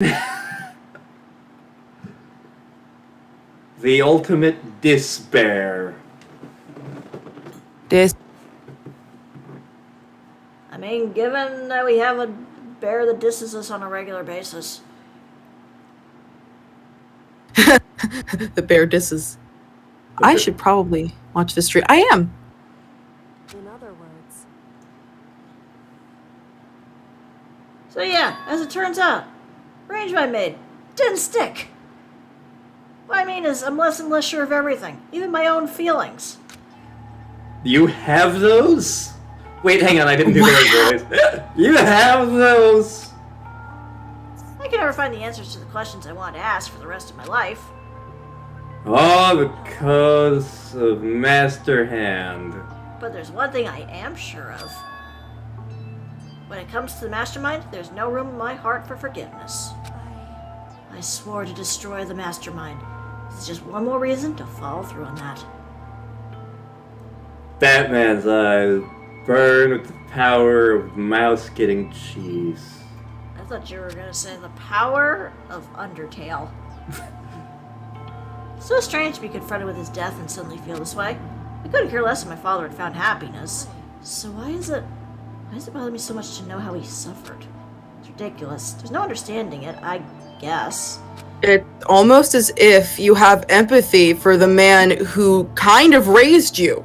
The ultimate despair. I mean, given that we have a bear that disses us on a regular basis. The bear disses. I should probably watch this stream. I am. In other words. So yeah, as it turns out, arrangement I made didn't stick. What I mean is, I'm less and less sure of everything, even my own feelings. You have those? Wait, hang on, I didn't do their voice. You have those? I can never find the answers to the questions I want to ask for the rest of my life. All because of Master Hand. But there's one thing I am sure of. When it comes to the mastermind, there's no room in my heart for forgiveness. I swore to destroy the mastermind. This is just one more reason to follow through on that. Batman's eyes burn with the power of mouse getting cheese. I thought you were gonna say the power of Undertale. So strange to be confronted with his death and suddenly feel this way. I couldn't care less if my father had found happiness. So why does it bother me so much to know how he suffered? It's ridiculous. There's no understanding it, I guess. It's almost as if you have empathy for the man who kind of raised you.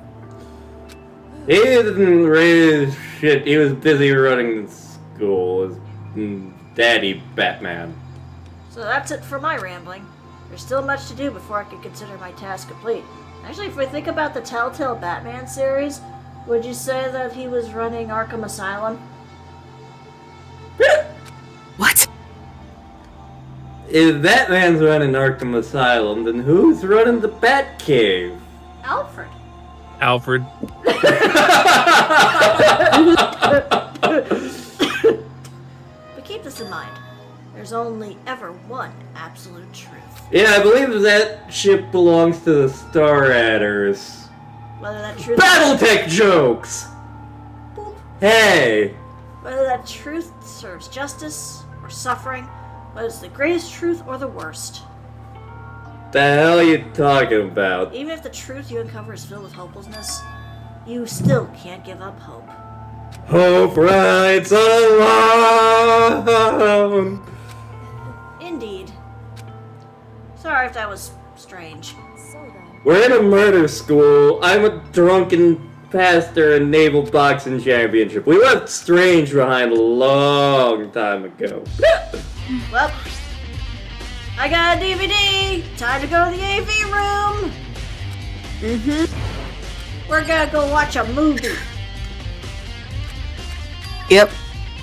He didn't raise shit. He was busy running the school. His daddy Batman. So that's it for my rambling. There's still much to do before I can consider my task complete. Actually, if we think about the Telltale Batman series, would you say that he was running Arkham Asylum? What? If Batman's running Arkham Asylum, then who's running the Batcave? Alfred. Alfred. But keep this in mind. There's only ever one absolute truth. Yeah, I believe that ship belongs to the Star Adders. Whether that truth Battletech jokes! Hey! Whether that truth serves justice or suffering, whether it's the greatest truth or the worst. The hell are you talking about? Even if the truth you uncover is filled with hopelessness, you still can't give up hope. Hope rides along! Indeed. Sorry if that was strange. So then. We're in a murder school. I'm a drunken pastor in Naval Boxing Championship. We left Strange behind a long time ago. Well, I got a DVD. Time to go to the AV room. We're gonna go watch a movie. Yep.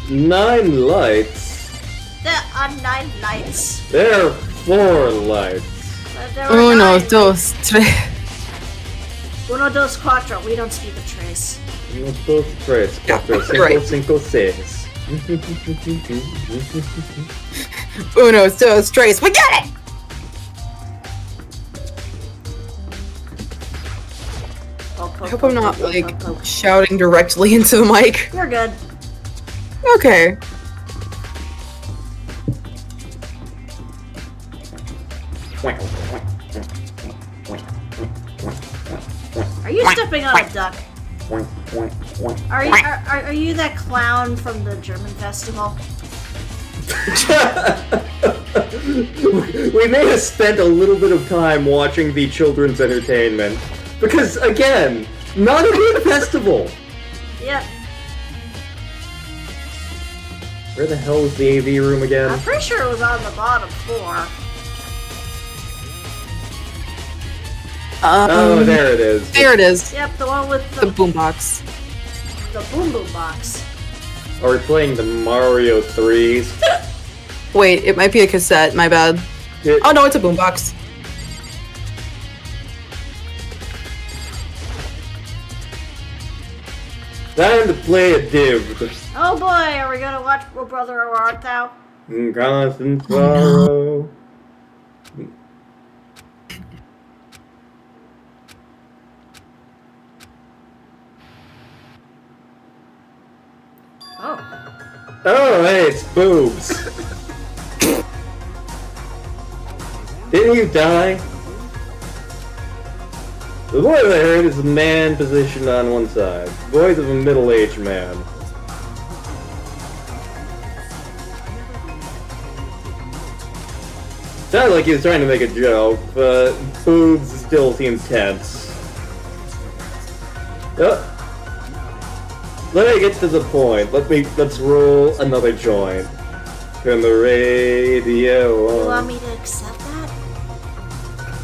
9 lights. There are 9 lights. There are 4 lights. But there are Uno, 9. dos, tres. Uno, dos, cuatro. We don't speak of tres. 1, 2, 3, 4, 5, right. 5, 6. Uno, dos, tres. We get it! I hope I'm not, like, shouting directly into the mic. You're good. Okay. Are you stepping on a duck? Are you that clown from the German festival? We may have spent a little bit of time watching the children's entertainment. Because, again, not a big festival. Yep. Where the hell is the AV room again? I'm pretty sure it was on the bottom floor. Oh, there it is. There it is. Yep, the one with The boombox. the boom boom box. Are we playing the Mario 3s? Wait, it might be a cassette. My bad. Oh no, it's a boombox. Time to play a div. Oh boy, are we gonna watch Oh Brother, Where Art Thou? In constant sorrow. Oh. Oh, hey, it's boobs. Didn't you die? The voice I heard is a man positioned on one side. Voice of a middle-aged man. Sounded like he was trying to make a joke, but boobs still seem tense. Let me get to the point. Let's roll another joint. Turn the radio on. You want me to accept that?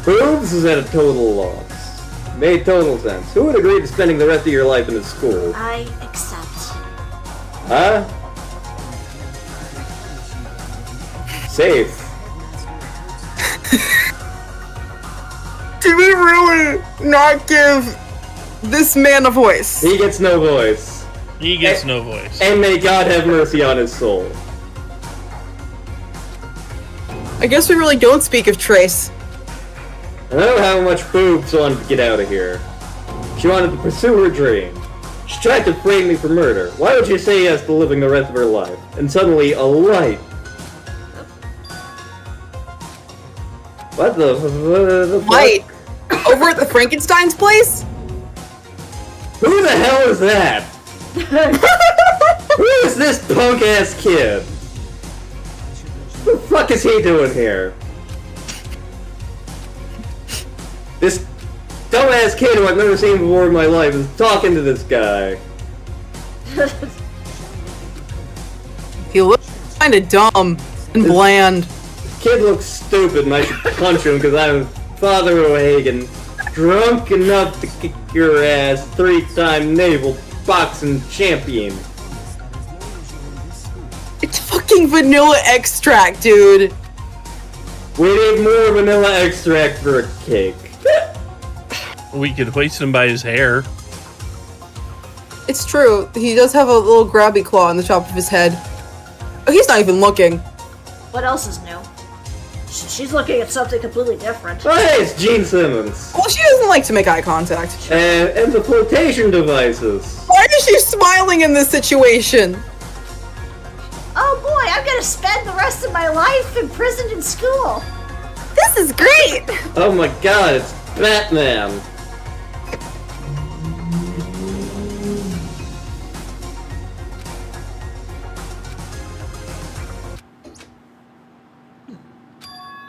Boobs is at a total loss. Made total sense. Who would agree to spending the rest of your life in a school? I accept. Huh? Safe. Do we really not give this man a voice? He gets no voice. He gets no voice. And may God have mercy on his soul. I guess we really don't speak of Trace. I know how much Boobs wanted to get out of here. She wanted to pursue her dream. She tried to frame me for murder. Why would she say yes to living the rest of her life? And suddenly, a light. What the fuck? Light! Over at the Frankenstein's place? Who the hell is that? Who is this punk-ass kid? What the fuck is he doing here? This dumbass kid who I've never seen before in my life is talking to this guy. He looks kinda dumb and bland. This kid looks stupid and I should punch him because I'm Father O'Hagan, drunk enough to kick your ass, 3-time naval boxing champion. It's fucking vanilla extract, dude. We need more vanilla extract for a cake. We could hoist him by his hair. It's true. He does have a little grabby claw on the top of his head. Oh, he's not even looking. What else is new? She's looking at something completely different. Oh hey, it's Gene Simmons. Well, she doesn't like to make eye contact. And the flotation devices. Why is she smiling in this situation? Oh boy, I'm gonna spend the rest of my life imprisoned in school. This is great! Oh my god, it's Batman.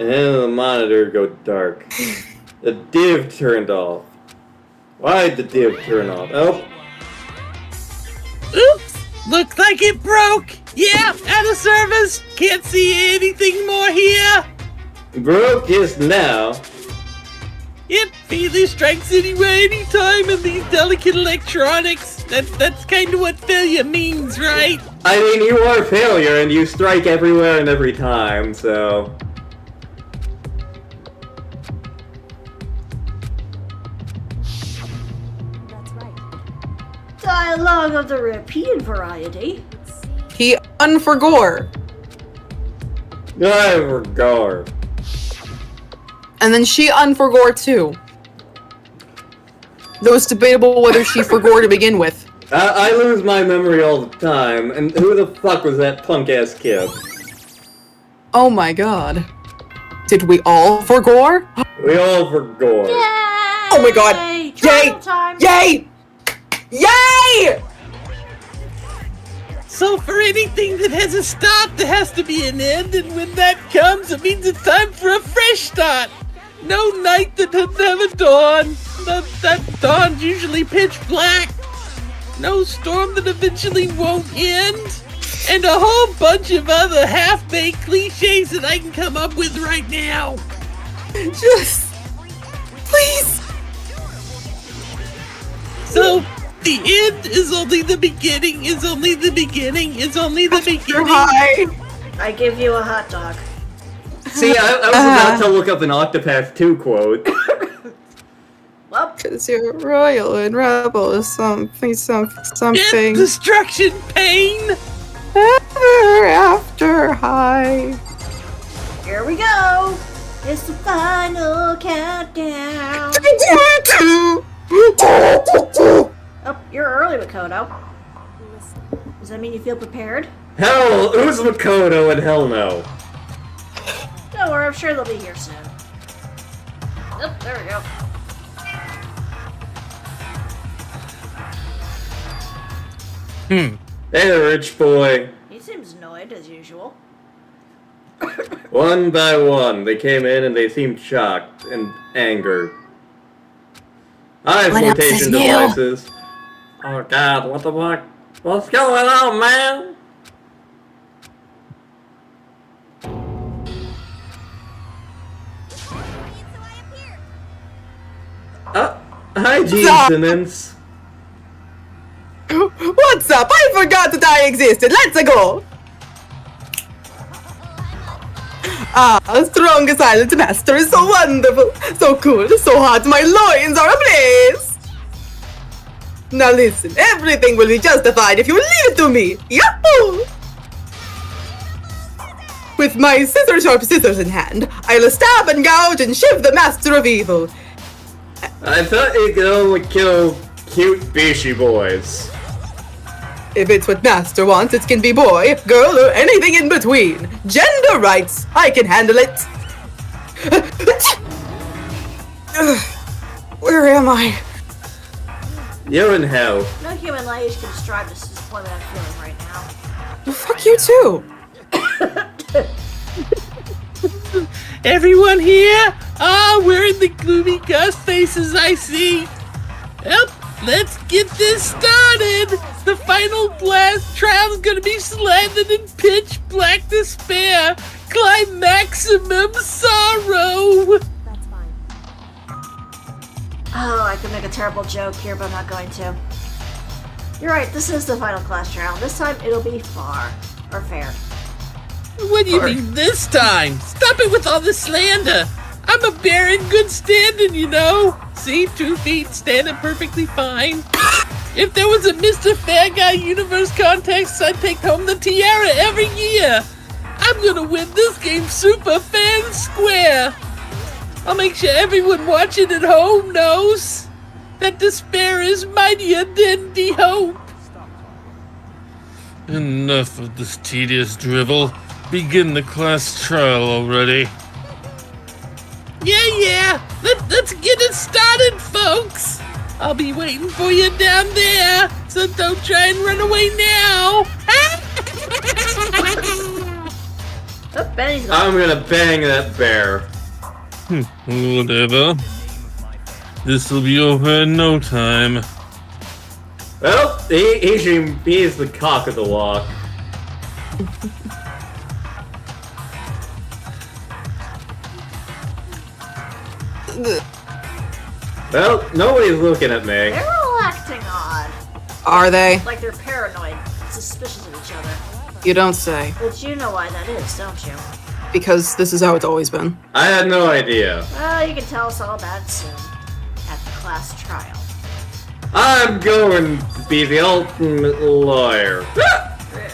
And then the monitor go dark. The div turned off. Why'd the div turn off? Oh, Oops! Looks like it broke! Yeah, out of service! Can't see anything more here! broke just now. It failure strikes anywhere, anytime, and these delicate electronics. That's kind of what failure means, right? I mean, you are a failure and you strike everywhere and every time, so... That's right. Dialogue of the European variety. He unforgore. I forgot. And then she unforgore too. Though it's debatable whether she forgore to begin with. I lose my memory all the time, and who the fuck was that punk-ass kid? Oh my god. Did we all forgore? We all forgot. Yay! Oh my god! Yay! Travel time! Yay! Yay! So for anything that has a start, there has to be an end, and when that comes, it means it's time for a fresh start. No night that has never dawned. That dawn's usually pitch black. No storm that eventually won't end. And a whole bunch of other half-baked cliches that I can come up with right now. Just... please. So, the end is only the beginning, is only the beginning, is only the beginning. Hi. I give you a hot dog. See, I was about to look up an Octopath 2 quote. Well, Cause you're royal and rebel or something, something. Destruction, pain. Ever after high. here we go. It's the final countdown. Oh, you're early, Makoto. Does that mean you feel prepared? Hell, who's Makoto and hell no? Don't worry, I'm sure they'll be here soon. Oh, there we go. Hey there, rich boy. He seems annoyed, as usual. One by one, they came in and they seemed shocked and angered. I have What else is flotation new? devices. Oh god, what the fuck? What's going on, man? Hi, Gene Stop. Simmons. What's up? I forgot that I existed. Let's go. Strong silent master is so wonderful, so cool, so hot. My loins are ablaze. Now listen, everything will be justified if you leave it to me. Yahoo! With my scissor-sharp scissors in hand, I'll stab and gouge and shiv the master of evil. I thought you could only kill cute bishy boys. If it's what master wants, it can be boy, girl, or anything in between. Gender rights, I can handle it. Where am I? You're in hell. No human language can describe this disappointment I'm feeling right now. Fuck you too. Everyone here? We're in the gloomy ghost faces I see. Yep, let's get this started. The final blast trial's gonna be slanted in pitch black despair. Climaximum sorrow. That's fine. Oh, I could make a terrible joke here, but I'm not going to. You're right, this is the final class trial. This time it'll be fair. What do you mean this time? Stop it with all the slander. I'm a bear in good standing, you know. See, 2 feet, standing perfectly fine. If there was a Mr. Fair Guy Universe contest, I'd take home the tiara every year. I'm gonna win this game super fair and square. I'll make sure everyone watching at home knows that despair is mightier than the hope. Enough of this tedious drivel. Begin the class trial already. Yeah, let's get it started, folks. I'll be waiting for you down there, so don't try and run away now. Oh, Benny's gone. I'm gonna bang that bear. Whatever. This'll be over in no time. Well, he is the cock of the walk. Well, nobody's looking at me. They're all acting odd. Are they? Like they're paranoid, suspicious of each other. You don't say. But you know why that is, don't you? Because this is how it's always been. I had no idea. Well, you can tell us all about it soon. At the class trial. I'm going to be the ultimate lawyer.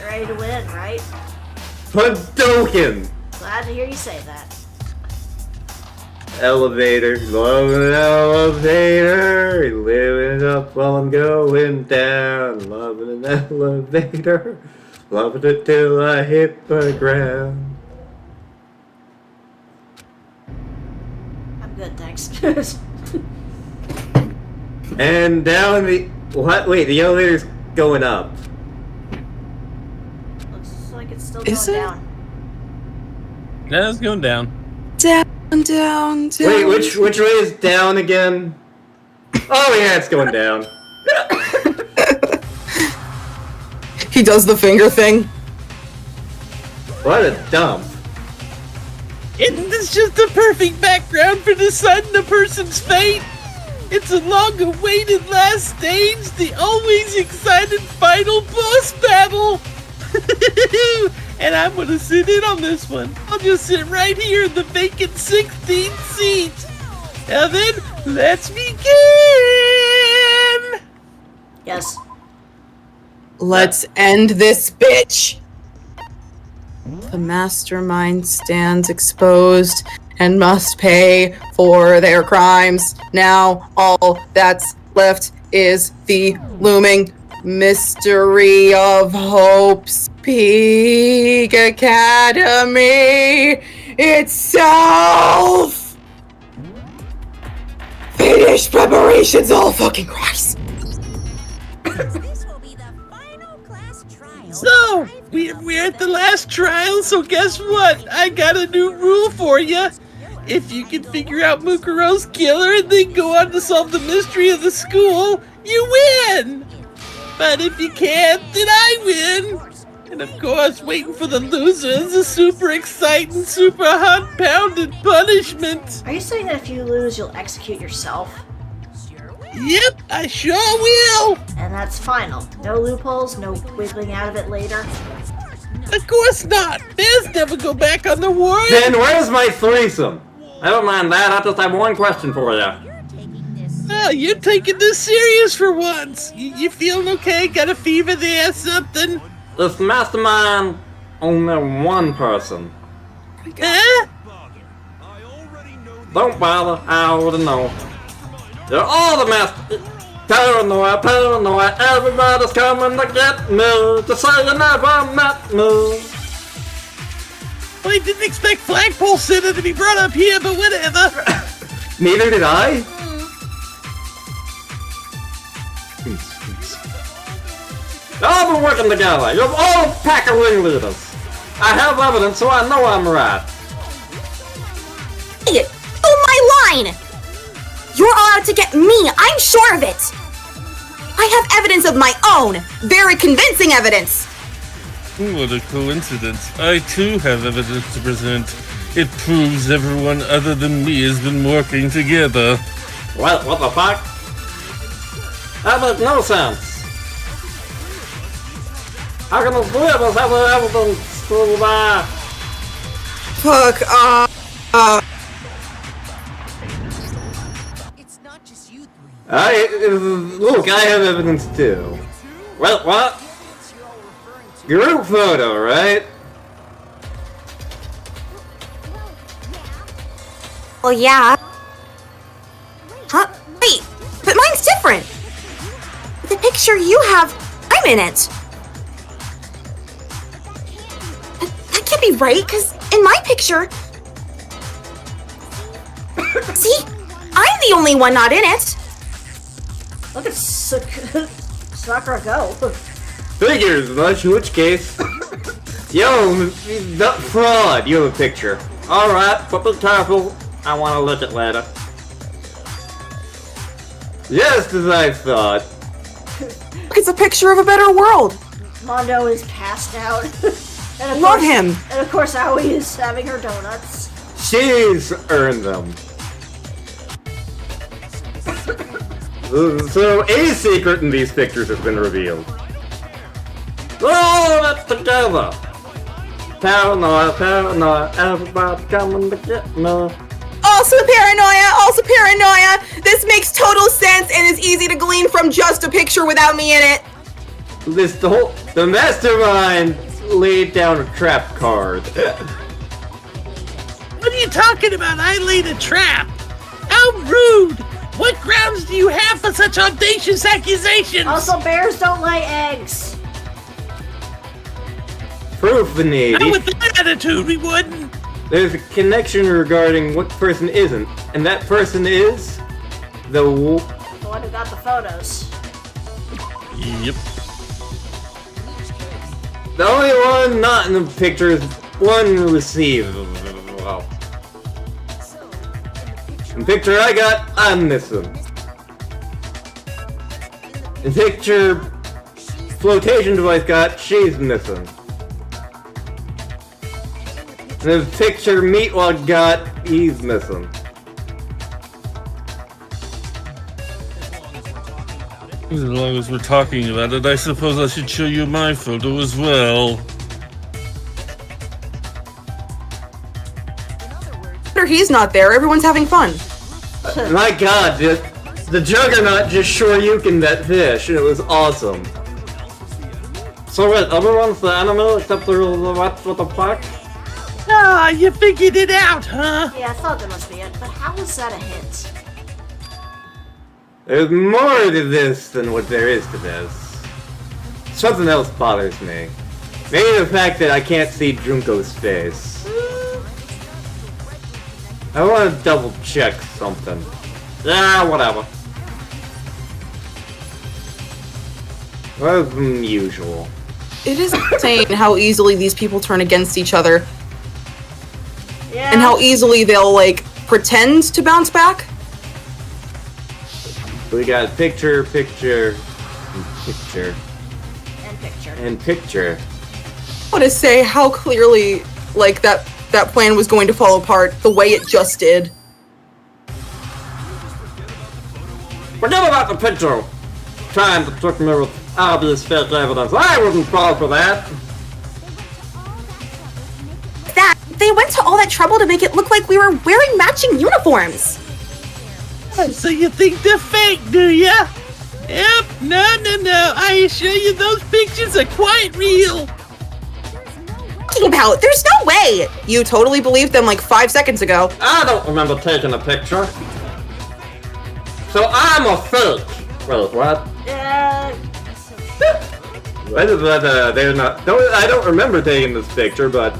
Ready to win, right? Hadouken! Glad to hear you say that. Elevator, love an elevator, living up while I'm going down, loving an elevator, loving it till I hit the ground. I'm good, thanks. And down the what? Wait, the elevator's going up. Looks like it's still Is going it? down. Yeah, it's going down. Down. Wait, which way is down again? Oh yeah, it's going down. He does the finger thing. What a dump. Isn't this just the perfect background for deciding a person's fate? It's a long-awaited last stage, the always excited final boss battle! And I'm gonna sit in on this one. I'll just sit right here in the vacant 16th seat. Now then, let's begin! Yes. Let's end this bitch. The mastermind stands exposed and must pay for their crimes. Now all that's left is the looming mystery of Hope's Peak Academy itself. Finish preparations, all fucking Christ. This will be the final class trial. So, we're at the last trial, so guess what? I got a new rule for you. If you can figure out Mukuro's killer and then go on to solve the mystery of the school, you win! But if you can't, then I win! And of course, waiting for the loser is a super exciting, super hot-pounded punishment! Are you saying that if you lose, you'll execute yourself? Yep, I sure will! And that's final. No loopholes, no wiggling out of it later. Of course not! Bears never go back on the warrant! Then where's my threesome? I don't mind that, I just have one question for you. Oh, you're taking this serious for once! You feeling okay? Got a fever there, something? This mastermind only one person. Huh? Don't bother, I already know. They're all the master. Paranoia, paranoia, everybody's coming to get me. To say you never met me. Well, I didn't expect Flagpole Center to be brought up here, but whatever. Neither did I. All been working together. You're all a pack of ringleaders. I have evidence, so I know I'm right. Idiot! Oh, my line! You're all out to get me, I'm sure of it! I have evidence of my own! Very convincing evidence! What a coincidence. I too have evidence to present. It proves everyone other than me has been working together. What the fuck? That makes no sense. How can the three of us have the evidence to that? Fuck, It's not just you three. Look, I have evidence too. What? Group photo, right? Well, yeah. Huh? Wait, but mine's different! The picture you have, I'm in it! That can't be right, because in my picture... See? I'm the only one not in it! Look at Sakura go. Figures, much in which case. Yo, that fraud, you have a picture. Alright, but be careful. I want to look at later. Just as I thought. it's a picture of a better world. Mondo is passed out. And of Love course- him. And of course, Aoi is having her donuts. She's earned them. So, a secret in these pictures has been revealed. All of it together. Paranoia, paranoia, everybody coming to get me. Also paranoia! This makes total sense and is easy to glean from just a picture without me in it. The mastermind laid down a trap card. What are you talking about? I laid a trap. How rude! What grounds do you have for such audacious accusations? Also, bears don't lay eggs. Proof needed. Not with that attitude, we wouldn't. There's a connection regarding what person isn't, and that person is the The one who got the photos. Yep. the only one not in the picture is one received. Well, in the picture I got, I'm missing. In the picture flotation device got, she's missing. And the picture Meatwad got, he's missing. As long as we're talking about it, I suppose I should show you my photo as well. After he's not there, everyone's having fun. My god, the Juggernaut just shoryuken that fish, and it was awesome. So wait, everyone's the animal except for what the fuck? Ah, you figured it out, huh? Yeah, I thought that must be it, but how was that a hint? There's more to this than what there is to this. Something else bothers me. Maybe the fact that I can't see Junko's face. I want to double check something. Yeah, whatever. As usual. It is insane how easily these people turn against each other. Yeah. And how easily they'll, like, pretend to bounce back. We got picture, picture, and picture, And picture. and picture. I want to say how clearly, like, that plan was going to fall apart the way it just did. Forget about the picture! Trying to trick me with obvious fake evidence. I wouldn't fall for that! That they went to all that trouble to make it look like we were wearing matching uniforms. So you think they're fake, do ya? Yep, no. I assure you those pictures are quite real. Talking about? There's no way. You totally believed them like 5 seconds ago. I don't remember taking a picture. So I'm a fake! Wait, what? They're not. I don't remember taking this picture, but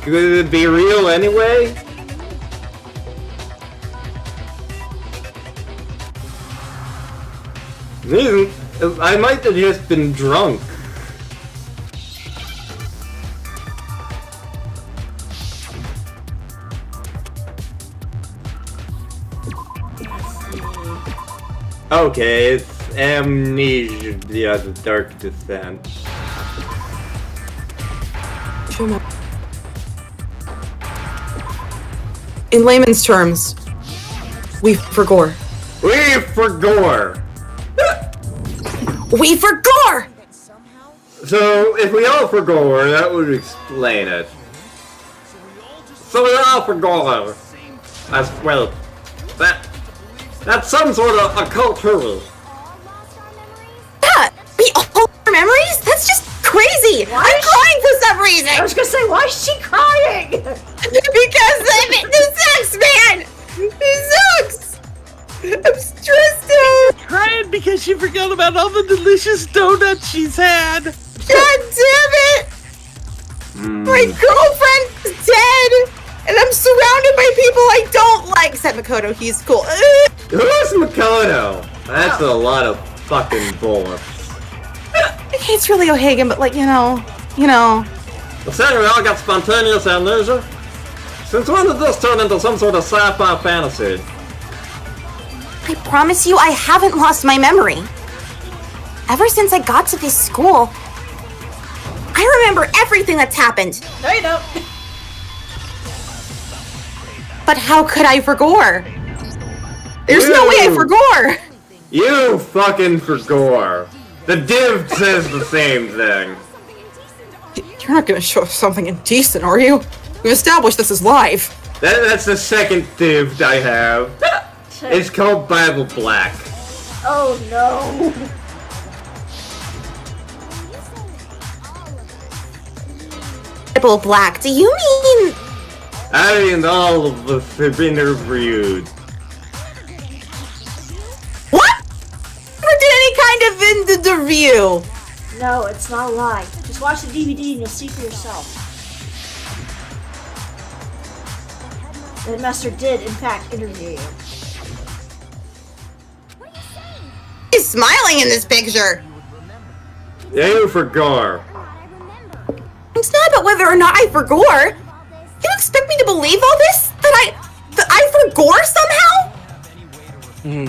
could it be real anyway? I might have just been drunk. Okay, it's amnesia, the dark descent. In layman's terms, we forgore. We forgore! We forgore! So, if we all forgore, that would explain it. So we all forgore. As well, that's some sort of occult rule. Yeah, we all our memories? That's just crazy! Why I'm is crying for some reason! I was gonna say, why is she crying? Because this sucks, man! This sucks! I'm stressed out! Crying because she forgot about all the delicious donuts she's had. God damn it! My girlfriend is dead! And I'm surrounded by people I don't like! Except Makoto, he's cool. Who's Makoto? That's a lot of fucking bullshit. It's really O'Hagan, but like, you know. The saying we all got spontaneous amnesia? Since when did this turn into some sort of sci-fi fantasy? I promise you I haven't lost my memory. Ever since I got to this school, I remember everything that's happened. No, you don't. But how could I forgore? There's no way I forgore! You fucking forgore. The div says the same thing. You're not gonna show us something indecent, are you? We've established this is live. That's the second div I have. It's called Bible Black. Oh no. Bible Black, do you mean... I mean, all of us have been interviewed. What? Never did any kind of interview. No, it's not a lie. Just watch the DVD and you'll see for yourself. The headmaster did, in fact, interview you. He's smiling in this picture. Yeah, you forgore. It's not about whether or not I forgore. You expect me to believe all this? That I forgore somehow?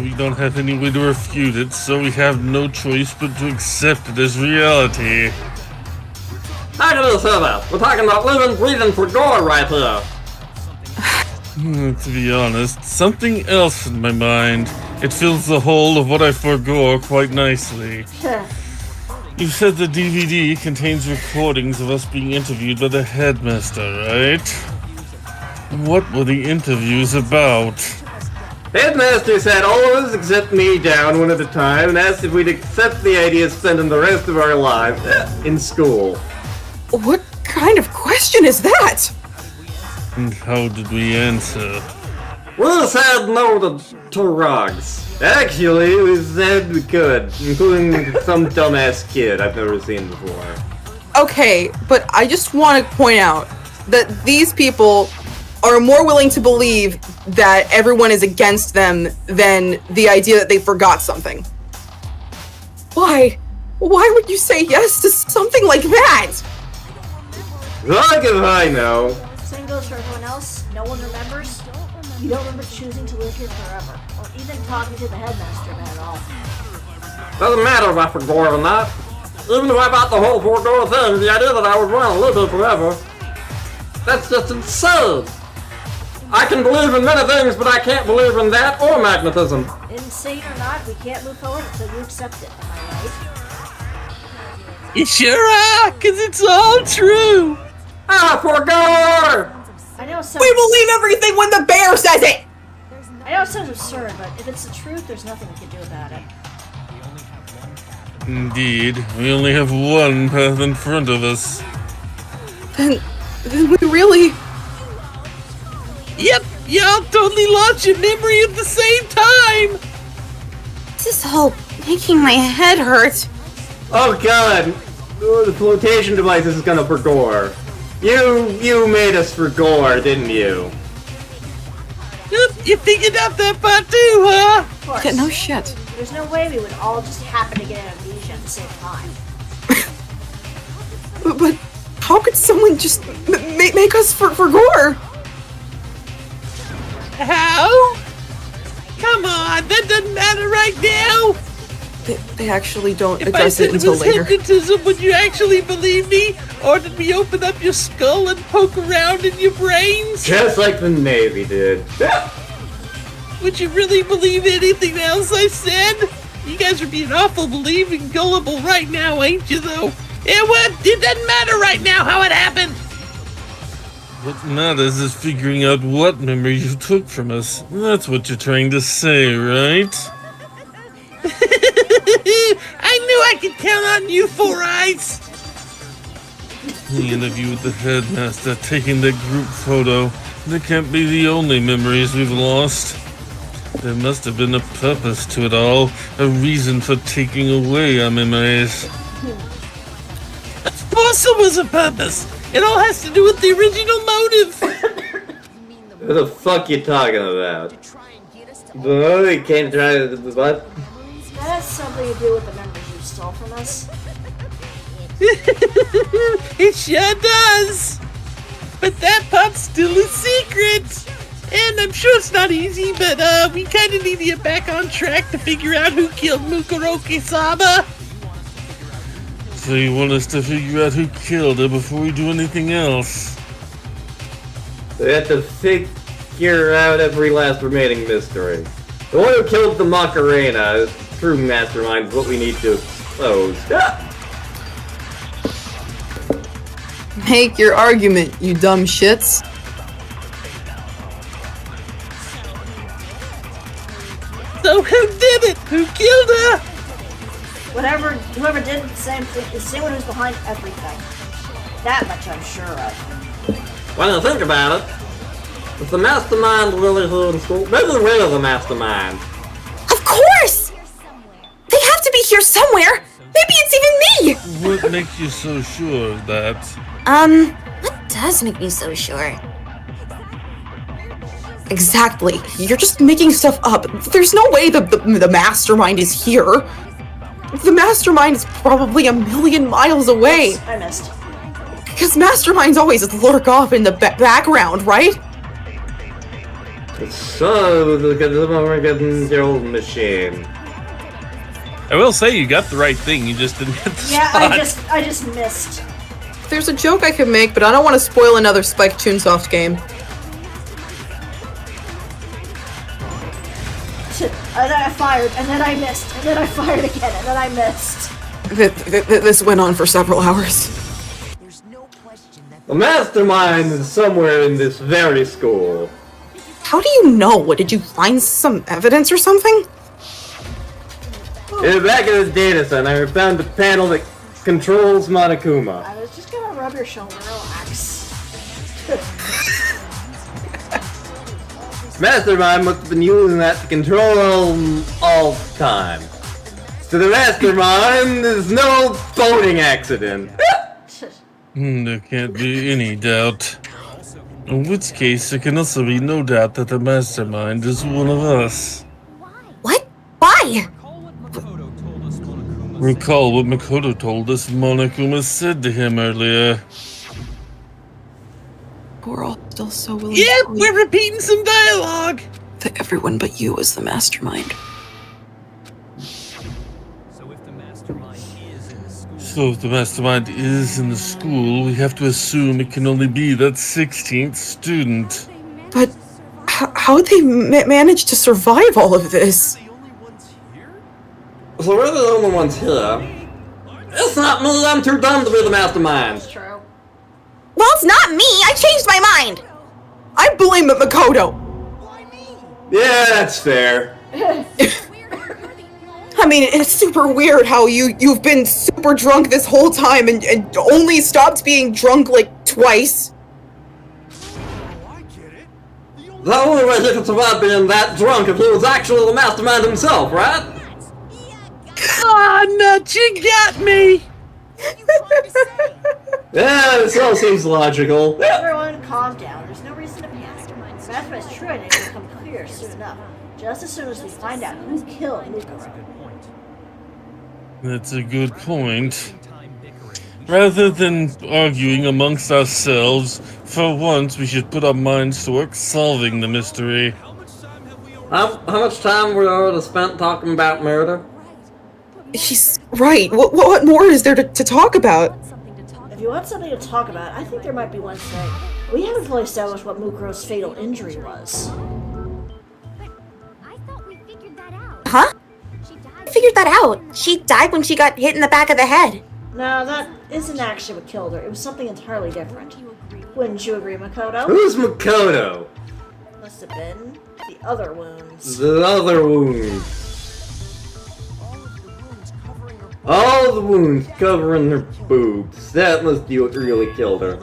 We don't have any way to refute it, so we have no choice but to accept it as reality. How can you say that? We're talking about living, breathing forgore right here. To be honest, something else in my mind. It fills the whole of what I forgore quite nicely. You said the DVD contains recordings of us being interviewed by the headmaster, right? What were the interviews about? Headmaster sat all of us except me down one at a time and asked if we'd accept the idea of spending the rest of our lives in school. What kind of question is that? And how did we answer? We said no to drugs. Actually, we said we could, including some dumbass kid I've never seen before. Okay, but I just want to point out that these people are more willing to believe that everyone is against them than the idea that they forgot something. Why? Why would you say yes to something like that? Like if I know. Same goes for everyone else. No one remembers. You don't remember choosing to live here forever, or even talking to the headmaster man at all. Doesn't matter if I forgot or not. Even if I bought the whole foregone thing, the idea that I would want to live here forever, that's just absurd. I can believe in many things, but I can't believe in that or magnetism. Insane or not, we can't move forward until you accept it. Am I right? You sure are, because it's all true. Ah, forgot! I know it We believe everything when the bear says it! I know it sounds absurd, but if it's the truth, there's nothing we can do about it. Indeed, we only have one path in front of us. Then we really... Yep, y'all totally lost your memory at the same time. This is all making my head hurt. Oh god! Oh, the flotation device is gonna forgore. You made us forgore, didn't you? Yep, you figured out that part too, huh? Of course. Yeah, no shit. There's no way we would all just happen to get amnesia at the same time. But how could someone just make us forgore? How? Come on, that doesn't matter right now. They actually don't If I address said it it until was later. hypnotism, would you actually believe me? Or did we open up your skull and poke around in your brains? Just like the Navy did. Would you really believe anything else I said? You guys are being awful believing gullible right now, ain't you, though? Yeah, well, it doesn't matter right now how it happened. What matters is figuring out what memory you took from us. That's what you're trying to say, right? I knew I could count on you, Four Eyes. The interview with the headmaster, taking the group photo. That can't be the only memories we've lost. There must have been a purpose to it all, a reason for taking away our memories. Of course there was a purpose. It all has to do with the original motive. What the fuck you talking about? They can't try to... What? That has something to do with the memories you stole from us. It sure does. But that part's still a secret. And I'm sure it's not easy, but we kind of need to get back on track to figure out who killed Mukuroki-sama. So you want us to figure out who killed her before we do anything else? We have to figure out every last remaining mystery. The one who killed the Macarena, true mastermind, is what we need to expose. Make your argument, you dumb shits. So who did it? Who killed her? Whoever did the same thing is the same one who's behind everything. That much I'm sure of. When you think about it, if the mastermind really here in school, maybe we're the mastermind. Of course! They have to be here somewhere! Maybe it's even me! What makes you so sure of that? What does make me so sure? Exactly. You're just making stuff up. There's no way the mastermind is here. The mastermind is probably 1,000,000 miles away. I missed. Because masterminds always lurk off in the background, right? So, we're getting the old machine. I will say you got the right thing. You just didn't get the Yeah, spot. I just missed. There's a joke I could make, but I don't want to spoil another Spike Chunsoft game. And then I fired, and then I missed, and then I fired again, and then I missed. This went on for several hours. The mastermind is somewhere in this very school. How do you know? Did you find some evidence or something? In the back of this data center, I found the panel that controls Monokuma. I was just gonna rub your shoulder, relax. Mastermind must have been using that to control all the time. So the mastermind is no boating accident. There can't be any doubt. In which case, there can also be no doubt that the mastermind is one of us. What? Why? Recall what Makoto told us Monokuma said to him earlier. We're all still so willing Yeah, to believe we're repeating some dialogue. that everyone but you is the mastermind. So if the mastermind is in the school, we have to assume it can only be that 16th student. But how'd they manage to survive all of this? So we're the only ones here. It's not me, I'm too dumb to be the mastermind. It's true. Well, it's not me. I changed my mind. I blame Makoto. Yeah, that's fair. I mean, it's super weird how you've been super drunk this whole time and only stopped being drunk like twice. The only way he could survive being that drunk if he was actually the mastermind himself, right? Ah, Nut, you got me. Yeah, this all seems logical. Everyone, calm down. There's no reason to panic. If Mastermind's true identity will become clear soon enough. Just as soon as we find out who killed Mukuro. That's a good point. Rather than arguing amongst ourselves, for once we should put our minds to work solving the mystery. How much time we already spent talking about murder? She's right. What more is there to talk about? If you want something to talk about, I think there might be one thing. We haven't fully established what Mukuro's fatal injury was. I thought we figured that out. Huh? She I died. figured that out. She died when she got hit in the back of the head. No, that isn't actually what killed her. It was something entirely different. Wouldn't you agree, Makoto? Who's Makoto? Must have been the other wounds. The other wounds. All the wounds covering her boobs. That must be what really killed her.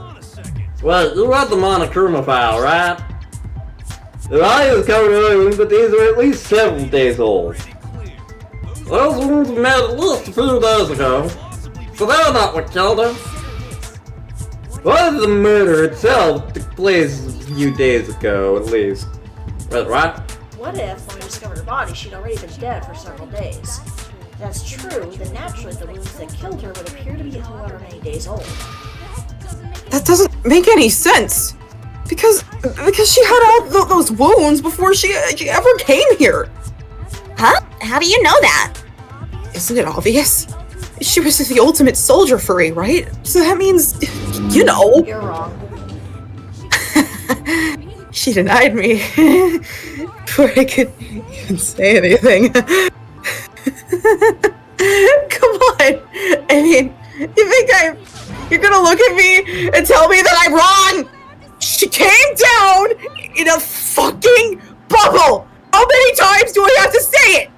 Well, you read the Monokuma file, right? The body was covered in other wounds, but these are at least several days old. Those wounds were made at least a few days ago, so they're not what killed her. What if the murder itself took place a few days ago, at least? Right? What if, when we discovered her body, she'd already been dead for several days? If that's true, then naturally the wounds that killed her would appear to be however many days old. That doesn't make any sense. Because she had all those wounds before she ever came here. Huh? How do you know that? Isn't it obvious? She was the ultimate soldier furry, right? So that means, you know. You're wrong. She denied me before I could even say anything. Come on. I mean, you think you're gonna look at me and tell me that I'm wrong? She came down in a fucking bubble. How many times do I have to say it?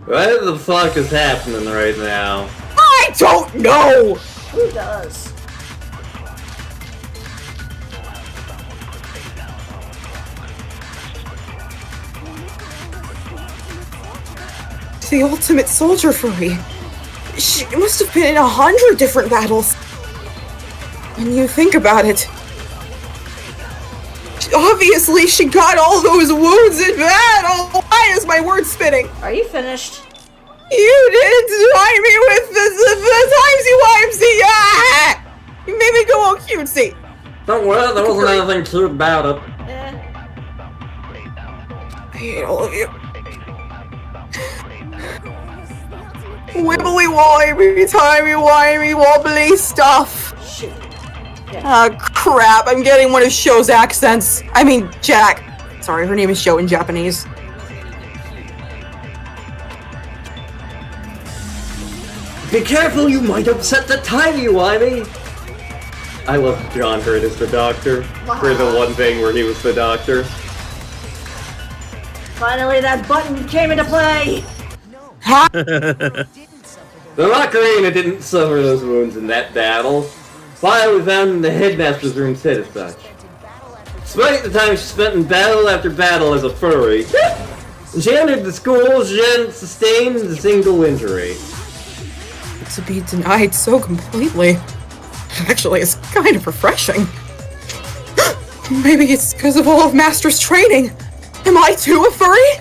What the fuck is happening right now? I don't know. Who does? The ultimate soldier furry. She must have been in 100 different battles. When you think about it. Obviously, she got all those wounds in battle. Why is my word spinning? Are you finished? You didn't try me with the timesy-wimesy. Ah! You made me go all cutesy. Don't worry, there wasn't anything cute about it. Eh. I hate all of you. Wibbly wobbly, timey wimey wobbly stuff. Shoot. Ah, crap, I'm getting one of Sho's accents. I mean, Jack. Sorry, her name is Sho in Japanese. Be careful, you might upset the timey-wimey! I love John Hurt as the Doctor, for the one thing where he was the Doctor. Finally, that button came into play! The Macarena didn't suffer those wounds in that battle. Fire was found in the headmaster's room said as such. Despite the time she spent in battle after battle as a furry, when she entered the school, she hadn't sustained a single injury. To be denied so completely. Actually, it's kind of refreshing. Maybe it's because of all of Master's training. Am I too a furry?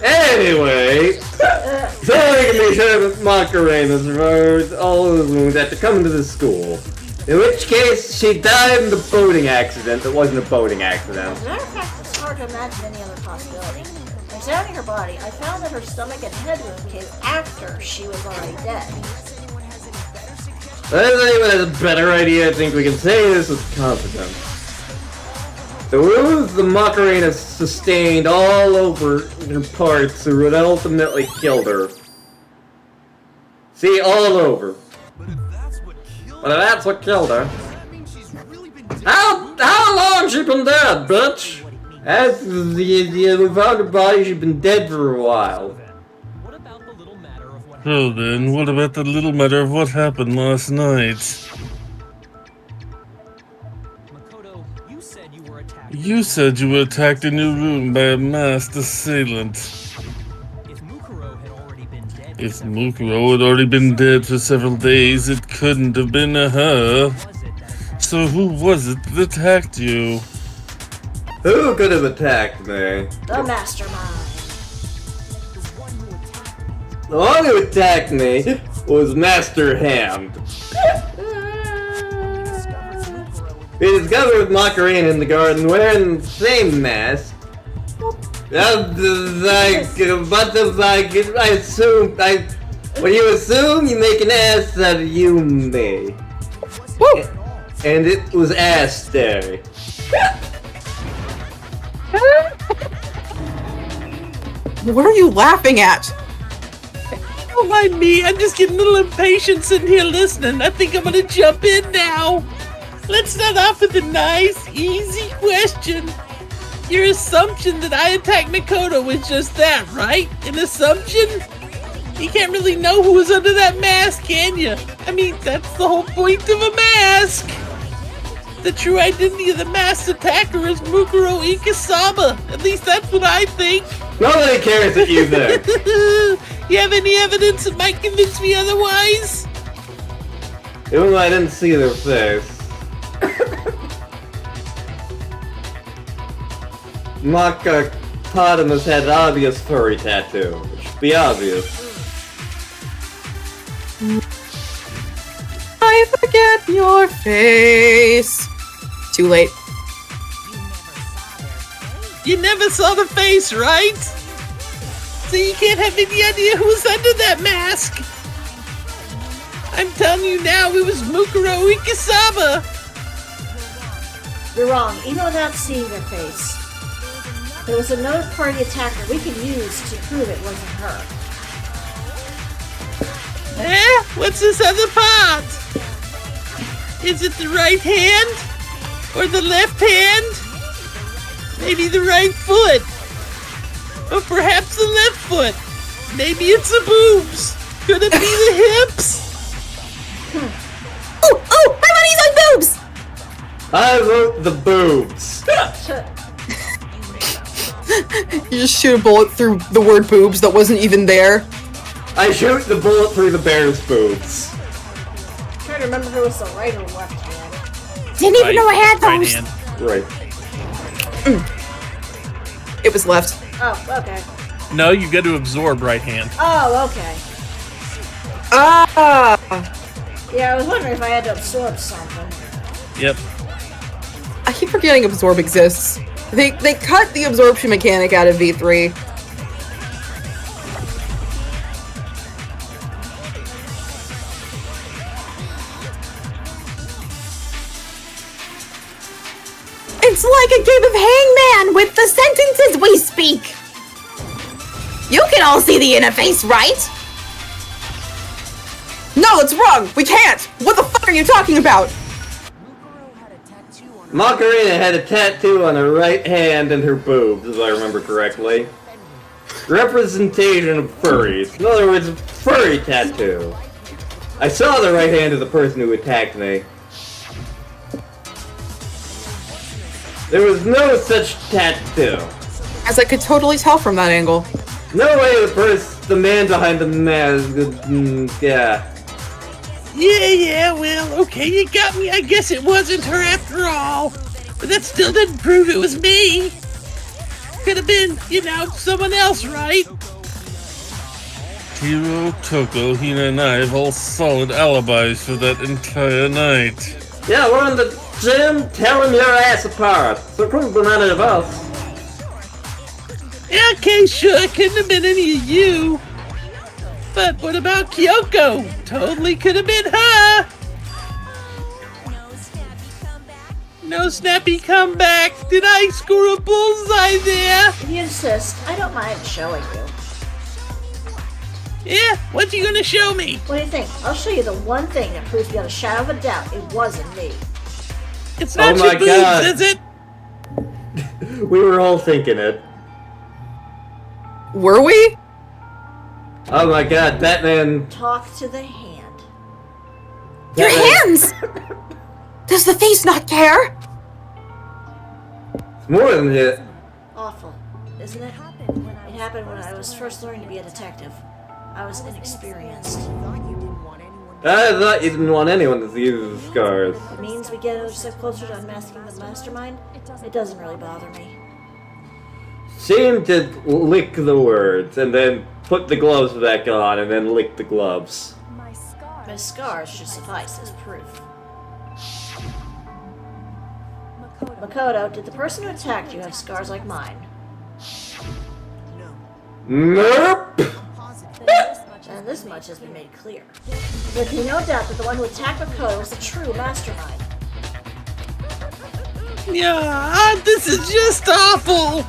Anyway, so I can be sure that Macarena survived all of the wounds after coming to the school. In which case, she died in the boating accident that wasn't a boating accident. As a matter of fact, it's hard to imagine any other possibility. Examining her body, I found that her stomach and head wound came after she was already dead. If anyone has a better idea, I think we can say this with confidence. The wounds the Macarena sustained all over her parts would ultimately killed her. See, all over. But if that's what killed her, how long she been dead, bitch? As we found her body, she'd been dead for a while. So then, what about the little matter of what happened last night? You said you were attacked in your room by a masked assailant. If Mukuro had already been dead for several days, it couldn't have been her. So who was it that attacked you? Who could have attacked me? The mastermind. The one who attacked me was Master Hand. We discovered Macarena in the garden wearing the same mask. When you assume, you make an ass out of you and me. Woo! And it was ass day. What are you laughing at? Don't mind me, I'm just getting a little impatient sitting here listening. I think I'm gonna jump in now. Let's start off with a nice, easy question. Your assumption that I attacked Makoto was just that, right? An assumption? You can't really know who was under that mask, can you? I mean, that's the whole point of a mask. The true identity of the masked attacker is Mukuro Ikasama. At least that's what I think. Nobody cares that you think. You have any evidence that might convince me otherwise? Even though I didn't see their face. Maka Tadamus had obvious furry tattoo. It should be obvious. I forget your face. Too late. You never saw the face, right? So you can't have any idea who's under that mask. I'm telling you now, it was Mukuro Ikasama. You're wrong, even without seeing their face. There was another party attacker we could use to prove it wasn't her. What's this other part? Is it the right hand? Or the left hand? Maybe the right foot? Or perhaps the left foot? Maybe it's the boobs? Could it be the hips? Oh, my money's on boobs! I wrote the boobs. You just shoot a bullet through the word boobs that wasn't even there. I shoot the bullet through the bear's boobs. I'm trying to remember if it was the right or left hand. Didn't even know I had those. Right. It was left. Oh, okay. No, you got to absorb right hand. Oh, okay. Ah! Yeah, I was wondering if I had to absorb something. Yep. I keep forgetting absorb exists. They cut the absorption mechanic out of V3. It's like a game of hangman with the sentences we speak. You can all see the interface, right? No, that's wrong! We can't! What the fuck are you talking about? Macarena had a tattoo on her right hand and her boobs, if I remember correctly. Representation of furries. In other words, furry tattoo. I saw the right hand of the person who attacked me. There was no such tattoo. As I could totally tell from that angle. No way the man behind the mask, yeah. Yeah, well, okay, you got me. I guess it wasn't her after all. But that still didn't prove it was me. Could have been, someone else, right? Hiro, Toko, Hina, and I have all solid alibis for that entire night. Yeah, we're in the gym tearing your ass apart. So it couldn't have been any of us. Okay, sure, it couldn't have been any of you. But what about Kyoko? Totally could have been her. No snappy comeback. Did I score a bullseye there? If you insist, I don't mind showing you. Yeah, what you gonna show me? What do you think? I'll show you the one thing that proves beyond a shadow of a doubt it wasn't me. It's not Oh your my boobs, God. is it? We were all thinking it. Were we? Oh my god, Batman. Talk to the hand. Your Batman- hands! Does the face not care? It's more than it. Awful, isn't it? It happened when I was first learning to be a detective. I was inexperienced. I thought you didn't want anyone to see the scars. It means we get a step closer to unmasking the mastermind. It doesn't really bother me. Seem to lick the words and then put the gloves back on and then lick the gloves. My scars should suffice as proof. Makoto, did the person who attacked you have scars like mine? Nope! And this much has been made clear. There can be no doubt that the one who attacked Makoto was the true mastermind. Yeah, this is just awful.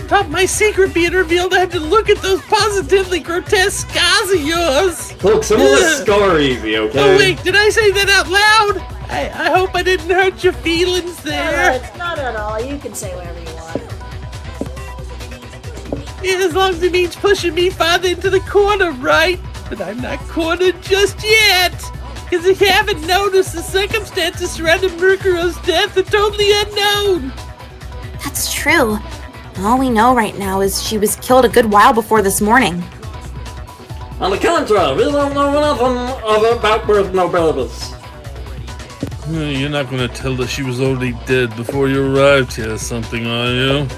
Top my secret being revealed, I had to look at those positively grotesque scars of yours. Look, some of the scar easy, okay? Oh wait, did I say that out loud? I hope I didn't hurt your feelings there. Not at all. You can say whatever you want. Yeah, as long as it means pushing me farther into the corner, right? But I'm not cornered just yet. Because if you haven't noticed, the circumstances surrounding Mukuro's death are totally unknown. That's true. All we know right now is she was killed a good while before this morning. On the contrary, we don't know nothing about birth nobilities. You're not gonna tell us she was already dead before you arrived here or something, are you?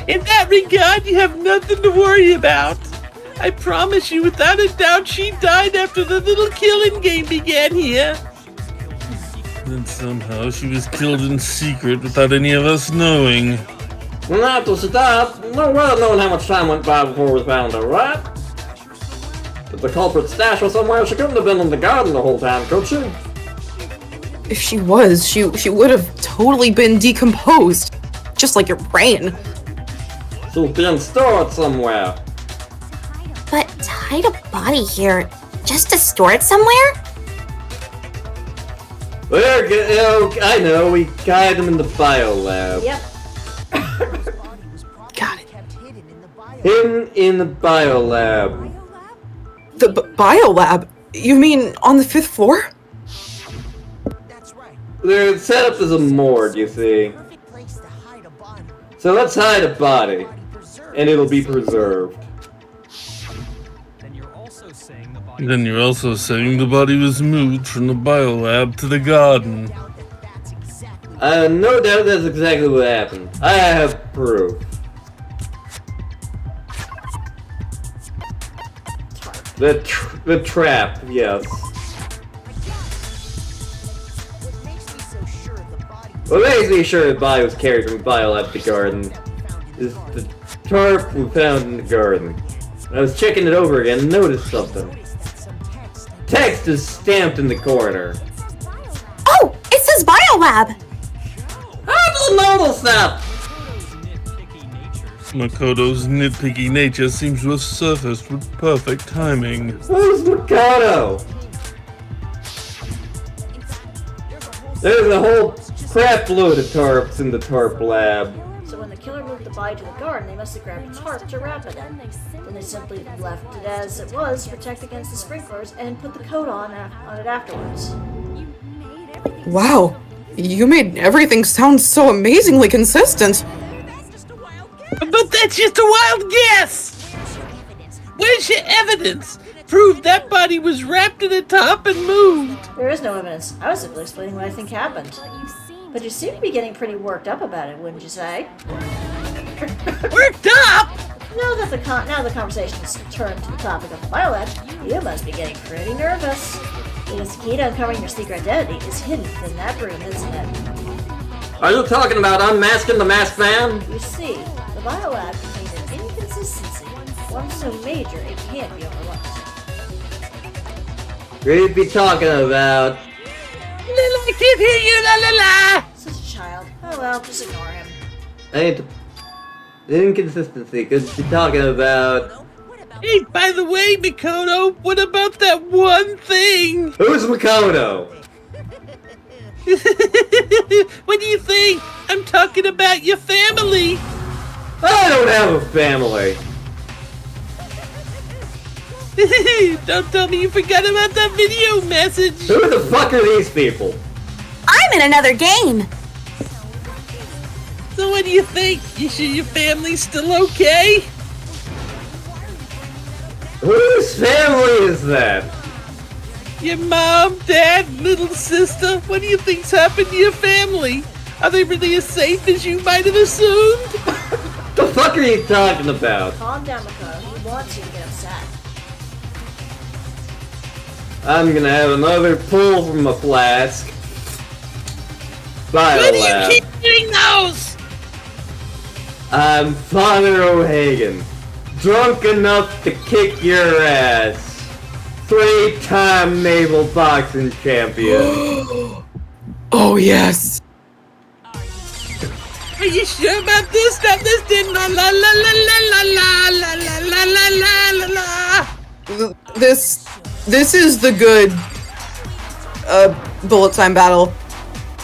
In that regard, you have nothing to worry about. I promise you, without a doubt, she died after the little killing game began here. And somehow she was killed in secret without any of us knowing. Not to stop, no way of knowing how much time went by before we found her, right? If the culprit's stash was somewhere, she couldn't have been in the garden the whole time, could she? If she was, she would have totally been decomposed. Just like your brain. She's been stored somewhere. But to hide a body here, just to store it somewhere? I know, we hide them in the biolab. Yep. Got it. Hidden in the biolab. The biolab? You mean on the 5th floor? They're set up as a morgue, you see. So let's hide a body, and it'll be preserved. Then you're also saying the body was moved from the biolab to the garden. No doubt that's exactly what happened. I have proof. The trap, yes. What makes me sure the body was carried from the biolab to the garden is the tarp we found in the garden. I was checking it over again and noticed something. Text is stamped in the corner. Oh, it says biolab! I didn't notice that! Makoto's nitpicky nature seems to have surfaced with perfect timing. Who's Makoto? There's a whole crap load of tarps in the tarp lab. So when the killer moved the body to the garden, they must have grabbed a tarp to wrap it in. Then they simply left it as it was to protect against the sprinklers and put the coat on it afterwards. Wow. You made everything sound so amazingly consistent. But that's just a wild guess! Where's your evidence? prove that body was wrapped in a top and moved. There is no evidence. I was simply explaining what I think happened. But you seem to be getting pretty worked up about it, wouldn't you say? Worked up? Now the conversation has turned to the topic of the biolab, you must be getting pretty nervous. Because the key to uncovering your secret identity is hidden in that room, isn't it? Are you talking about unmasking the masked man? You see, the biolab contains an inconsistency, one so major it can't be overlooked. We'd be talking about... Lila, I can't hear you, la la la! Such a child. Oh well, just ignore him. The inconsistency could be talking about... Hey, by the way, Mikoto, what about that one thing? Who's Makoto? What do you think? I'm talking about your family. I don't have a family. Don't tell me you forgot about that video message. Who the fuck are these people? I'm in another game. So what do you think? You sure your family's still okay? Whose family is that? Your mom, dad, little sister? What do you think's happened to your family? Are they really as safe as you might have assumed? The fuck are you talking about? Calm down, Makoto. He wants you to get upset. I'm gonna have another pull from a flask. Why do you Biolab. keep getting those? I'm Father O'Hagan. Drunk enough to kick your ass. 3-time naval boxing champion. Oh, yes. Are you sure about this? That this didn't la la la la la la la la la la la la. This is the good, bullet time battle.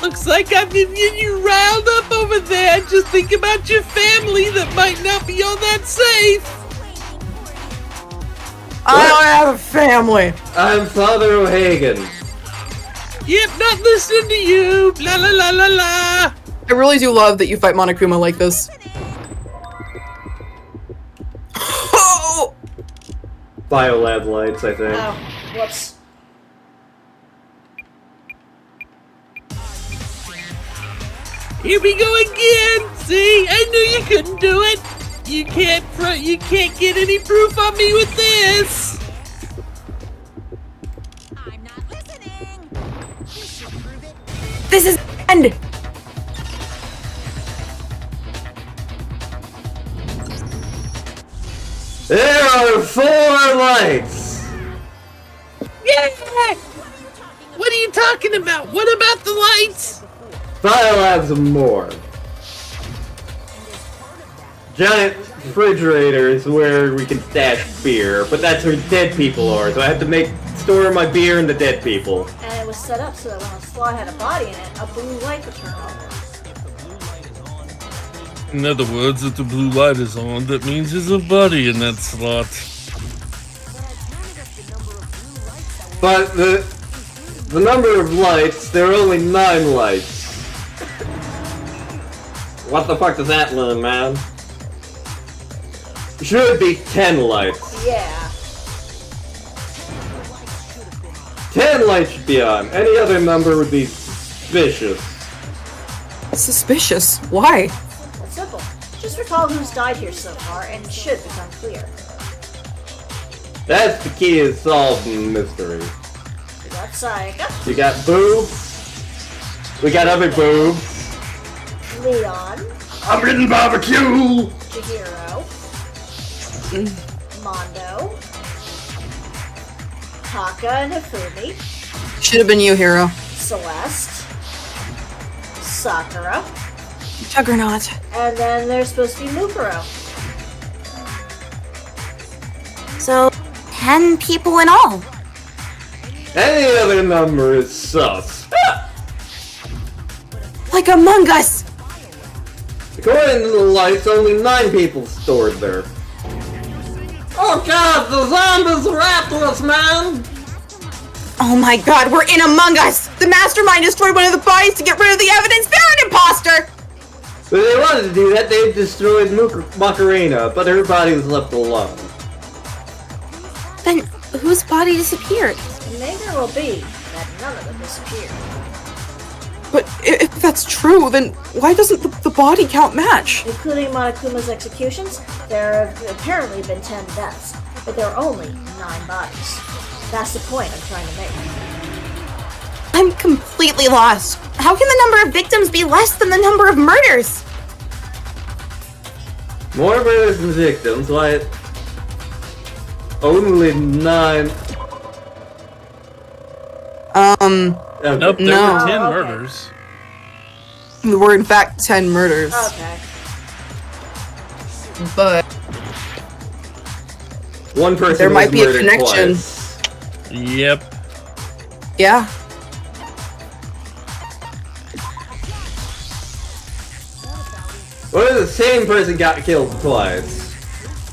Looks like I've been getting you riled up over there. Just think about your family that might not be all that safe. I don't have a family. I'm Father O'Hagan. Yep, not listening to you. La la la la la. I really do love that you fight Monokuma like this. Oh! Biolab lights, I think. Oh, whoops. Here we go again. See, I knew you couldn't do it. You can't get any proof on me with this. I'm not listening. This should prove it. This is the end. There are 4 lights! Yeah. What are you talking about? What about the lights? Biolab's a morgue. Giant refrigerators where we can stash beer, but that's where dead people are, so I have to store my beer in the dead people. And it was set up so that when a slot had a body in it, a blue light would turn on. In other words, if the blue light is on, that means there's a body in that slot. But the number of lights, there are only 9 lights. What the fuck does that mean, man? Should be 10 lights. Yeah. 10 lights should be on. Any other number would be suspicious. Suspicious. Why? It's simple. Just recall who's died here so far, and it should become clear. That's the key to solving the mystery. We got Sayaka, You got boobs. We got other boobs. Leon, I'm eating barbecue! Chihiro, Mondo, Taka and Hifumi, Should have been you, Hero. Celeste, Sakura, Juggernaut. and then there's supposed to be Mukuro. So, 10 people in all. Any other number is sus. Like Among Us. According to the lights, only 9 people stored there. Oh god, the zombies are after us, man! Oh my god, we're in Among Us! The mastermind destroyed one of the bodies to get rid of the evidence. They're an imposter! When they wanted to do that, they destroyed Macarena, but her body was left alone. Then whose body disappeared? The maker will be that none of them disappeared. But if that's true, then why doesn't the body count match? Including Monokuma's executions, there have apparently been 10 deaths, but there are only 9 bodies. That's the point I'm trying to make. I'm completely lost. How can the number of victims be less than the number of murders? More murders than victims, why? Only 9. Okay. Nope, there No. were 10 Okay. murders. There were in fact 10 murders. Okay. But One person There was might be a murdered connection. twice. Yep. yeah. What if the same person got killed twice?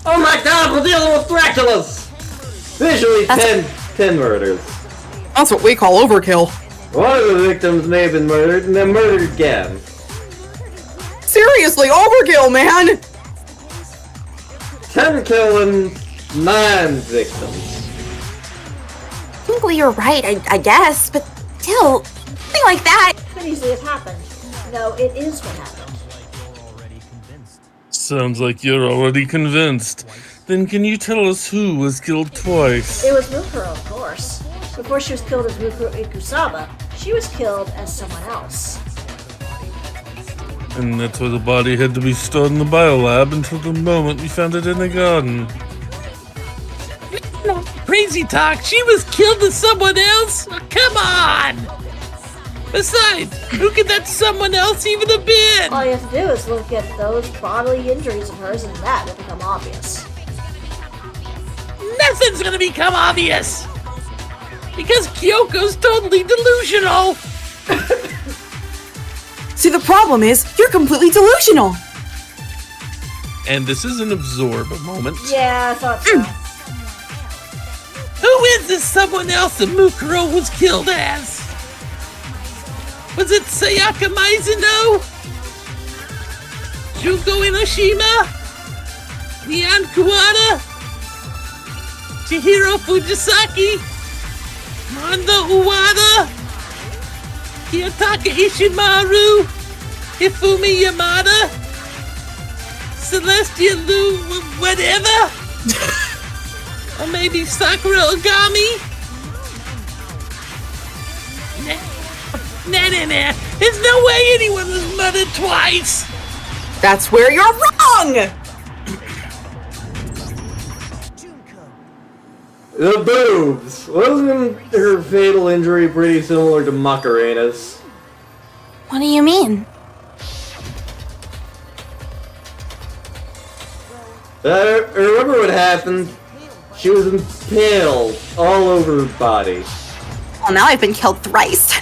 Oh my god, we're dealing with Draculas! Visually, 10 murders. That's what we call overkill. One of the victims may have been murdered and then murdered again. Seriously, overkill, man! 10 killing, 9 victims. Technically, you're right, I guess, but still, something like that. Could easily have happened. No, it is what happened. Sounds like you're already convinced. Then can you tell us who was killed twice? It was Mukuro, of course. Before she was killed as Mukuro Ikusaba, she was killed as someone else. And that's why the body had to be stored in the biolab until the moment we found it in the garden. No, crazy talk. She was killed as someone else? Oh, come on! Besides, who could that someone else even have been? All you have to do is look at those bodily injuries of hers and that will become obvious. Nothing's gonna become obvious! Because Kyoko's totally delusional! See, the problem is, you're completely delusional. And this is an absorb moment. Yeah, I thought so. Who is this someone else that Mukuro was killed as? Was it Sayaka Mizuno? Junko Inoshima? Nyan Kuwata? Chihiro Fujisaki? Mondo Uwada? Kiyotaka Ishimaru? Hifumi Yamada? Celestia Lu whatever? Or maybe Sakura Ogami? Nah. There's no way anyone was murdered twice! That's where you're wrong! The boobs! Wasn't her fatal injury pretty similar to Macarena's? What do you mean? Remember what happened? She was impaled all over her body. Well, now I've been killed thrice.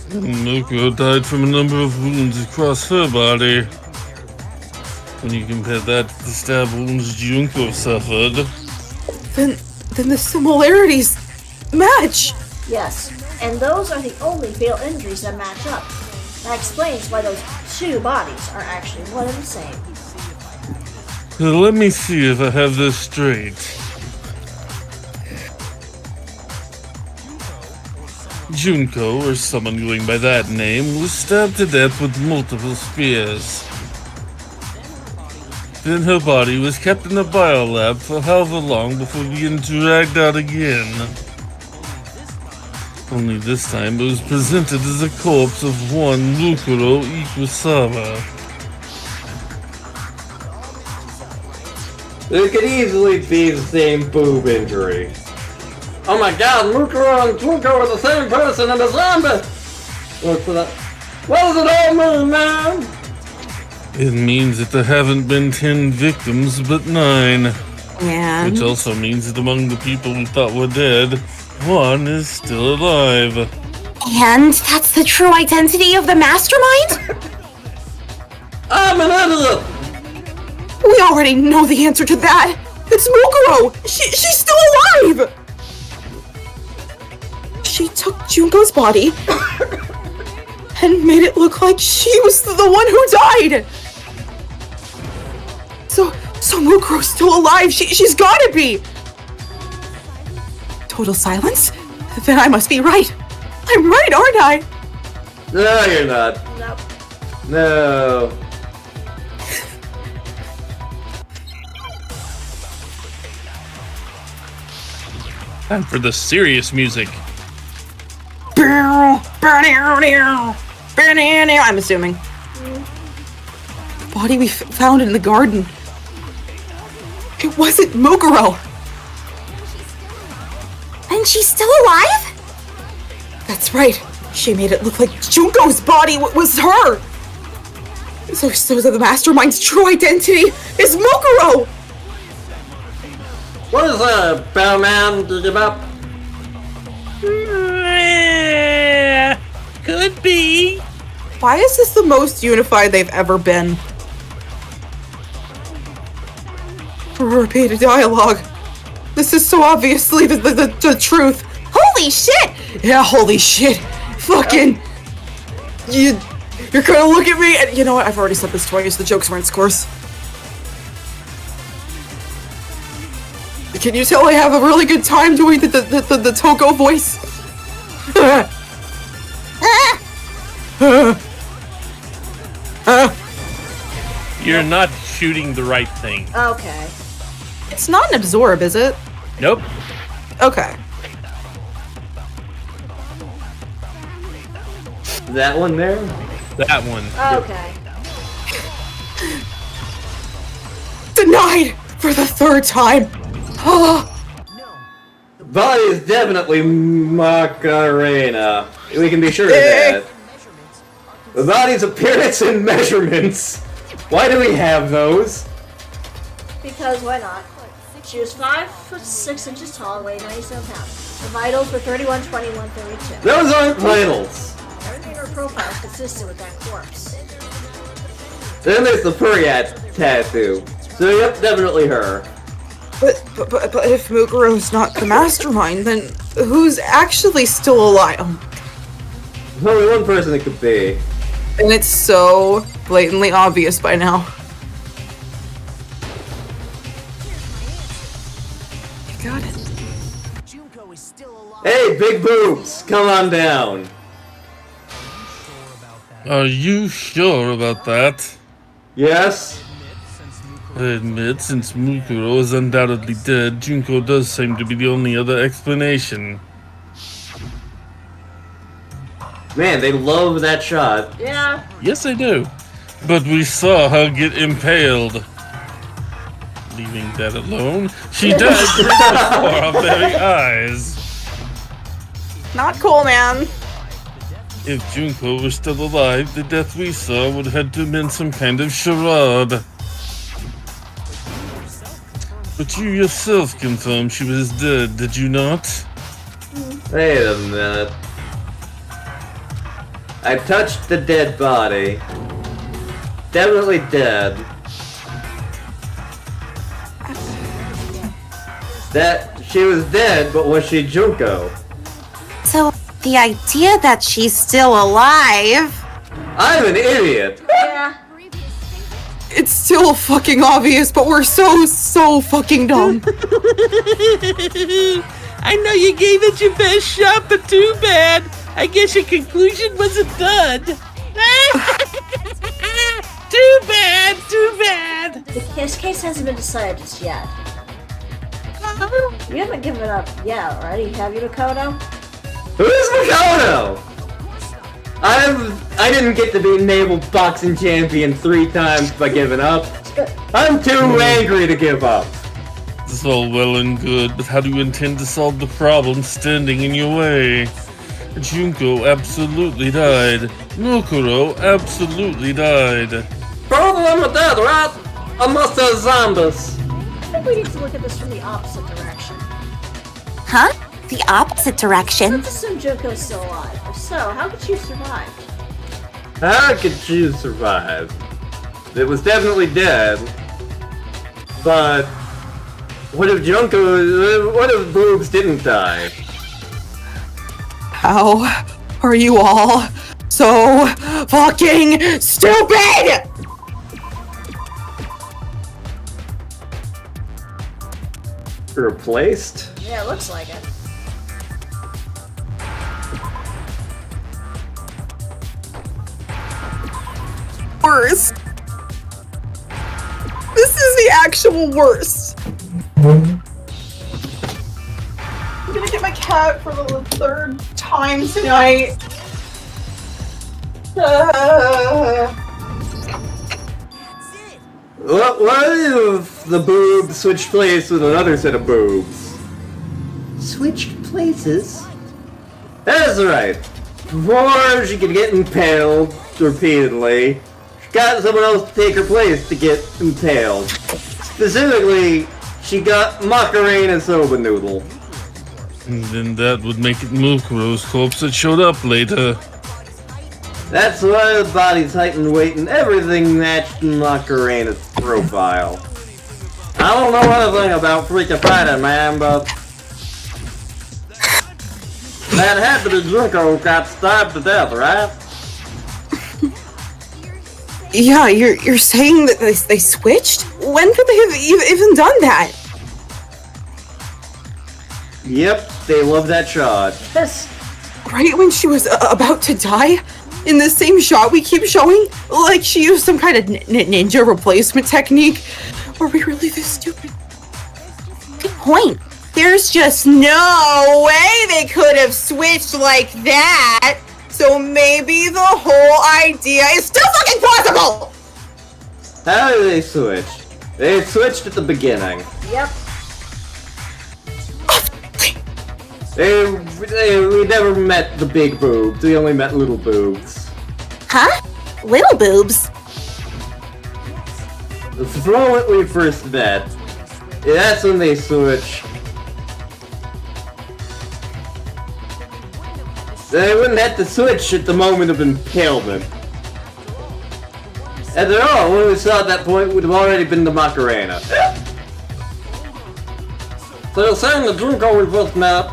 Mukuro died from a number of wounds across her body. When you compare that to the stab wounds Junko suffered. Then the similarities match. Yes, and those are the only fatal injuries that match up. That explains why those two bodies are actually one and the same. So let me see if I have this straight. Junko, or someone going by that name, was stabbed to death with multiple spears. Then her body was kept in the biolab for however long before being dragged out again. Only this time it was presented as the corpse of one Mukuro Ikusaba. It could easily be the same boob injury. Oh my god, Mukuro and Junko are the same person and a zombie! What does it all mean, man? It means that there haven't been 10 victims, but 9. And Which also means that among the people we thought were dead, one is still alive. And that's the true identity of the mastermind? I'm an idiot! we already know the answer to that. It's Mukuro. She's still alive. She took Junko's body and made it look like she was the one who died. So Mukuro's still alive. She's gotta be. Total silence? Then I must be right. I'm right, aren't I? No, you're not. Nope. No. Time for the serious music. I'm assuming. The body we found in the garden. It wasn't Mukuro. And she's still alive? That's right. She made it look like Junko's body was her. So the mastermind's true identity is Mukuro. What is that, Bellman? Did you give up? Could be. Why is this the most unified they've ever been? Repeated dialogue. This is so obviously the truth. Holy shit! Yeah, holy shit. Fucking... You're gonna look at me and... You know what? I've already said this twice. The jokes weren't scores. Can you tell I have a really good time doing the Toko voice? You're not shooting the right thing. Okay. It's not an absorb, is it? Nope. Okay. That one there? That one. Okay. Denied for the third time. Body is definitely Macarena. We can be sure of that. The body's appearance and measurements. Why do we have those? Because why not? She was 5'6" tall, weighed 97 pounds. The vitals were 31, 21, 32. Those aren't vitals. Everything in her profile is consistent with that corpse. Then there's the Puriat tattoo. So yep, definitely her. But if Mukuro's not the mastermind, then who's actually still alive? Only one person it could be. And it's so blatantly obvious by now. You got it. Hey, big boobs, come on down. Are you sure about that? Yes? I admit, since Mukuro is undoubtedly dead, Junko does seem to be the only other explanation. Man, they love that shot. Yeah. Yes, I do. But we saw her get impaled. Leaving that alone, she died before our very eyes. Not cool, man. If Junko were still alive, the death we saw would have to have been some kind of charade. But you yourself confirmed she was dead, did you not? Wait a minute. I touched the dead body. Definitely dead. That she was dead, but was she Junko? So, the idea that she's still alive... I'm an idiot. Yeah. It's still fucking obvious, but we're so fucking dumb. I know you gave it your best shot, but too bad. I guess your conclusion was a dud. Too bad, too bad. This case hasn't been decided just yet. You haven't given up yet, right? Have you, Makoto? Who's Makoto? I didn't get to be naval boxing champion 3 times by giving up. I'm too angry to give up. This is all well and good, but how do you intend to solve the problem standing in your way? Junko absolutely died. Mukuro absolutely died. Both of them are dead, right? Unless they're zombies. I think we need to look at this from the opposite direction. Huh? The opposite direction? Let's assume Junko's still alive. If so, how could she survive? How could she survive? It was definitely dead. But what if what if Boobs didn't die? How are you all so fucking stupid? Replaced? Yeah, it looks like it. worst. This is the actual worst. I'm gonna get my cat for the third time tonight. What if the boob switched place with another set of boobs? Switched places? That's right. Before she could get impaled repeatedly, she got someone else to take her place to get impaled. Specifically, she got Macarena Soba Noodle. And then that would make it Mukuro's corpse that showed up later. That's why the body's height and weight and everything matched Macarena's profile. I don't know anything about freaking fighting, man, but that happened to Junko got stabbed to death, right? Yeah, you're saying that they switched? When could they have even done that? Yep, they love that shot. Yes. Right when she was about to die? In the same shot we keep showing? Like she used some kind of ninja replacement technique? Are we really this stupid? Good point. There's just no way they could have switched like that. So maybe the whole idea is still fucking possible! How did they switch? They switched at the beginning. Yep. We never met the big boobs. We only met little boobs. Huh? Little boobs? The moment we first met, that's when they switched. They wouldn't have to switch at the moment of impalement. After all, when we saw at that point, would have already been the Macarena. So you're saying the Junko we first met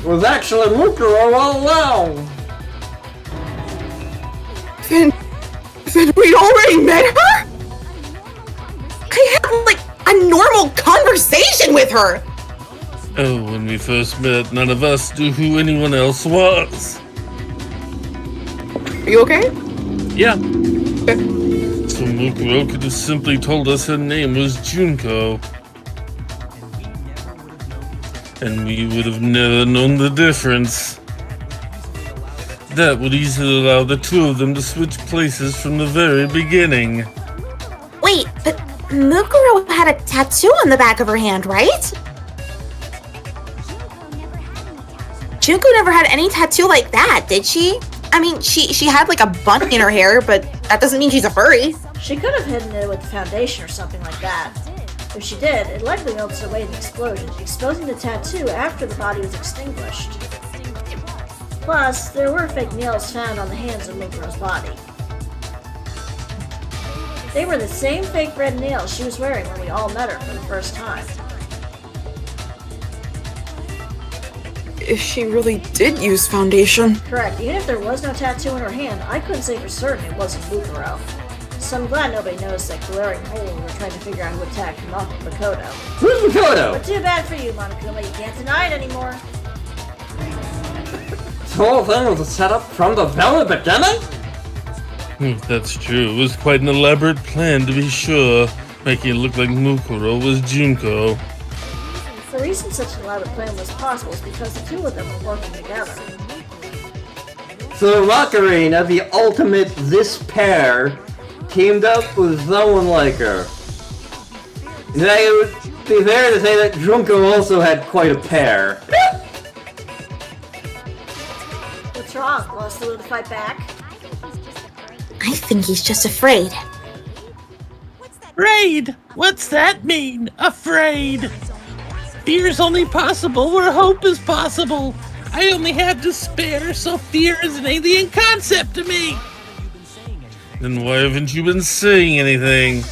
was actually Mukuro all along? Then we already met her? I had like a normal conversation with her! Oh, when we first met, none of us knew who anyone else was. Are you okay? Yeah. So Mukuro could have simply told us her name was Junko. And we would have never known the difference. That would easily allow the two of them to switch places from the very beginning. Wait, but Mukuro had a tattoo on the back of her hand, right? Junko never had any tattoo like that, did she? I mean, she had like a bunny in her hair, but that doesn't mean she's a furry. She could have hidden it with foundation or something like that. If she did, it likely melted away in the explosion, exposing the tattoo after the body was extinguished. Plus, there were fake nails found on the hands of Mukuro's body. They were the same fake red nails she was wearing when we all met her for the first time. If she really did use foundation. Correct, even if there was no tattoo in her hand, I couldn't say for certain it wasn't Mukuro. So I'm glad nobody noticed that glaring hole when we were trying to figure out who attacked Makoto. Who's Makoto? But too bad for you, Monokuma, you can't deny it anymore. This whole thing was a setup from the very beginning? That's true. It was quite an elaborate plan, to be sure, making it look like Mukuro was Junko. The reason such an elaborate plan was possible is because the two of them were working together. So Macarena, the ultimate this pair, teamed up with someone like her. In fact, it would be fair to say that Junko also had quite a pair. What's wrong? Want us to fight back? I think he's just afraid. Afraid? What's that mean? Afraid? Fear's only possible where hope is possible. I only have despair, so fear is an alien concept to me. Then why haven't you been saying anything?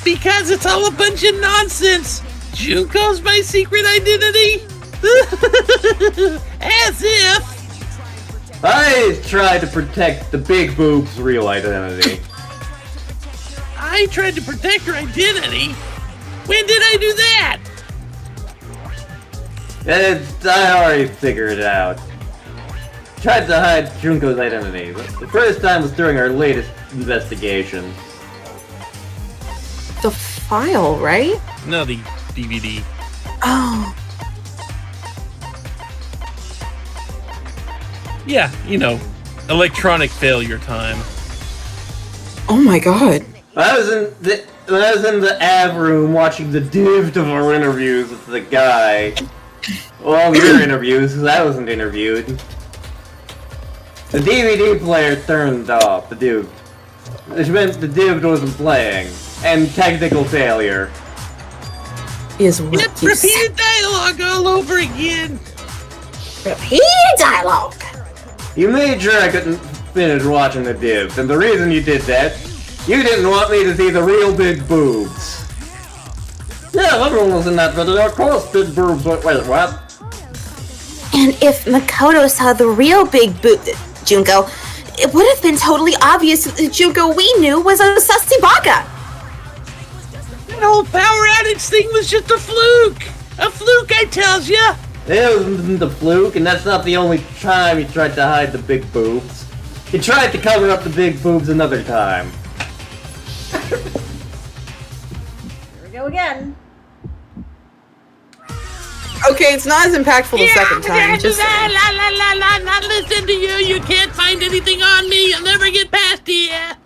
Because it's all a bunch of nonsense. Junko's my secret identity. As if. I tried to protect the big boob's real identity. I tried to protect her identity? When did I do that? I already figured it out. tried to hide Junko's identity. The first time was during our latest investigation. The file, right? No, the DVD. Oh. Yeah, you know, electronic failure time. Oh my god. When I was in the Av room watching the divd of our interviews with the guy. Well, your interviews, because I wasn't interviewed. The DVD player turned off, the divd. Which meant the divd wasn't playing. And technical failure. Is what Yep, you repeated dialogue all over again. Repeat dialogue. You made sure I couldn't finish watching the divd, and the reason you did that, you didn't want me to see the real big boobs. Yeah, everyone was in that video, of course, big boobs. Wait, what? And if Makoto saw the real big boot, Junko, it would have been totally obvious that the Junko we knew was a sussy baka. That whole power outage thing was just a fluke. A fluke, I tells ya. It wasn't a fluke, and that's not the only time he tried to hide the big boobs. He tried to cover up the big boobs another time. Here we go again. Okay, it's not as impactful the second time. Just not listen to you. You can't find anything on me. You'll never get past here.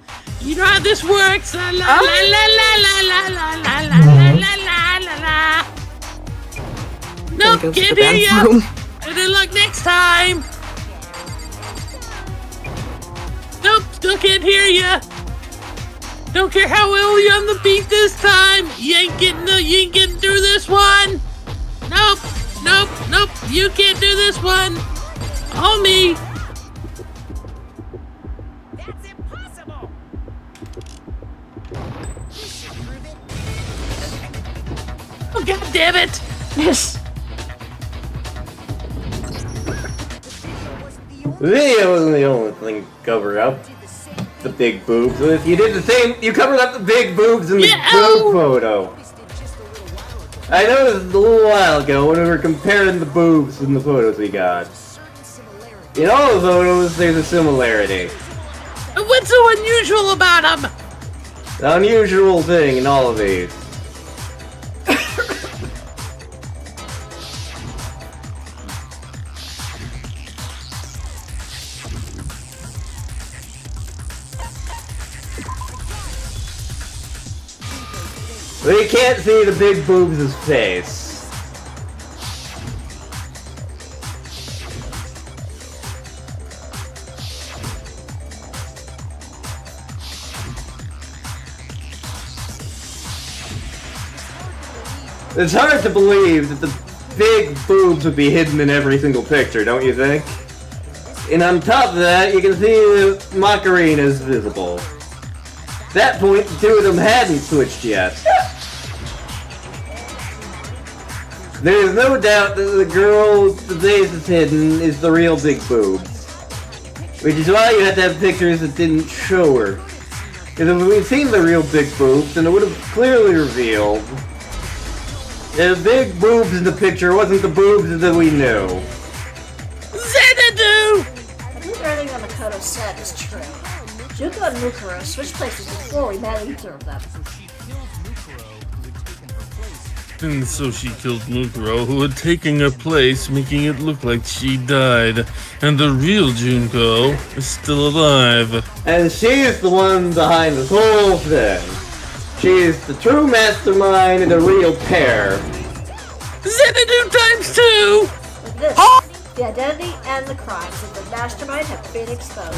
You know how this works. La la la la la la la la la la la la la. Nope, Goes to can't the hear bathroom. ya. Better luck next time. Nope, still can't hear ya. Don't care how well you're on the beat this time. You ain't getting through this one. Nope, nope, nope. You can't do this one. All me. That's impossible. Oh, God damn it. Yes. The video wasn't the only thing to cover up the big boobs. If you did the same, you covered up the big boobs in the Yeah, boob photo. I noticed a little while ago when we were comparing the boobs in the photos we got. In all the photos, there's a similarity. What's so unusual about them? The unusual thing in all of these. We can't see the big boobs' face. It's hard to believe that the big boobs would be hidden in every single picture, don't you think? And on top of that, you can see the Macarinas visible. At that point, the two of them hadn't switched yet. There's no doubt that the girl the face is hidden is the real big boobs. Which is why you had to have pictures that didn't show her. Because if we'd seen the real big boobs, then it would have clearly revealed the big boobs in the picture wasn't the boobs that we knew. Xanadu! I believe everything that Makoto said is true. Junko and Mukuro switched places before we met either of them. And so she killed Mukuro, who had taken her place, making it look like she died. And the real Junko is still alive. And she's the one behind this whole thing. She's the true mastermind and a real pair. Xanadu times 2! With this, the identity and the crimes of the mastermind have been exposed.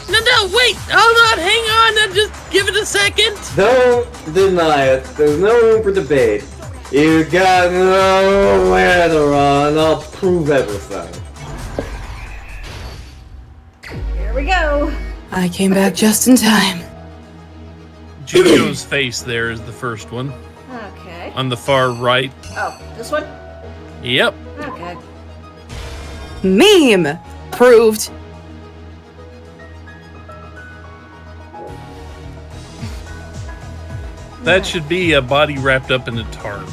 No, wait! Hold on, hang on, now just give it a second. Don't deny it. There's no room for debate. You got nowhere to run. I'll prove everything. Here we go. I came back just in time. Junko's face there is the first one. Okay. On the far right. Oh, this one? Yep. Okay. Meme! Proved. That should be a body wrapped up in a tarp.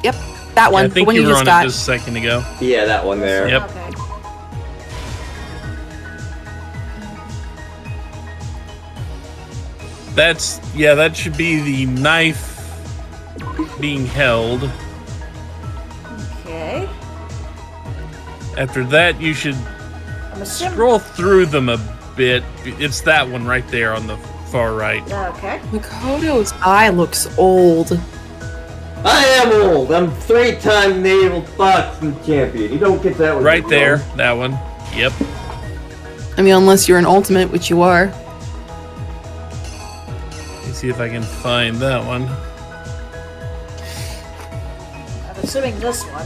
Yep. That one. I The think one you you were just on got. it just a second ago. Yeah, that one there. Yep. Okay. That should be the knife being held. Okay. After that, you should I'm assuming. scroll through them a bit. It's that one right there on the far right. Okay. Makoto's eye looks old. I am old. I'm 3-time naval boxing champion. You don't get that one. Right there, that one. Yep. I mean, unless you're an ultimate, which you are. Let's see if I can find that one. I'm assuming this one.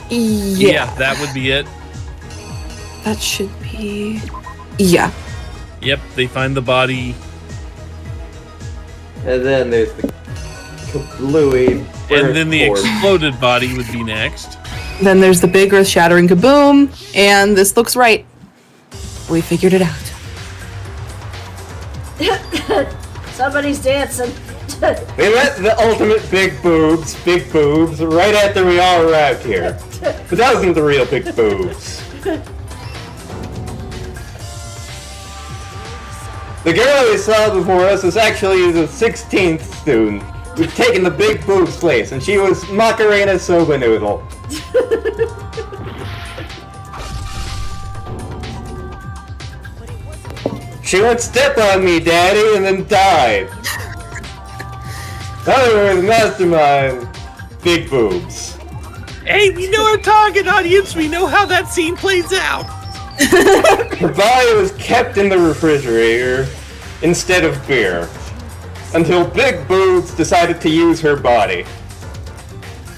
Yeah. That would be it. That should be. Yeah. Yep, they find the body. And then there's the kablooey. And then the corpse. exploded body would be next. Then there's the big earth-shattering kaboom, and this looks right. We figured it out. Somebody's dancing. We met the ultimate big boobs, right after we all arrived here. But that wasn't the real big boobs. The girl we saw before us was actually the 16th student who'd taken the big boobs place, and she was Macarena Soba Noodle. She went step on me, Daddy, and then died. However, the mastermind, big boobs. Hey, we know our target audience. We know how that scene plays out. Her body was kept in the refrigerator instead of beer, until Big Boobs decided to use her body.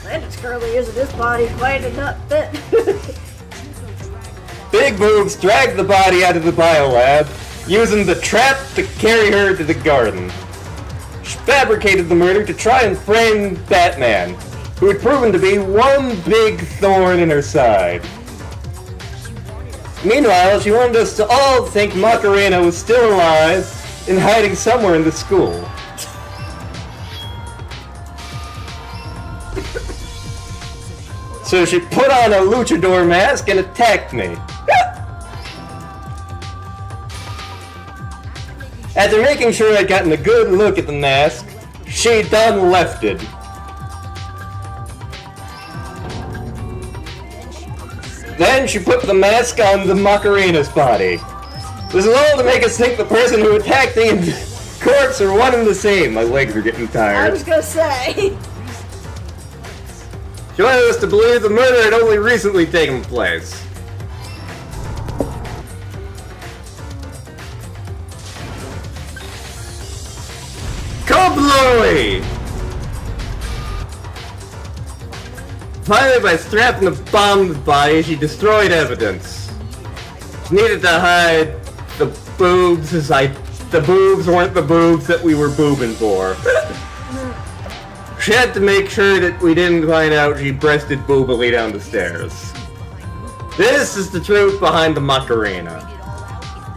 Landon's currently using his body quite a nut bit. Big Boobs dragged the body out of the biolab, using the trap to carry her to the garden. She fabricated the murder to try and frame Batman, who had proven to be one big thorn in her side. Meanwhile, she wanted us to all think Macarena was still alive and hiding somewhere in the school. So she put on a luchador mask and attacked me. After making sure I'd gotten a good look at the mask, she done left it. Then she put the mask on the Macarena's body. This is all to make us think the person who attacked me and the corpse are one and the same. My legs are getting I tired. was gonna say. She wanted us to believe the murder had only recently taken place. Kablooey! Finally, by strapping the bomb to the body, she destroyed evidence. She needed to hide the boobs as the boobs weren't the boobs that we were boobing for. She had to make sure that we didn't find out she breasted boobily down the stairs. This is the truth behind the Macarena.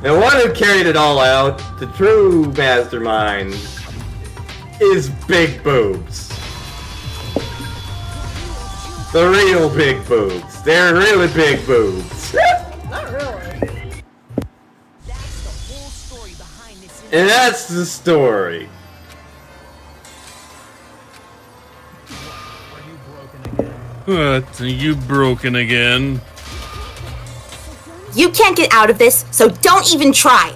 The one who carried it all out, the true mastermind, is Big Boobs. The real big boobs. They're really big boobs. Not really. And that's the story. What? Are you broken again? You can't get out of this, so don't even try.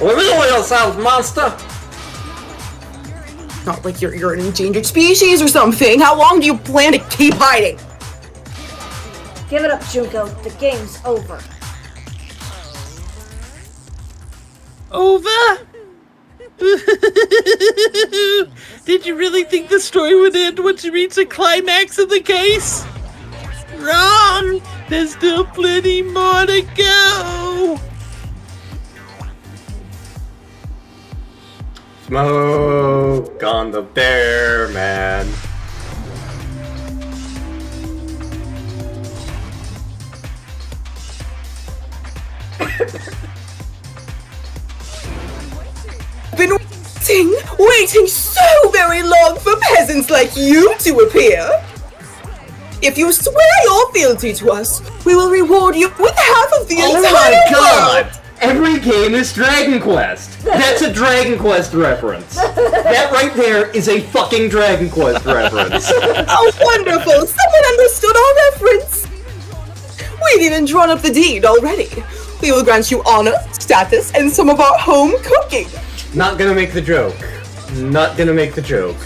Reveal yourself, monster! Not like you're an endangered species or something. How long do you plan to keep hiding? Give it up, Junko. The game's over. Over? Did you really think the story would end once you reach the climax of the case? Wrong! There's still plenty more to go! Smoke on the bear, man. Been waiting so very long for peasants like you to appear. If you swear your fealty to us, we will reward you with half of the Oh entire my god! world. Every game is Dragon Quest! That's a Dragon Quest reference! That right there is a fucking Dragon Quest reference! Oh, wonderful! Someone understood our reference! We've even drawn up the deed already. We will grant you honor, status, and some of our home cooking. Not gonna make the joke. Not gonna make the joke.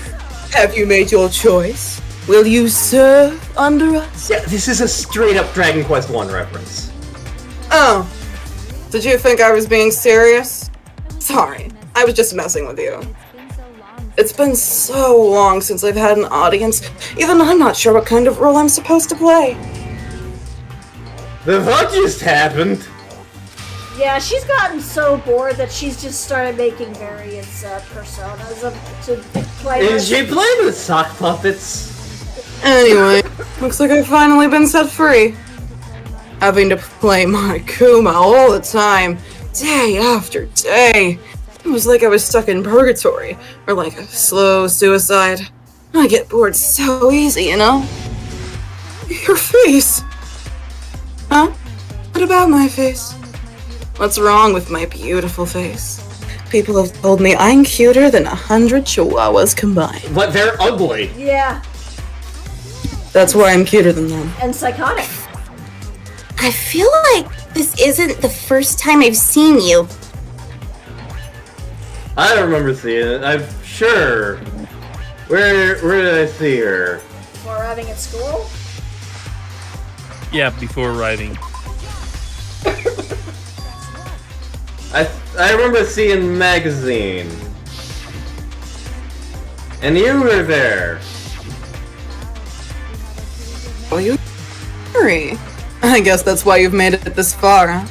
Have you made your choice? Will you serve under us? Yeah, this is a straight up Dragon Quest 1 reference. Oh. Did you think I was being serious? Sorry, I was just messing with you. It's been so long since I've had an audience, even I'm not sure what kind of role I'm supposed to play. The fuck just happened? Yeah, she's gotten so bored that she's just started making various personas to play Is with. she playing with sock puppets? Anyway, looks like I've finally been set free. Having to play Monokuma all the time, day after day. It was like I was stuck in purgatory, or like a slow suicide. I get bored so easy, you know? Your face! Huh? What about my face? What's wrong with my beautiful face? People have told me I'm cuter than 100 chihuahuas combined. But they're ugly. Yeah, That's why I'm cuter than them. and psychotic. I feel like this isn't the first time I've seen you. I don't remember seeing it. I'm sure. Where did I see her? Before arriving at school? Yeah, before arriving. I remember seeing magazine. And you were there. Oh, you hurry. I guess that's why you've made it this far, huh?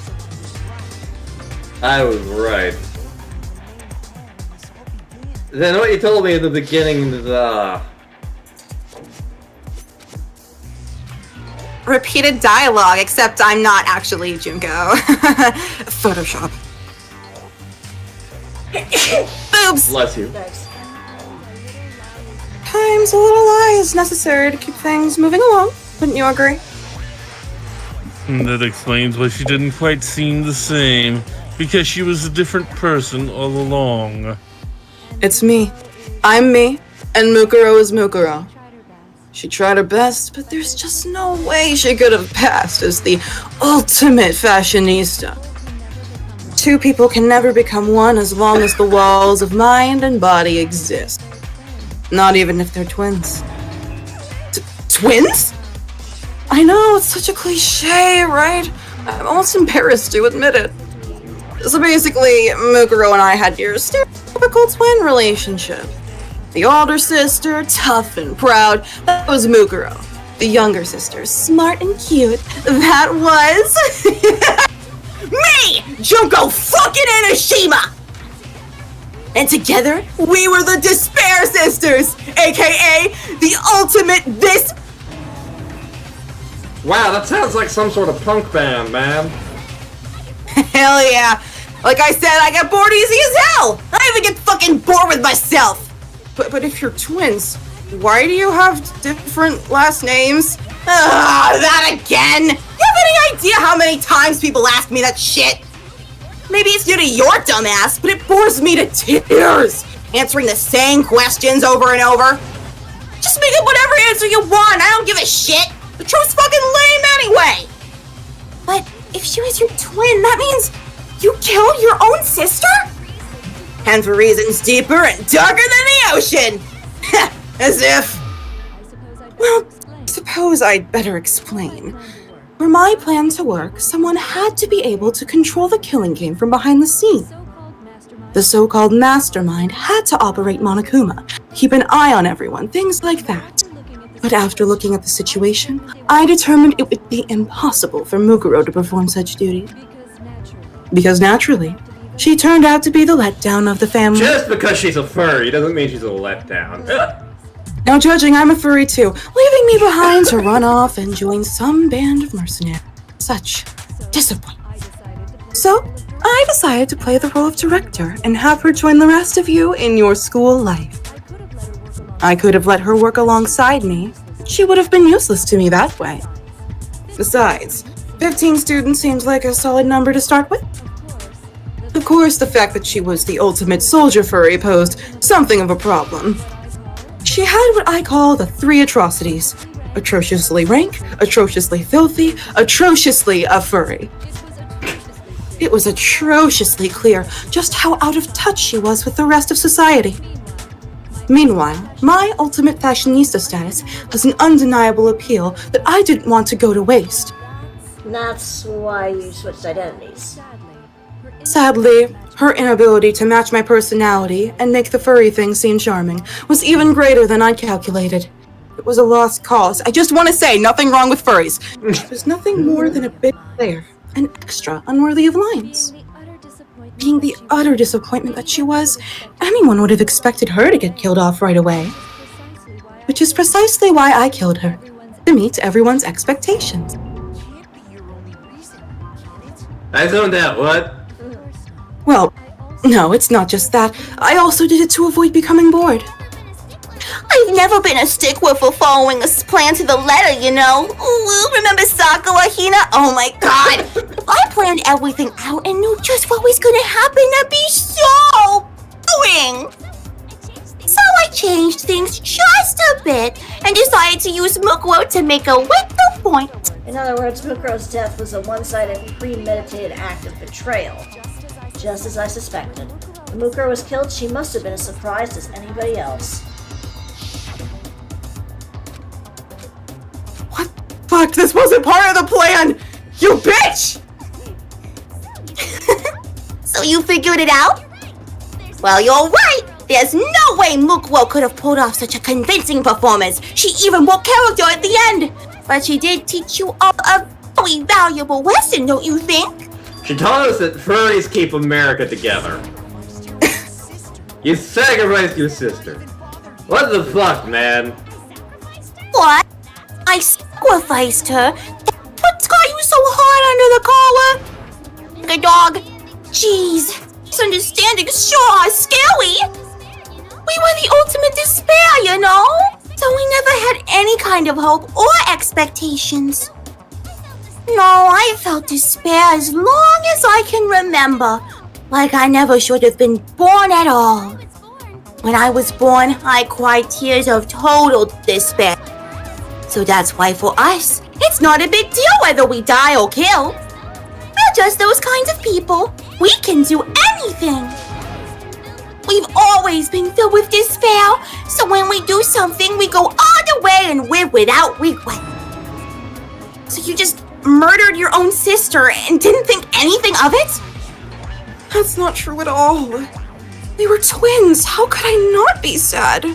I was right. Then what you told me at the beginning is, Repeated dialogue, except I'm not actually Junko. Photoshop. Boobs! bless you. Thanks. Times a little lie is necessary to keep things moving along. Wouldn't you agree? That explains why she didn't quite seem the same. Because she was a different person all along. It's me. I'm me, and Mukuro is Mukuro. She tried her best, but there's just no way she could have passed as the ultimate fashionista. Two people can never become one as long as the walls of mind and body exist. Not even if they're twins. Twins? I know, it's such a cliche, right? I'm almost embarrassed to admit it. So basically, Mukuro and I had your stereotypical twin relationship. The older sister, tough and proud, that was Mukuro. The younger sister, smart and cute, that was... me! Junko fucking Enoshima! And together, we were the Despair Sisters, aka the ultimate this... Wow, that sounds like some sort of punk band, man. Hell yeah! Like I said, I get bored easy as hell! I even get fucking bored with myself! But if you're twins, why do you have different last names? That again! You have any idea how many times people ask me that shit? Maybe it's due to your dumb ass, but it bores me to tears! Answering the same questions over and over. Just make up whatever answer you want, I don't give a shit! The truth's fucking lame anyway! But if she was your twin, that means you killed your own sister? And for reasons deeper and darker than the ocean! As if... Well, suppose I'd better explain. For my plan to work, someone had to be able to control the killing game from behind the scenes. The so-called mastermind had to operate Monokuma, keep an eye on everyone, things like that. But after looking at the situation, I determined it would be impossible for Mukuro to perform such duties. Because naturally, she turned out to be the letdown of the family. Just because she's a furry doesn't mean she's a letdown. Now judging, I'm a furry too, leaving me behind to run off and join some band of mercenaries. Such disappointment. So, I decided to play the role of director and have her join the rest of you in your school life. I could have let her work alongside me. She would have been useless to me that way. Besides, 15 students seems like a solid number to start with. Of course, the fact that she was the ultimate soldier furry posed something of a problem. She had what I call the 3 atrocities. Atrociously rank, atrociously filthy, atrociously a furry. It was atrociously clear just how out of touch she was with the rest of society. Meanwhile, my ultimate fashionista status has an undeniable appeal that I didn't want to go to waste. That's why you switched identities. Sadly, her inability to match my personality and make the furry thing seem charming was even greater than I'd calculated. It was a lost cause. I just want to say, nothing wrong with furries. It was nothing more than a bit player, an extra unworthy of lines. Being the utter disappointment that she was, anyone would have expected her to get killed off right away. Which is precisely why I killed her, to meet everyone's expectations. I zoned out, what? Well, no, it's not just that. I also did it to avoid becoming bored. I've never been a stickler for following a plan to the letter, you know. Ooh, remember Sakura, Hina? Oh my god. I planned everything out and knew just what was gonna happen. That'd be so boring. So I changed things just a bit and decided to use Mukuro to make a weaker point. In other words, Mukuro's death was a one-sided, premeditated act of betrayal. Just as I suspected. When Mukuro was killed, she must have been as surprised as anybody else. What? Fuck, this wasn't part of the plan! You bitch! So you figured it out? Well, you're right. There's no way Mukuro could have pulled off such a convincing performance. She even broke character at the end. But she did teach you all a very valuable lesson, don't you think? She taught us that furries keep America together. You sacrificed your sister. What the fuck, man? What? I sacrificed her? What's got you so hard under the collar? Like a dog? Jeez, misunderstandings sure are scary. We were the ultimate despair, you know? So we never had any kind of hope or expectations. No, I felt despair as long as I can remember. Like I never should have been born at all. When I was born, I cried tears of total despair. So that's why for us, it's not a big deal whether we die or kill. We're just those kinds of people. We can do anything. We've always been filled with despair, so when we do something, we go all the way and live without regret. So you just murdered your own sister and didn't think anything of it? That's not true at all. They were twins. How could I not be sad?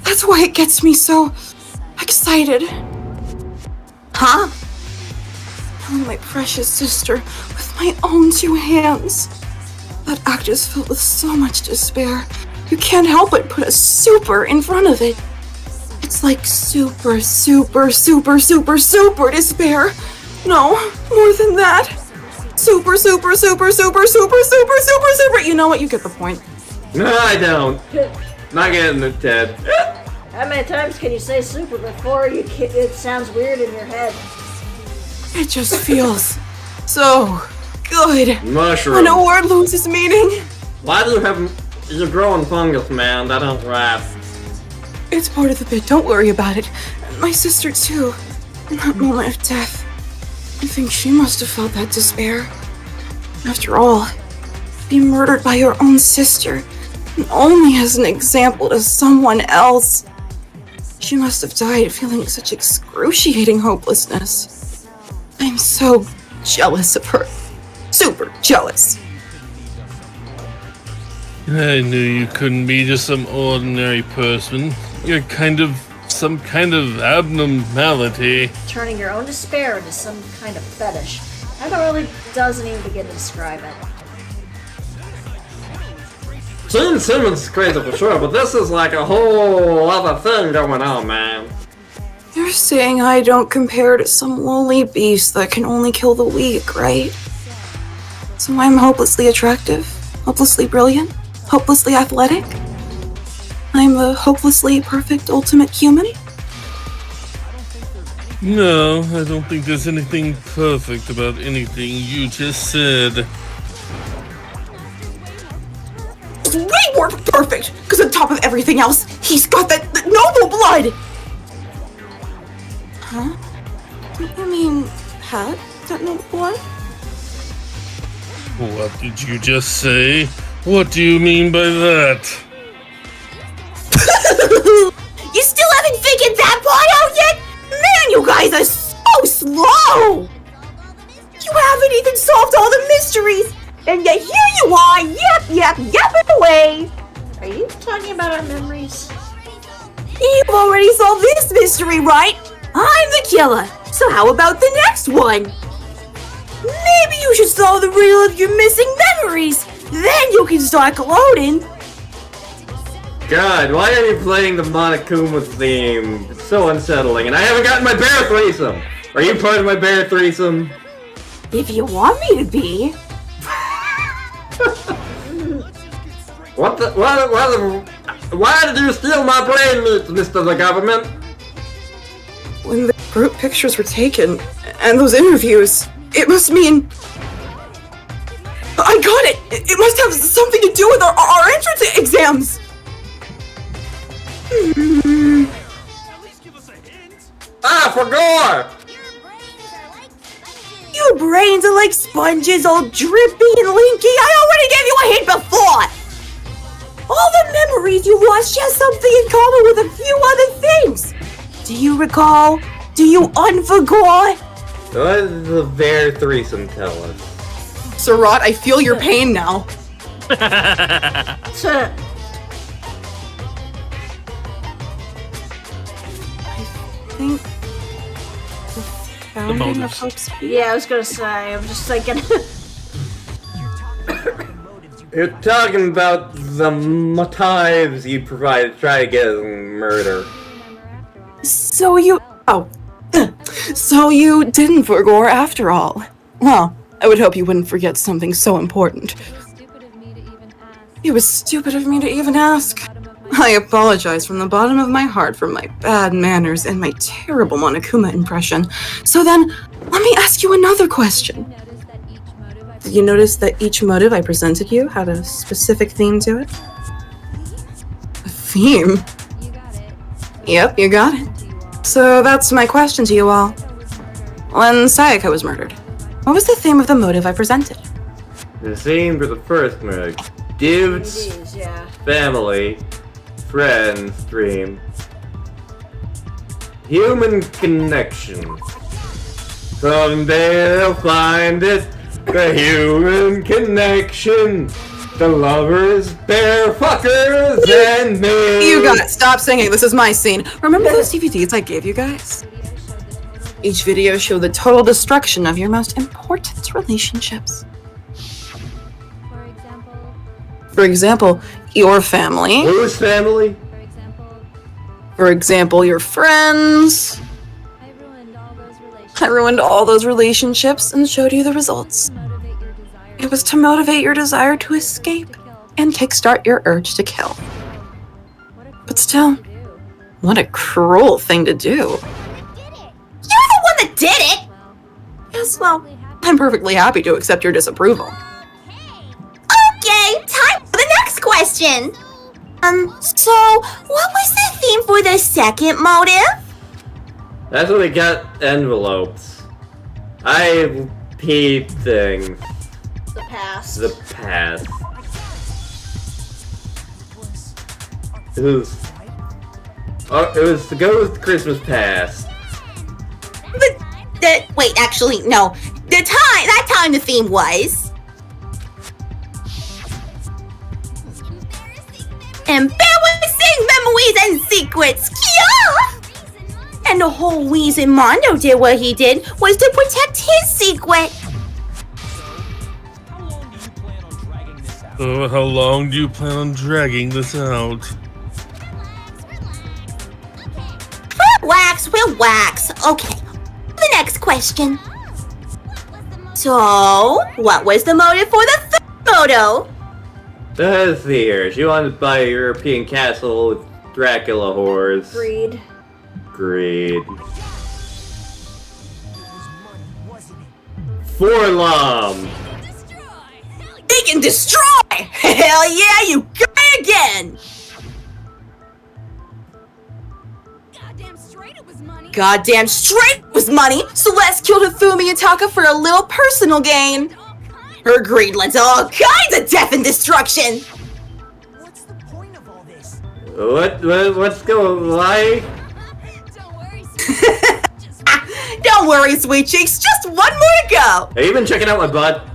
That's why it gets me so excited. Huh? Killing my precious sister with my own 2 hands. That act is filled with so much despair. You can't help but put a super in front of it. It's like super, super, super, super, super despair. No, more than that. Super, super, super, super, super, super, super, super. You know what? You get the point. No, I don't. Not getting it, Ted. How many times can you say super before it sounds weird in your head? It just feels so good. Mushroom. When a word loses meaning. Why do you have... You're growing fungus, man. That don't rap. It's part of the bit. Don't worry about it. My sister, too. In that moment of death. I think she must have felt that despair. After all, being murdered by your own sister, and only as an example to someone else. She must have died feeling such excruciating hopelessness. I'm so jealous of her. Super jealous. I knew you couldn't be just some ordinary person. You're some kind of abnormality. Turning your own despair into some kind of fetish. That really doesn't even begin to describe it. Gene Simmons is crazy for sure, but this is like a whole other thing going on, man. You're saying I don't compare to some lowly beast that can only kill the weak, right? So I'm hopelessly attractive, hopelessly brilliant, hopelessly athletic? I'm the hopelessly perfect ultimate human? No, I don't think there's anything perfect about anything you just said. It's way more perfect, because on top of everything else, he's got that noble blood! Huh? I mean, had that noble blood? What did you just say? What do you mean by that? You still haven't figured that part out yet? Man, you guys are so slow! You haven't even solved all the mysteries, and yet here you are, yapping away! Are you talking about our memories? You've already solved this mystery, right? I'm the killer, so how about the next one? Maybe you should solve the riddle of your missing memories, then you can start gloating. God, why are you playing the Monokuma theme? It's so unsettling, and I haven't gotten my bear threesome! Are you part of my bear threesome? If you want me to be. Why did you steal my brain meat, Mr. the Government? When the group pictures were taken, and those interviews, it must mean... I got it! It must have something to do with our entrance exams! For gore! Your brains are like sponges, all drippy and linky. I already gave you a hint before! All the memories you lost share something in common with a few other things. Do you recall? Do you unforgot? What does the bear threesome tell us? Suraht, I feel your pain now. I think the founding of motives. Hope's Peak. Yeah, I was gonna say, I'm just thinking. You're talking about the motives you provided to try to get murder. So you... Oh. So you didn't forgo after all. Well, I would hope you wouldn't forget something so important. It was stupid of me to even ask. I apologize from the bottom of my heart for my bad manners and my terrible Monokuma impression. So then, let me ask you another question. Did you notice that each motive I presented you had a specific theme to it? A theme? Yep, you got it. So that's my question to you all. When Sayaka was murdered, what was the theme of the motive I presented? The theme for the first murder. Dudes, Jeez, yeah. family, friends, dream. Human connection. Someday they'll find it. The human connection. The lovers, bear fuckers, and me. You got it. Stop singing. This is my scene. Remember those DVDs I gave you guys? Each video showed the total destruction of your most important relationships. For example, your family. Whose family? For example, your friends. I ruined all those relationships and showed you the results. It was to motivate your desire to escape and kickstart your urge to kill. But still, what a cruel thing to do. You're the one that did it! Yes, well, I'm perfectly happy to accept your disapproval. Okay, time for the next question. So, what was the theme for the second motive? That's when we got envelopes. I peeped things. The past. The past. It was to go with Christmas past. Wait, actually, no. That time the theme was... Embarrassing memories and secrets, yeah! And the whole reason Mondo did what he did was to protect his secret. So how long do you plan on dragging this out? Relax. Okay, the next question. So, what was the motive for the third photo? Let's see here. She wanted to buy a European castle with Dracula whores. Greed. Greed. Forlom! They can destroy! Hell yeah, you got it again! Goddamn straight it was money. Goddamn straight was money, so let's kill Hifumi and Taka for a little personal gain. Her greed led to all kinds of death and destruction! What's the point of all this? What's going on? Don't worry. Don't worry, sweet cheeks, just one more to go! Have you been checking out my butt?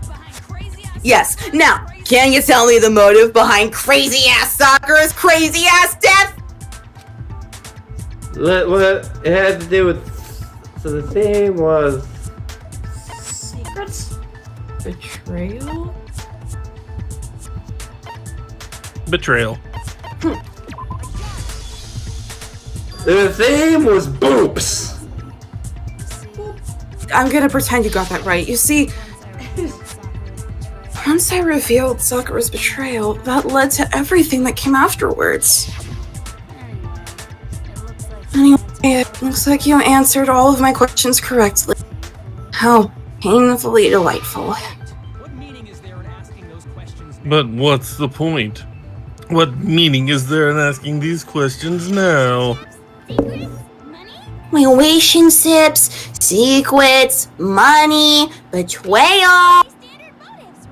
Yes, now, can you tell me the motive behind crazy-ass Sakura's crazy-ass death? What it had to do with... So the theme was... Secrets? Betrayal? Betrayal. The theme was boobs! I'm gonna pretend you got that right. You see, once I revealed Sakura's betrayal, that led to everything that came afterwards. Anyway, it looks like you answered all of my questions correctly. How painfully delightful. But what's the point? What meaning is there in asking these questions now? Relationships, secrets, money, betrayal.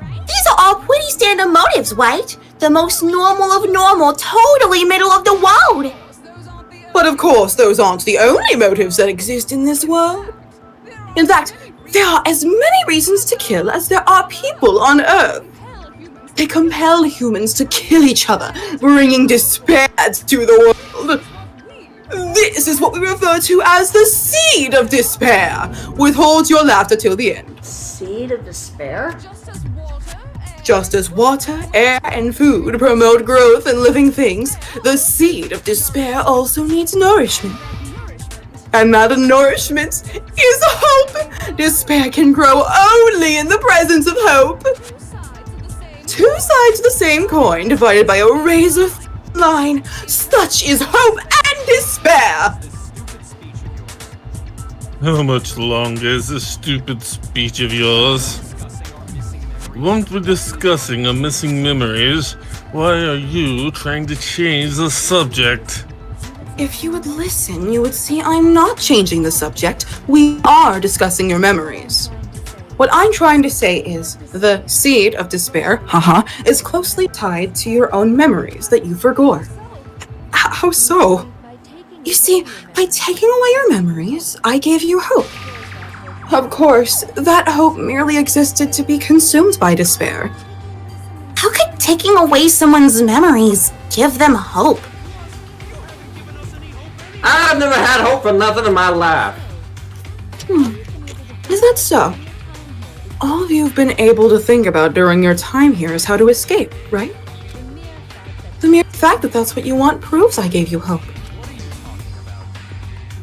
These are all pretty standard motives, right? The most normal of normal, totally middle of the road. But of course, those aren't the only motives that exist in this world. In fact, there are as many reasons to kill as there are people on Earth. They compel humans to kill each other, bringing despair to the world. This is what we refer to as the seed of despair. Withhold your laughter till the end. Seed of despair? Just as water, air, and food promote growth in living things, the seed of despair also needs nourishment. And that nourishment is hope. Despair can grow only in the presence of hope. Two sides of the same coin divided by a razor line. Such is hope and despair. How much longer is this stupid speech of yours? Won't we discussing our missing memories? Why are you trying to change the subject? If you would listen, you would see I'm not changing the subject. We are discussing your memories. What I'm trying to say is the seed of despair, is closely tied to your own memories that you forgot. How so? You see, by taking away your memories, I gave you hope. Of course, that hope merely existed to be consumed by despair. How could taking away someone's memories give them hope? I've never had hope for nothing in my life. Is that so? All you've been able to think about during your time here is how to escape, right? The mere fact that that's what you want proves I gave you hope.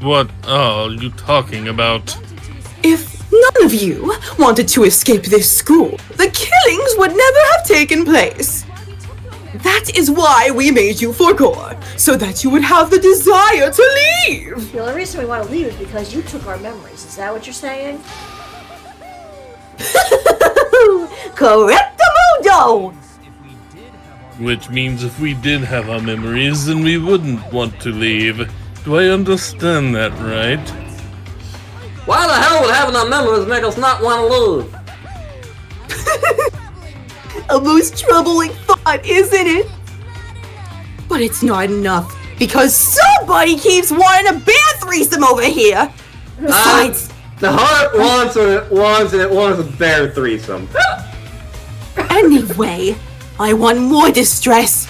What are you talking about? If none of you wanted to escape this school, the killings would never have taken place. That is why we made you forgo, so that you would have the desire to leave. The only reason we want to leave is because you took our memories. Is that what you're saying? Correctamundo! Which means if we did have our memories, then we wouldn't want to leave. Do I understand that right? Why the hell would having our memories make us not want to leave? A most troubling thought, isn't it? But it's not enough, because somebody keeps wanting a bear threesome over here. Besides, the heart wants what it wants, and it wants a bear threesome. anyway, I want more distress,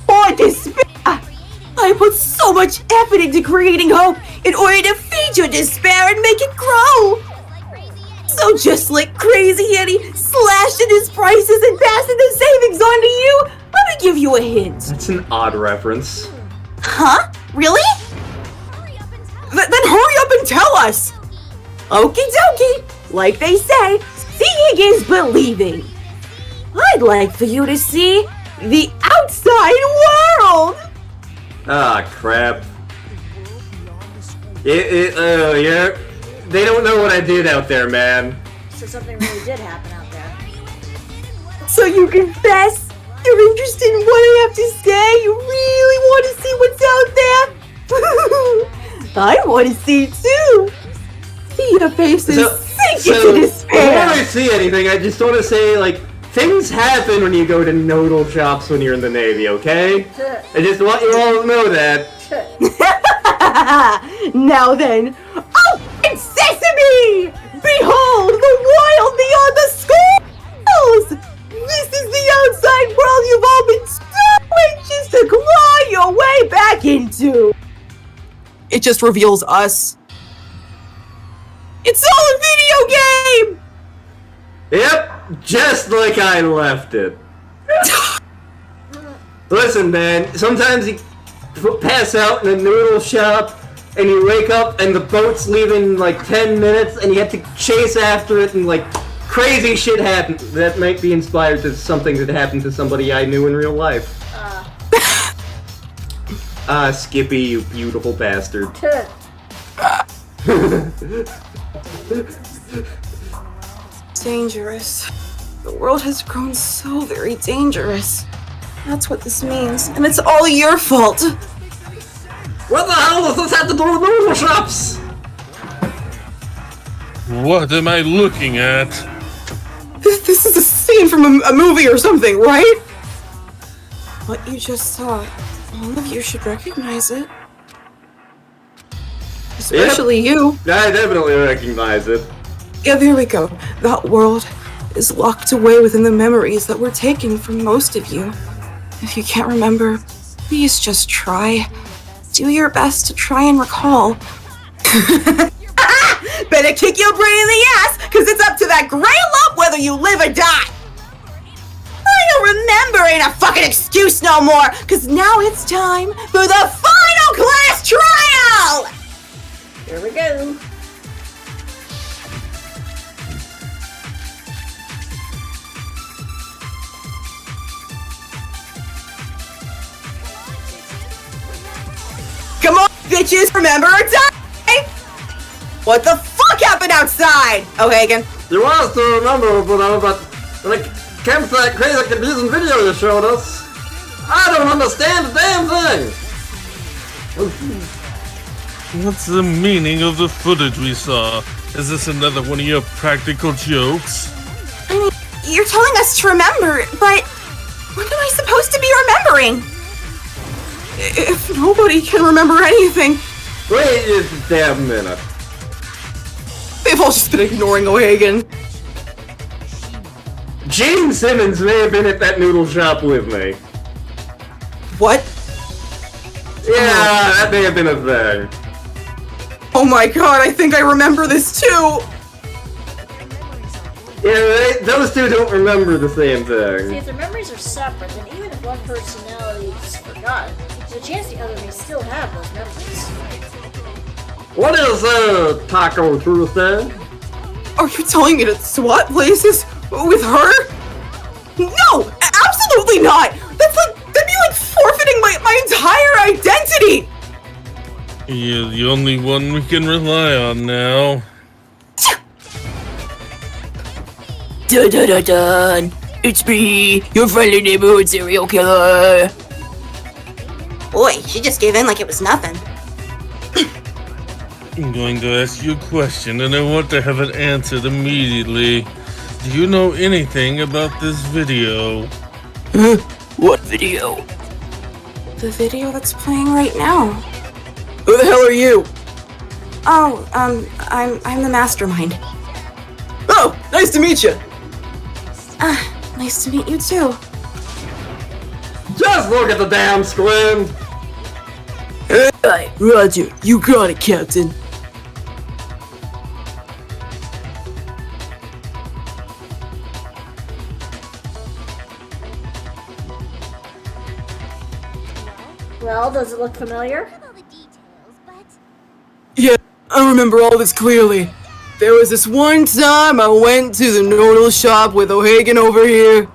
more despair. I put so much effort into creating hope in order to feed your despair and make it grow. So just like Crazy Eddie slashed in his prices and passing the savings on to you, let me give you a hint. That's an odd reference. Huh? Really? Then hurry up and tell us. Okie dokie. Like they say, seeing is believing. I'd like for you to see the outside world! Ah, crap. Yeah. They don't know what I did out there, man. So something really did happen out there. So you confess? You're interested in what I have to say? You really want to see what's out there? I want to see it too. See your faces sink into despair. Before I see anything, I just want to say, like, things happen when you go to noodle shops when you're in the Navy, okay? I just want you all to know that. Now then, open sesame! Behold the wild beyond the schools! This is the outside world you've all been so anxious to claw your way back into! It just reveals us. It's all a video game! Yep, just like I left it. Listen, man, sometimes you pass out in a noodle shop and you wake up and the boat's leaving in like 10 minutes and you have to chase after it and like crazy shit happens that might be inspired to something that happened to somebody I knew in real life. Skippy, you beautiful bastard. Dangerous. The world has grown so very dangerous. That's what this means, and it's all your fault. What the hell does this have to do with noodle shops? What am I looking at? This is a scene from a movie or something, right? What you just saw, all of you should recognize it. Especially you. I definitely recognize it. Yeah, there we go. That world is locked away within the memories that were taken from most of you. If you can't remember, please just try. Do your best to try and recall. Better kick your brain in the ass, because it's up to that gray lump whether you live or die. I don't remember ain't a fucking excuse no more, because now it's time for the final class trial! Here we go. Come on, bitches, remember or die! What the fuck happened outside? Oh, Hagen. You want us to remember, but when it comes to that crazy confusing video you showed us, I don't understand a damn thing! What's the meaning of the footage we saw? Is this another one of your practical jokes? I mean, you're telling us to remember, but what am I supposed to be remembering? If nobody can remember anything, Wait just a damn minute. they've all just been ignoring O'Hagan. Gene Simmons may have been at that noodle shop with me. What? Yeah, that may have been a thing. Oh my god, I think I remember this too! Yeah, those two don't remember the same See, thing. if their memories are separate, then even if one personality is forgotten, there's a chance the other may still have those memories. What is Taco Tuesday? Are you telling me to swap places with her? No! Absolutely not! That'd be like forfeiting my entire identity! You're the only one we can rely on now. Dun dun dun dun! It's me, your friendly neighborhood serial killer! Boy, she just gave in like it was nothing. I'm going to ask you a question and I want to have it answered immediately. Do you know anything about this video? Huh? What video? The video that's playing right now. Who the hell are you? Oh, I'm the mastermind. Oh, nice to meet you. Nice to meet you too. Just look at the damn screen! Hey, Roger, you got it, Captain. Well, does it look familiar? All the details, but Yeah, I remember all this clearly. There was this one time I went to the noodle shop with O'Hagan over here.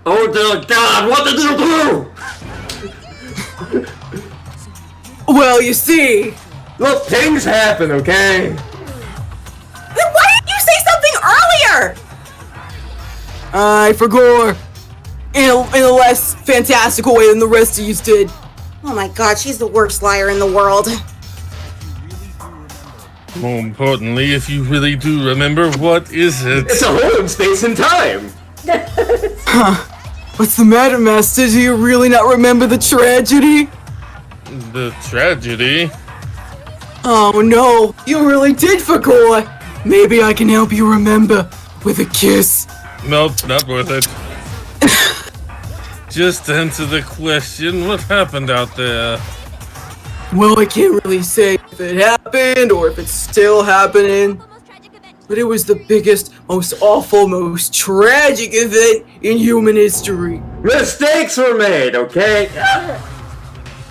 Oh dear God, what did you do? Well, you see... Look, things happen, okay? Then why didn't you say something earlier? I forgot. In a less fantastical way than the rest of you did. Oh my god, she's the worst liar in the world. More importantly, if you really do remember, what is it? It's a hole in space and time. What's the matter, Master? Do you really not remember the tragedy? The tragedy? Oh no, you really did forget. Maybe I can help you remember with a kiss. Nope, not worth it. Just answer the question, what happened out there? Well, I can't really say if it happened or if it's still happening. But it was the biggest, most awful, most tragic event in human history. Mistakes were made, okay?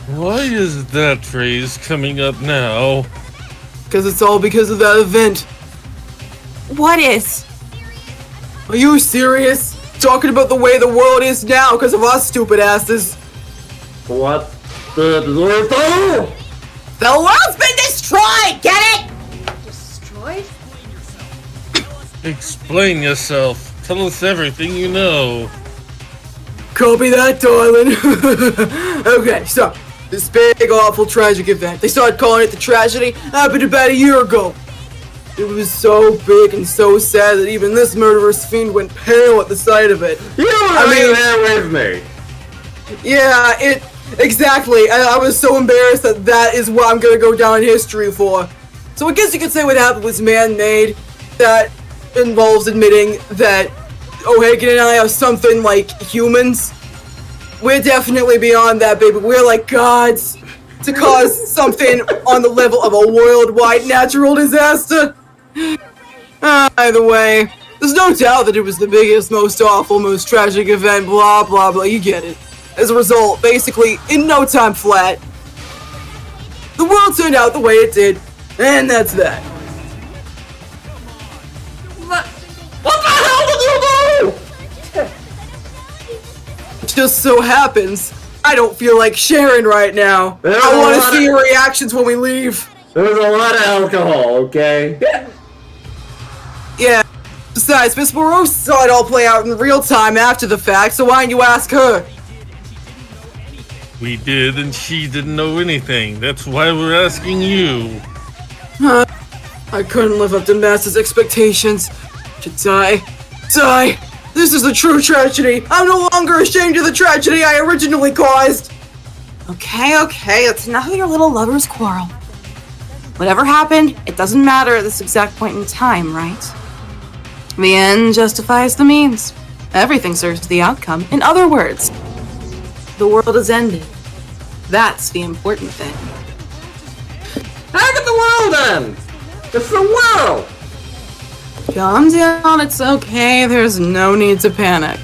Why is that phrase coming up now? Because it's all because of that event. What is? Are you serious? Talking about the way the world is now because of us stupid asses. What the Lord? Oh! The world's been destroyed, get it? Destroyed? Explain yourself. Tell us everything you know. Copy that, darling. Okay, so this big, awful, tragic event. They started calling it the tragedy. Happened about a year ago. It was so big and so sad that even this murderous fiend went pale at the sight of it. You were there with me. Yeah, exactly. I was so embarrassed that is what I'm gonna go down in history for. So I guess you could say what happened was man-made. That involves admitting that O'Hagan and I are something like humans. We're definitely beyond that, baby. We're like gods to cause something on the level of a worldwide natural disaster. Either way, there's no doubt that it was the biggest, most awful, most tragic event, blah, blah, blah, you get it. As a result, basically, in no time flat, the world turned out the way it did, and that's that. What the hell did you do? It just so happens, I don't feel like sharing right now. There's I a want to lot see of- your reactions when we leave. There was a lot of alcohol, okay? Yeah. Besides, Miss Moreau saw it all play out in real time after the fact, so why don't you ask her? We did, and she didn't know anything. That's why we're asking you. I couldn't live up to Master's expectations. To die. Die! This is a true tragedy! I'm no longer ashamed of the tragedy I originally caused! Okay, it's enough of your little lover's quarrel. Whatever happened, it doesn't matter at this exact point in time, right? The end justifies the means. Everything serves the outcome. In other words, the world has ended. That's the important thing. How could the world end? It's the world! Calm down, it's okay. There's no need to panic.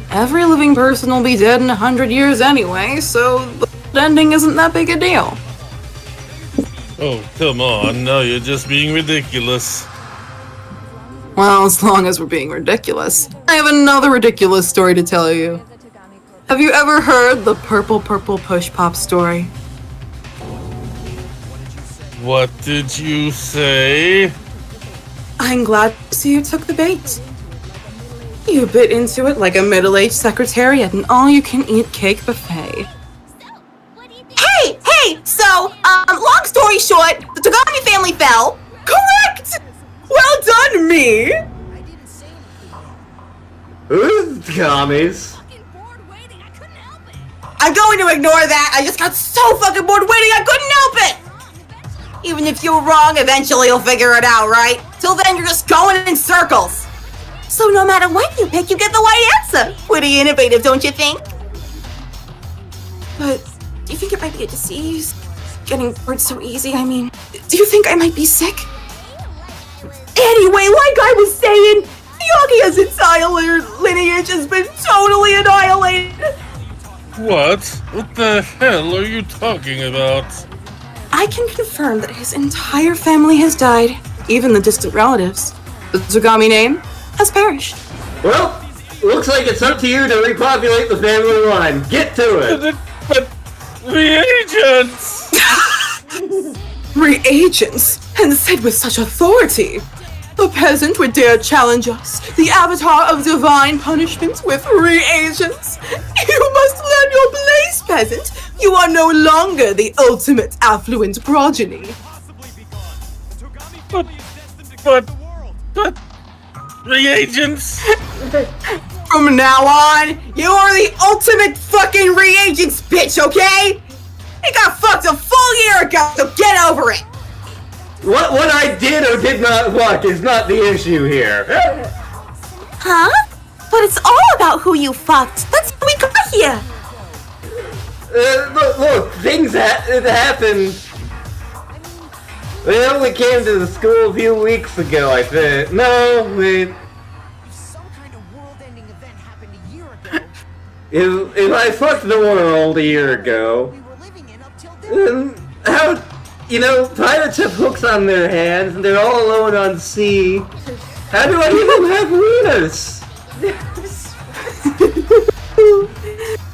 Every living person will be dead in 100 years anyway, so the ending isn't that big a deal. Oh, come on. Now you're just being ridiculous. Well, as long as we're being ridiculous. I have another ridiculous story to tell you. Have you ever heard the Purple Push Pop story? What did you say? I'm glad to see you took the bait. You bit into it like a middle-aged secretary at an all-you-can-eat cake buffet. Hey! So, long story short, the Tagami family fell. Correct! Well done, me! Who's the commies? I'm going to ignore that. I just got so fucking bored waiting, I couldn't help it! Even if you're wrong, eventually you'll figure it out, right? Till then, you're just going in circles. So no matter what you pick, you get the right answer. Pretty innovative, don't you think? But do you think it might be a disease? Getting bored so easy, I mean, do you think I might be sick? Anyway, like I was saying, Yaki's entire lineage has been totally annihilated. What? What the hell are you talking about? I can confirm that his entire family has died, even the distant relatives. The Tsugami name has perished. Well, Looks like it's up to you to repopulate the family line. Get to it! But reagents! Reagents, and said with such authority. A peasant would dare challenge us, the avatar of divine punishment, with reagents. You must learn your place, peasant. You are no longer the ultimate affluent progeny. But reagents? From now on, you are the ultimate fucking reagents, bitch, okay? It got fucked a full year ago, so get over it! What I did or did not fuck is not the issue here. Huh? But it's all about who you fucked. That's how we got here. Look, things it happened. We only came to the school a few weeks ago, I think. No, wait. Some kind of world-ending event happened a year ago. If I fucked the world a year ago, We were living in up till then. then how... You know, pirates have hooks on their hands, and they're all alone on sea. How do I even have wieners?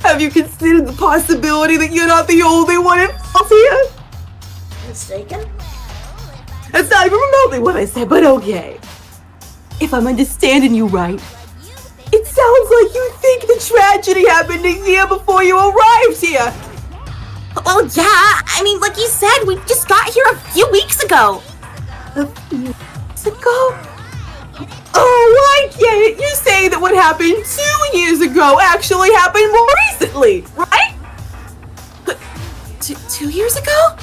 Have you considered the possibility that you're not the only one involved here? Mistaken? That's not even remotely what I said, but okay. If I'm understanding you right, it sounds like you think the tragedy happened a year before you arrived here. Well, yeah, I mean, like you said, we just got here a few weeks ago. A few weeks ago? Oh, I get it. You say that what happened 2 years ago actually happened more recently, right? But 2 years ago?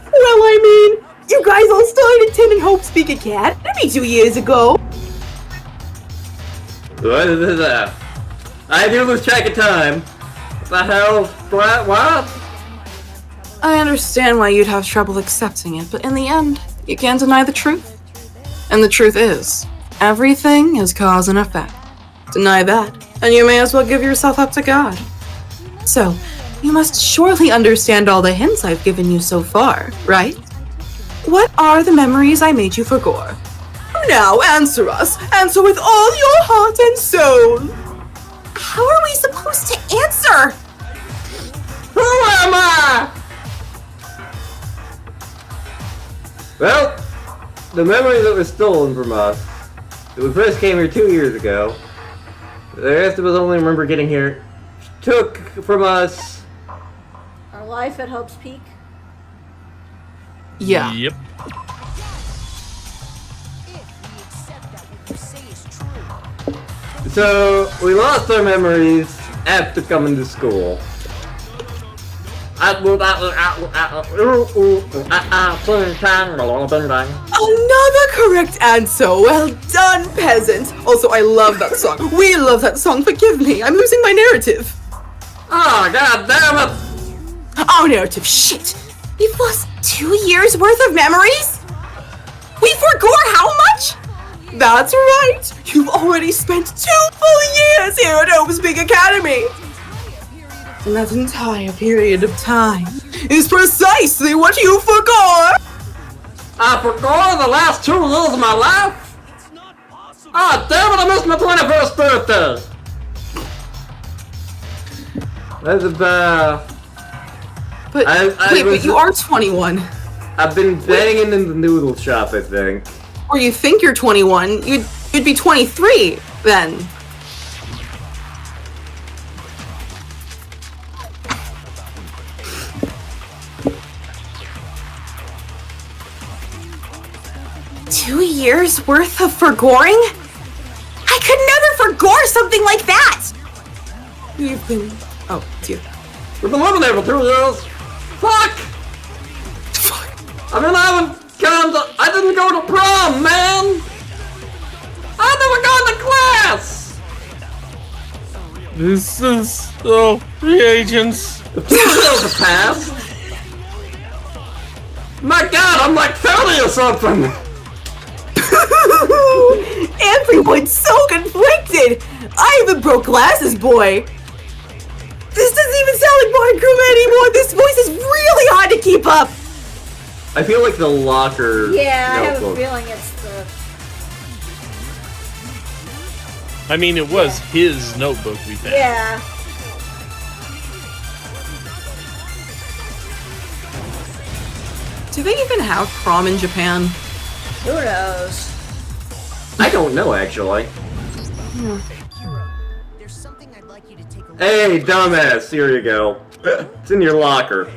Well, I mean, you guys all started attending Hope Speak Academy 2 years ago. What is that? I do lose track of time. The hell? What? I understand why you'd have trouble accepting it, but in the end, you can't deny the truth. And the truth is, everything is cause and effect. Deny that, and you may as well give yourself up to God. So, you must surely understand all the hints I've given you so far, right? What are the memories I made you forgo? Now answer us. Answer with all your heart and soul. How are we supposed to answer? Who am I? Well, the memory that was stolen from us. When we first came here 2 years ago. The rest of us only remember getting here. Took from us. Our life at Hope's Peak? Yeah. Yep. If we accept that what you say is true. So, we lost our memories after coming to school. Another correct answer. Well done, peasant. Also, I love that song. We love that song. Forgive me. I'm losing my narrative. Oh, god damn it! Oh, narrative. Shit. We've lost 2 years worth of memories? We forgot how much? That's right. You've already spent 2 full years here at Hope's Big Academy. And that entire period of time is precisely what you forgot. I forgot the last 2 years of my life? Ah, damn it, I missed my 21st birthday! That's about... But but you are 21. I've been banging in the noodle shop, I think. Or you think you're 21. You'd be 23 then. $2 years worth of forgoring? I could never forgore something like that! You've been... Oh, it's you. We've been living there for 2 years. Fuck! I mean, I didn't go to prom, man! I never gone to class! This is so reagents. The 2 years have passed. My god, I'm like 30 or something! Everyone's so conflicted! I even broke glasses, boy! This doesn't even sound like Monochrome anymore! This voice is really hard to keep up! I feel like the locker Yeah, I have a notebook. feeling it's the... I mean, it was his notebook we found. Yeah. Do they even have prom in Japan? Who knows? I don't know, actually. There's something I'd like you to take a look Hey, dumbass, here you go. It's in your locker.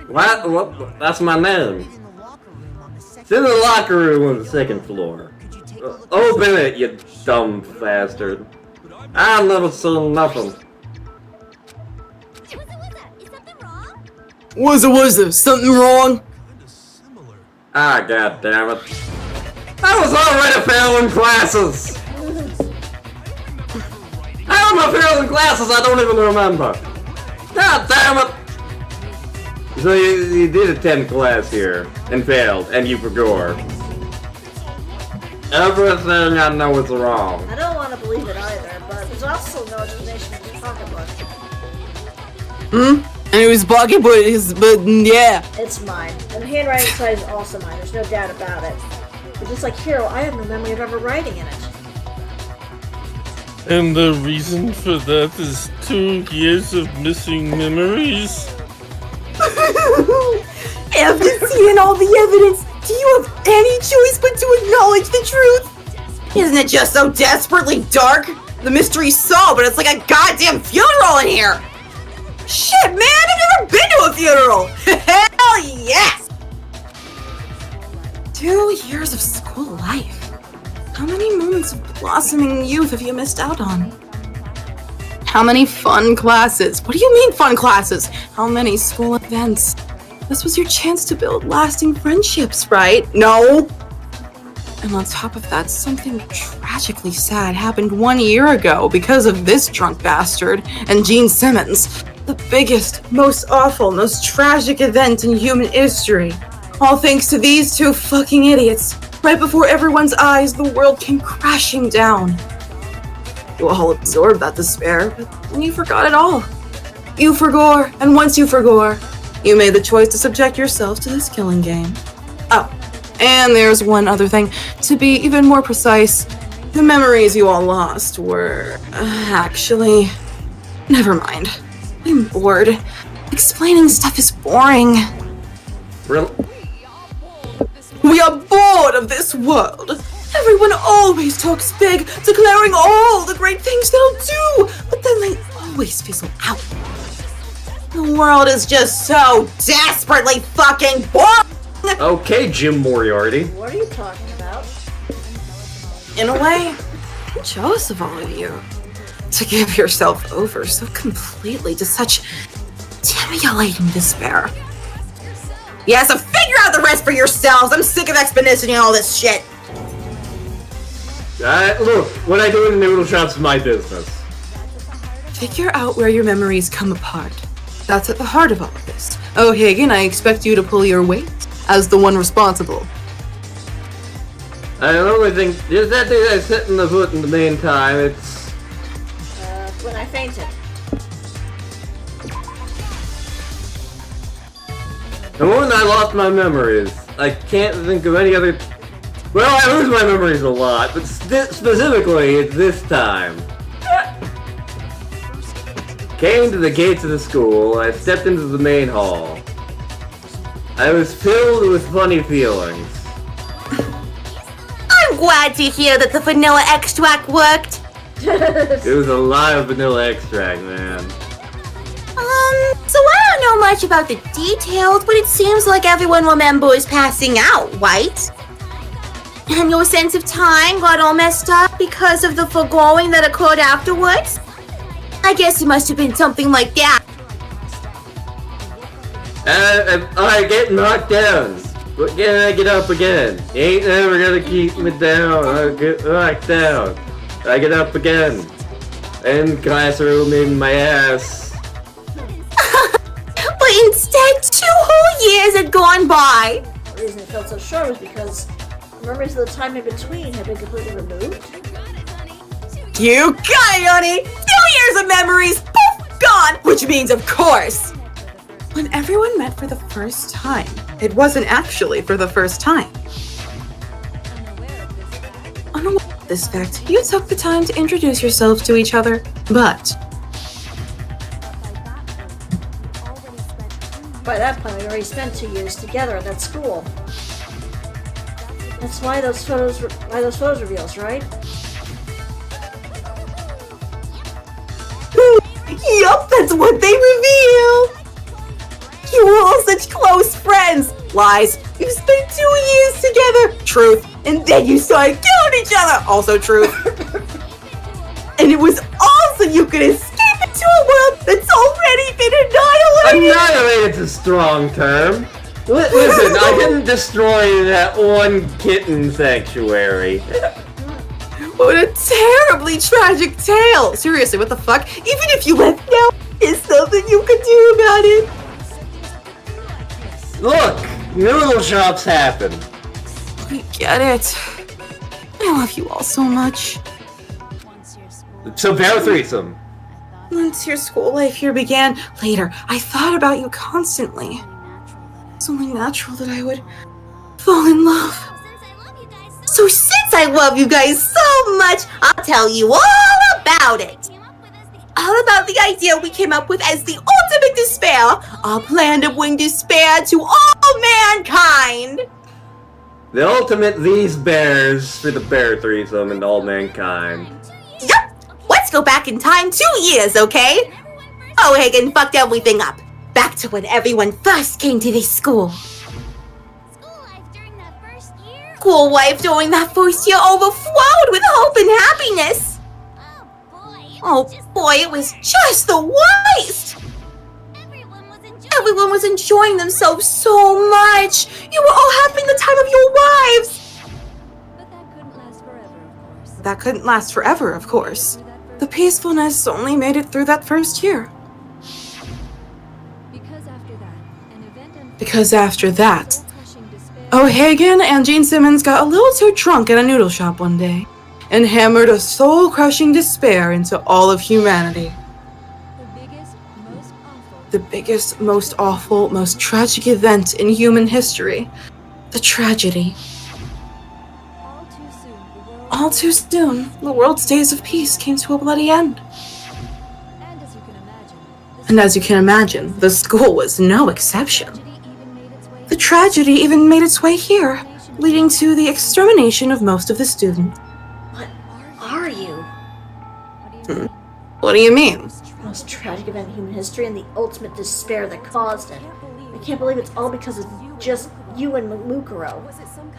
What? That's my name. in the locker room on the It's second. in the locker room on the second floor. Could you take a look? Open it, you dumb bastard. I never seen nothing. Was there something wrong? Ah, god damn it. I was already failing classes! How am I failing classes? I don't even remember. God damn it! So you did attend class here, and failed, and you forgot. Everything I know is wrong. I don't want to believe it either, but there's also no explanation in his pocketbook. And it was buggy, but yeah. It's mine. And the handwriting inside is also mine, there's no doubt about it. But just like Hiro, I have no memory of ever writing in it. And the reason for that is 2 years of missing memories? After seeing all the evidence, do you have any choice but to acknowledge the truth? Isn't it just so desperately dark? The mystery's solved, but it's like a goddamn funeral in here! Shit, man, I've never been to a funeral! Hell yes! 2 years of school life. How many moments of blossoming youth have you missed out on? How many fun classes? What do you mean fun classes? How many school events? This was your chance to build lasting friendships, right? No! And on top of that, something tragically sad happened 1 year ago because of this drunk bastard and Gene Simmons. The biggest, most awful, most tragic event in human history. All thanks to these 2 fucking idiots. Right before everyone's eyes, the world came crashing down. You all absorbed that despair, but then you forgot it all. You forgot, and once you forgot, you made the choice to subject yourself to this killing game. Oh, and there's one other thing. To be even more precise, the memories you all lost were... actually... Never mind. I'm bored. Explaining stuff is boring. Really? We are bored of this world. Everyone always talks big, declaring all the great things they'll do, but then they always fizzle out. The world is just so desperately fucking boring! Okay, Jim Moriarty. What are you talking about? In a way, I'm jealous of all of you. To give yourself over so completely to such stimulating despair. Yeah, so figure out the rest for yourselves! I'm sick of expositioning all this shit! Look, what I do in the noodle shop's my business. Figure out where your memories come apart. That's at the heart of all of this. Oh, Hagen, I expect you to pull your weight as the one responsible. I only think just that thing I sit in the foot in the meantime, it's... When I fainted. The moment I lost my memories, I can't think of any other... Well, I lose my memories a lot, but specifically, it's this time. Came to the gates of the school, I stepped into the main hall. I was filled with funny feelings. I'm glad to hear that the vanilla extract worked. It was a lot of vanilla extract, man. So I don't know much about the details, but it seems like everyone remembers passing out, right? And your sense of time got all messed up because of the foregoing that occurred afterwards? I guess it must have been something like that. I get knocked down, but can I get up again? You ain't never gonna keep me down. I get knocked down. I get up again. In classroom, in my ass. But instead, 2 whole years had gone by. The reason it felt so short was because memories of the time in between had been completely removed. You got it, honey! 2 years of memories, poof, gone! Which means, of course, when everyone met for the first time, it wasn't actually for the first time. Unaware this fact, you took the time to introduce yourselves to each other, but By that point, we already spent 2 years together at that school. That's why those photos reveals, right? yup, that's what they reveal! You were all such close friends! Lies. You spent 2 years together! Truth. And then you started killing each other! Also truth. And it was all so you could escape into a world that's already been annihilated! Annihilated's a strong term. Listen, I didn't destroy that one kitten sanctuary. What a terribly tragic tale! Seriously, what the fuck? Even if you left now, there's something you could do about it! Look, noodle shops happen. I get it. I love you all so much. So bear threesome. Once your school life here began, later, I thought about you constantly. It's only natural that I would fall in love. So since I love you guys so much, I'll tell you all about it. All about the idea we came up with as the ultimate despair. Our plan to bring despair to all mankind. The ultimate these bears for the bear threesome and all mankind. Yup! Let's go back in time 2 years, okay? Oh, Hagen fucked everything up. Back to when everyone first came to this school. School life during that first year overflowed with hope and happiness. Oh boy, it was just the worst. Everyone was enjoying themselves so much. You were all having the time of your lives. That couldn't last forever, of course. The peacefulness only made it through that first year. Because after that, O'Hagan and Gene Simmons got a little too drunk at a noodle shop one day and hammered a soul-crushing despair into all of humanity. The biggest, most awful, most tragic event in human history. The tragedy. All too soon, the world's days of peace came to a bloody end. And as you can imagine, the school was no exception. The tragedy even made its way here, leading to the extermination of most of the students. What are you? What do you mean? The most tragic event in human history and the ultimate despair that caused it. I can't believe it's all because of just you and Mukuro.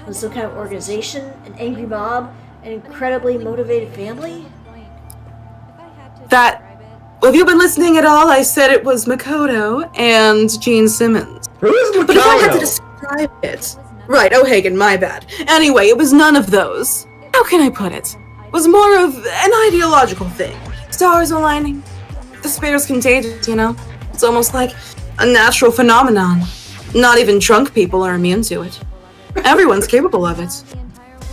Was some kind of organization, an angry mob, an incredibly motivated family? Have you been listening at all? I said it was Makoto and Gene Simmons. Who is But if I had to Makoto? describe it... Right, O'Hagan, my bad. Anyway, it was none of those. How can I put it? It was more of an ideological thing. Stars aligning. Despair's contagious, you know? It's almost like a natural phenomenon. Not even drunk people are immune to it. Everyone's capable of it.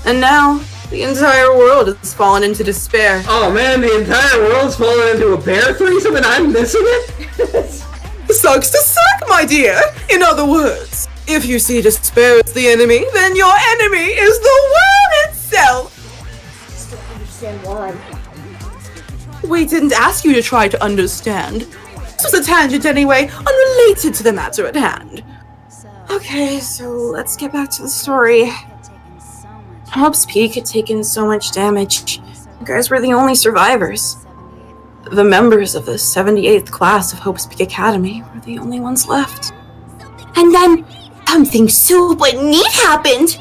And now, the entire world has fallen into despair. Oh man, the entire world's fallen into a bear threesome and I'm missing it? Sucks to suck, my dear! In other words, if you see despair as the enemy, then your enemy is the world itself! I still don't understand why. We didn't ask you to try to understand. This was a tangent anyway, unrelated to the matter at hand. Okay, so let's get back to the story. Hope's Peak had taken so much damage. You guys were the only survivors. The members of the 78th class of Hope's Peak Academy were the only ones left. And then something super neat happened.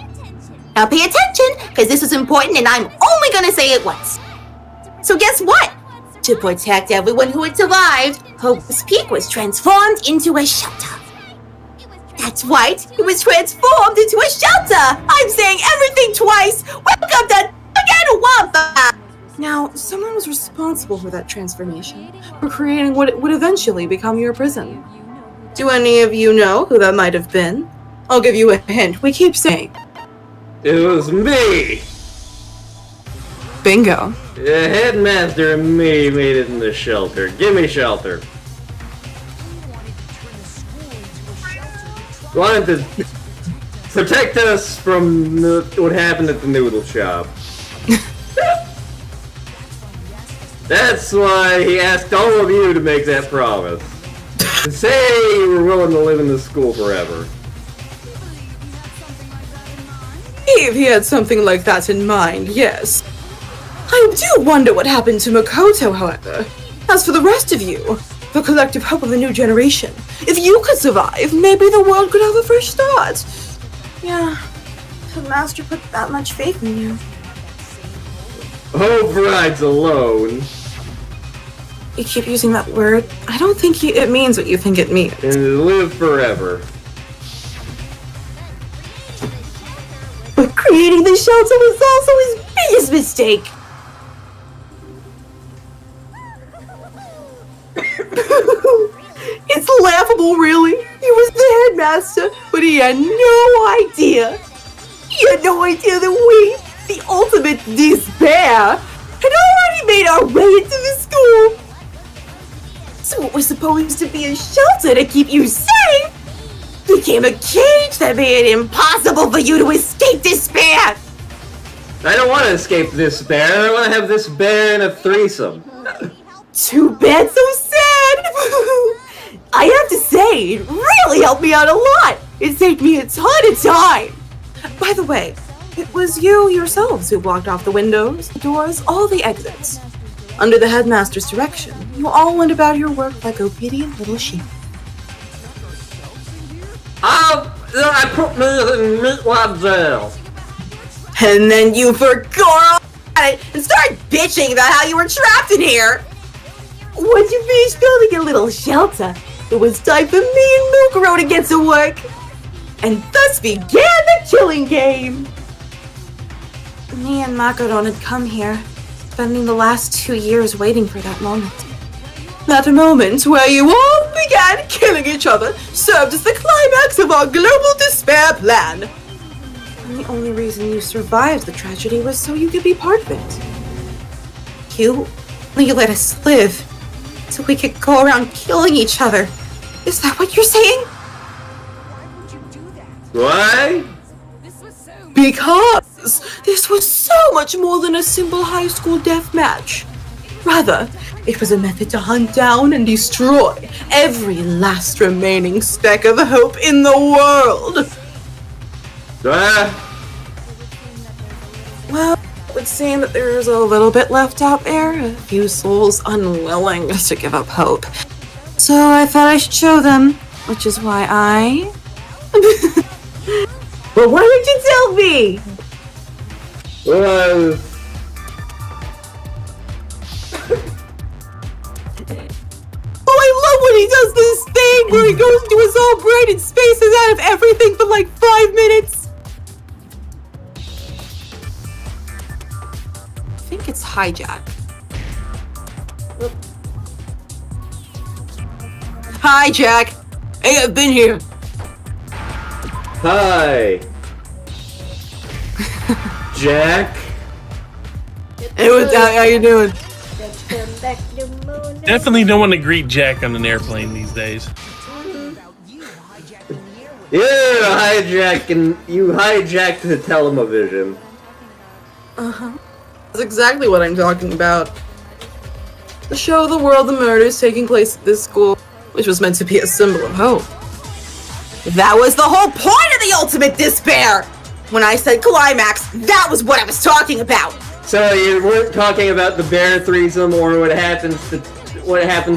Now pay attention, because this is important and I'm only gonna say it once. So guess what? To protect everyone who had survived, Hope's Peak was transformed into a shelter. That's right, it was transformed into a shelter! I'm saying everything twice! Welcome to Danganronpa! Now, someone was responsible for that transformation, for creating what would eventually become your prison. Do any of you know who that might have been? I'll give you a hint. We keep saying, It was me! bingo. The headmaster and me made it in the shelter. Give me shelter. Wanted to protect us from what happened at the noodle shop. That's why he asked all of you to make that promise. To say you were willing to live in this school forever. If he had something like that in mind, yes. I do wonder what happened to Makoto, however. As for the rest of you, the collective hope of a new generation, if you could survive, maybe the world could have a fresh start. Yeah, the master put that much faith in you. Hope rides alone. You keep using that word. I don't think it means what you think it means. And live forever. But creating the shelter was also his biggest mistake. It's laughable, really. He was the headmaster, but he had no idea. He had no idea that we, the ultimate despair, had already made our way into the school. So it was supposed to be a shelter to keep you safe became a cage that made it impossible for you to escape despair. I don't want to escape this bear. I want to have this bear in a threesome. Too bad, so sad. I have to say, it really helped me out a lot. It saved me a ton of time. By the way, it was you yourselves who blocked off the windows, the doors, all the exits. Under the headmaster's direction, you all went about your work like obedient little sheep. I put me in meatwad jail. And then you forgot it and started bitching about how you were trapped in here. Once you finished building a little shelter, it was time for me and Mukuro to get to work. And thus began the killing game. Me and Macaron had come here, spending the last 2 years waiting for that moment. That moment where you all began killing each other served as the climax of our global despair plan. And the only reason you survived the tragedy was so you could be part of it. You let us live, so we could go around killing each other. Is that what you're saying? Why would you do that? Why? This was so... Because this was so much more than a simple high school death match. Rather, it was a method to hunt down and destroy every last remaining speck of hope in the world. Well, it would seem that there's a little bit left out there, a few souls unwilling to give up hope. So I thought I should show them, which is why I... But why did you tell me? Well, Oh, I love when he does this thing where he goes into his own brain and spaces out of everything for like 5 minutes. I think it's hijack. Hi, Jack. Hey, I've been here. hi. Jack? Hey, how you doing? Definitely don't want to greet Jack on an airplane these days. You hijacked the television. That's exactly what I'm talking about. To show the world the murders taking place at this school, which was meant to be a symbol of hope. That was the whole point of the ultimate despair! When I said climax, that was what I was talking about! So you weren't talking about the bear threesome or what happened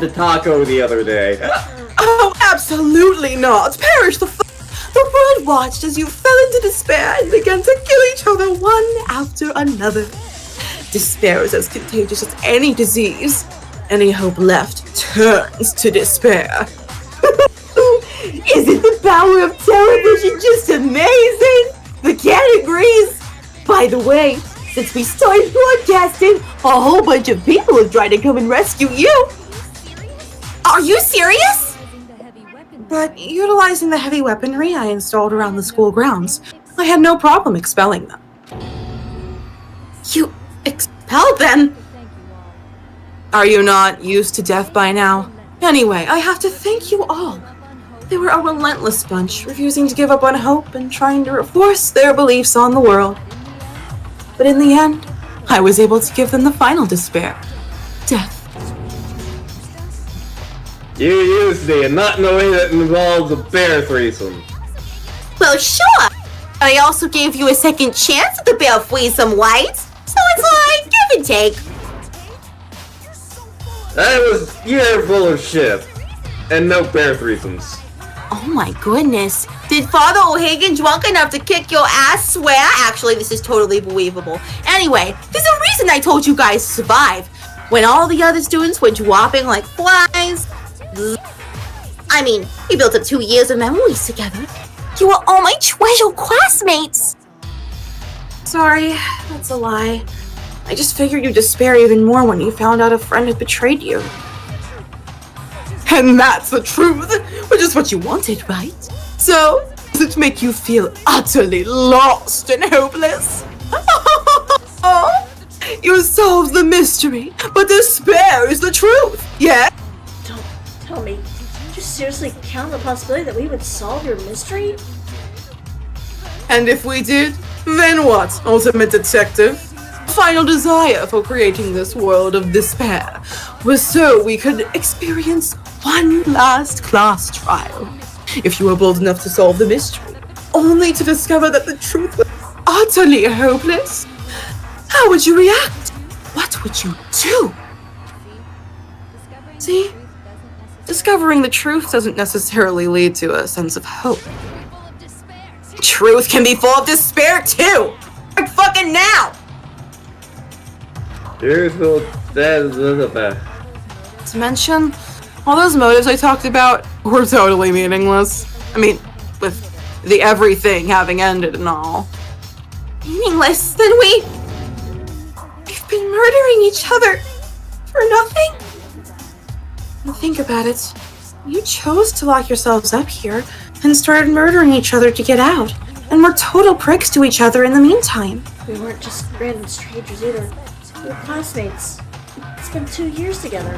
to Taco the other day. Oh, absolutely not! Perish the The world watched as you fell into despair and began to kill each other one after another. Despair is as contagious as any disease. Any hope left turns to despair. Isn't the power of television just amazing? The cat agrees. By the way, since we started broadcasting, a whole bunch of people have tried to come and rescue you. Are you serious? But utilizing the heavy weaponry I installed around the school grounds, I had no problem expelling them. You expelled them? Are you not used to death by now? Anyway, I have to thank you all. They were a relentless bunch, refusing to give up on hope and trying to force their beliefs on the world. But in the end, I was able to give them the final despair. Death. You used me, and not in a way that involves a bear threesome. Well, sure. I also gave you a second chance at the bear threesome, right? So it's like, give and take. That was year full of shit. And no bear threesomes. Oh my goodness. Did Father O'Hagan drunk enough to kick your ass? Swear? Actually, this is totally believable. Anyway, there's a reason I told you guys to survive. When all the other students were dropping like flies. I mean, we built up 2 years of memories together. You were all my treasure classmates. Sorry, that's a lie. I just figured you'd despair even more when you found out a friend had betrayed you. And that's the truth, which is what you wanted, right? So, does it make you feel utterly lost and hopeless? You solved the mystery, but despair is the truth, yeah? Don't tell me. Did you seriously count the possibility that we would solve your mystery? And if we did, then what, ultimate detective? Final desire for creating this world of despair was so we could experience one last class trial. If you were bold enough to solve the mystery, only to discover that the truth was utterly hopeless, how would you react? What would you do? See? Discovering the truth doesn't necessarily lead to a sense of hope. Truth can be full of despair too! Like fucking now! Here's Elizabeth. To mention, all those motives I talked about were totally meaningless. I mean, with the everything having ended and all. Meaningless? Then we've been murdering each other for nothing? And think about it. You chose to lock yourselves up here and started murdering each other to get out. And we're total pricks to each other in the meantime. We weren't just random strangers either. We were classmates. We spent 2 years together.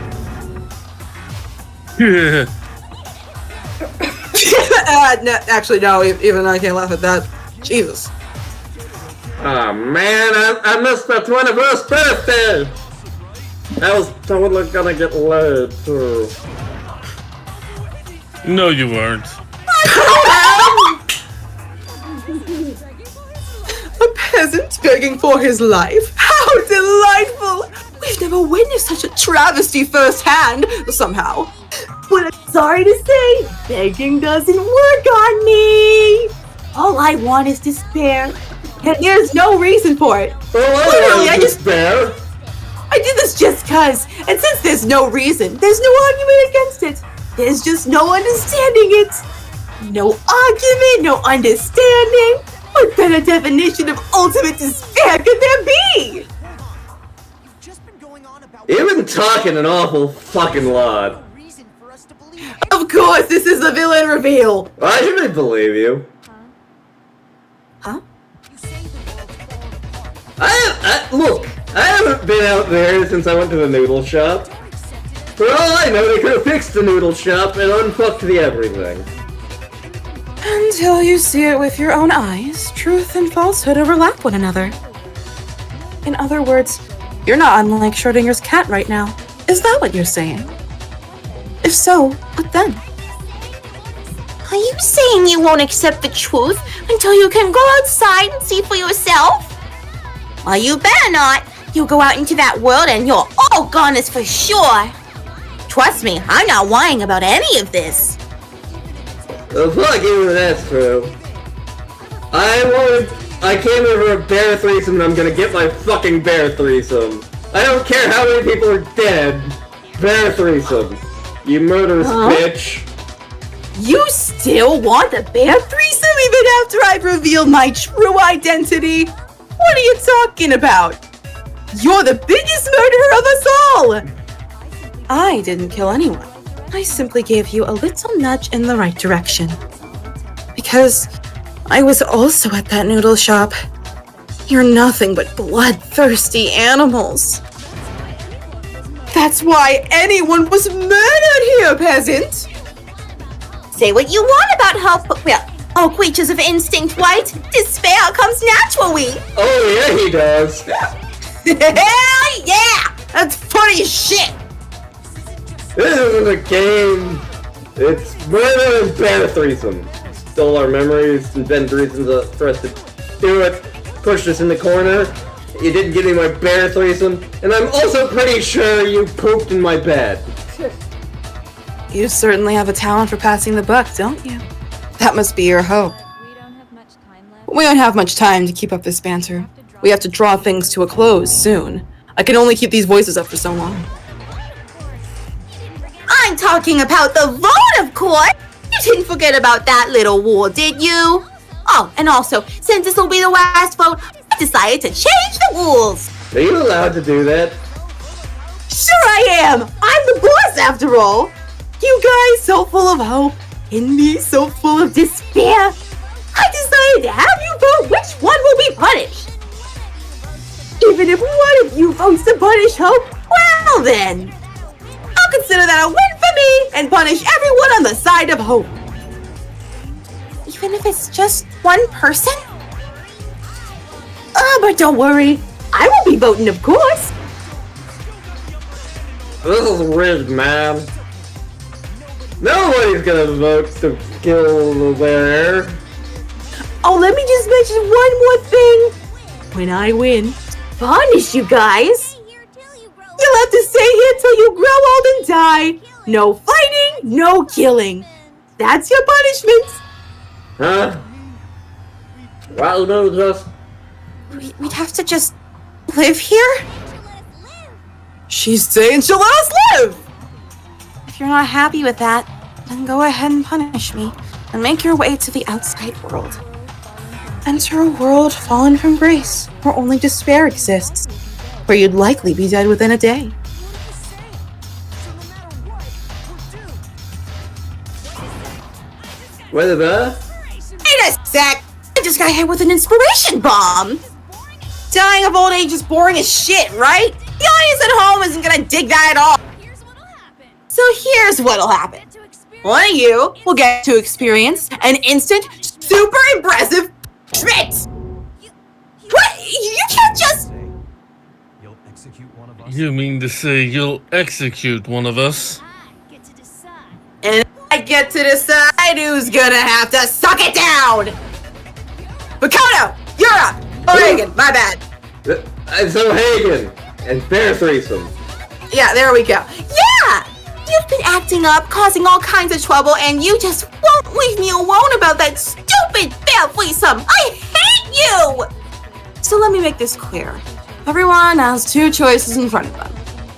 Yeah. No, actually, no, even I can't laugh at that. Jesus. Oh man, I missed the 21st birthday! I was totally gonna get laid too. No, you weren't. A peasant begging for his life? How delightful! We've never witnessed such a travesty firsthand, somehow. But I'm sorry to say, begging doesn't work on me. All I want is despair, and there's no reason for it. Literally, I did this just cause, and since there's no reason, there's no argument against it. There's just no understanding it. No argument, no understanding. What better definition of ultimate despair could there be? You've been talking an awful fucking lot. Of course, this is the villain reveal. Why should I believe you? Huh? Look, I haven't been out there since I went to the noodle shop. For all I know, they could have fixed the noodle shop and unfucked the everything. Until you see it with your own eyes, truth and falsehood overlap one another. In other words, you're not unlike Schrodinger's cat right now. Is that what you're saying? If so, what then? Are you saying you won't accept the truth until you can go outside and see for yourself? Well, you better not. You'll go out into that world and you're all goners for sure. Trust me, I'm not lying about any of this. Well, fuck you, that's true. I came here for a bear threesome and I'm gonna get my fucking bear threesome. I don't care how many people are dead. Bear threesome. You murderous bitch. You still want a bear threesome even after I've revealed my true identity? What are you talking about? You're the biggest murderer of us all! I didn't kill anyone. I simply gave you a little nudge in the right direction. Because I was also at that noodle shop. You're nothing but bloodthirsty animals. That's why anyone was murdered here, peasant! Say what you want about how, all creatures of instinct, right? Despair comes naturally. Oh yeah, he does. Hell yeah! That's funny as shit! This isn't a game. It's murder and bear threesome. Stole our memories, invented reasons for us to do it, pushed us in the corner. You didn't give me my bear threesome, and I'm also pretty sure you pooped in my bed. You certainly have a talent for passing the buck, don't you? That must be your hope. We don't have much time left. We don't have much time to keep up this banter. We have to draw things to a close soon. I can only keep these voices up for so long. I'm talking about the vote, of course! You didn't forget about that little war, did you? Oh, and also, since this will be the last vote, I decided to change the rules! Are you allowed to do that? Sure I am! I'm the boss after all! You guys so full of hope, and me so full of despair. I decided to have you vote which one will be punished. Even if one of you votes to punish Hope, well then, I'll consider that a win for me and punish everyone on the side of Hope. Even if it's just one person? But don't worry, I will be voting, of course. This is rigged, man. Nobody's gonna vote to kill the bear. Oh, let me just mention one more thing. When I win, punish you guys. You'll have to stay here till you grow old and die. No fighting, no killing. That's your punishment. Huh? Well, no, just... We'd have to just live here? She's saying she'll let us live. If you're not happy with that, then go ahead and punish me and make your way to the outside world. Enter a world fallen from grace, where only despair exists, where you'd likely be dead within a day. Whether the... Wait a sec! I just got hit with an inspiration bomb! Dying of old age is boring as shit, right? The audience at home isn't gonna dig that at all. So here's what'll happen. One of you will get to experience an instant, super impressive punishment! What? You can't just... You'll execute one of us. You mean to say you'll execute one of us? And I get to decide who's gonna have to suck it down! Makoto, you're up! Oh, Hagen, my bad. So Hagen and bear threesome. Yeah, there we go. Yeah! You've been acting up, causing all kinds of trouble, and you just won't leave me alone about that stupid bear threesome! I hate you! So let me make this clear. Everyone has two choices in front of them.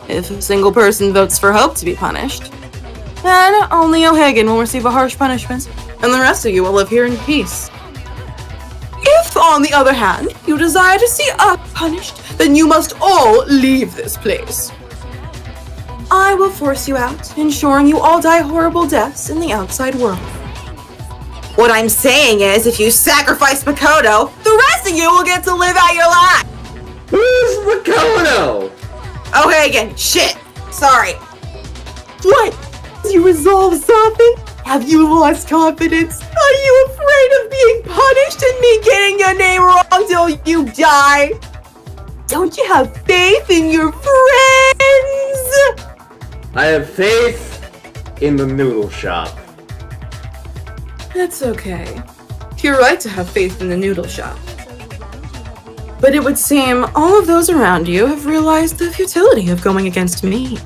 If a single person votes for Hope to be punished, then only O'Hagan will receive a harsh punishment, and the rest of you will live here in peace. If, on the other hand, you desire to see us punished, then you must all leave this place. I will force you out, ensuring you all die horrible deaths in the outside world. What I'm saying is, if you sacrifice Makoto, the rest of you will get to live out your life! Who's Makoto? O'Hagan, shit! Sorry. What? Has your resolve softened? Have you lost confidence? Are you afraid of being punished and me getting your name wrong till you die? Don't you have faith in your friends? I have faith in the noodle shop. That's okay. You're right to have faith in the noodle shop. But it would seem all of those around you have realized the futility of going against me.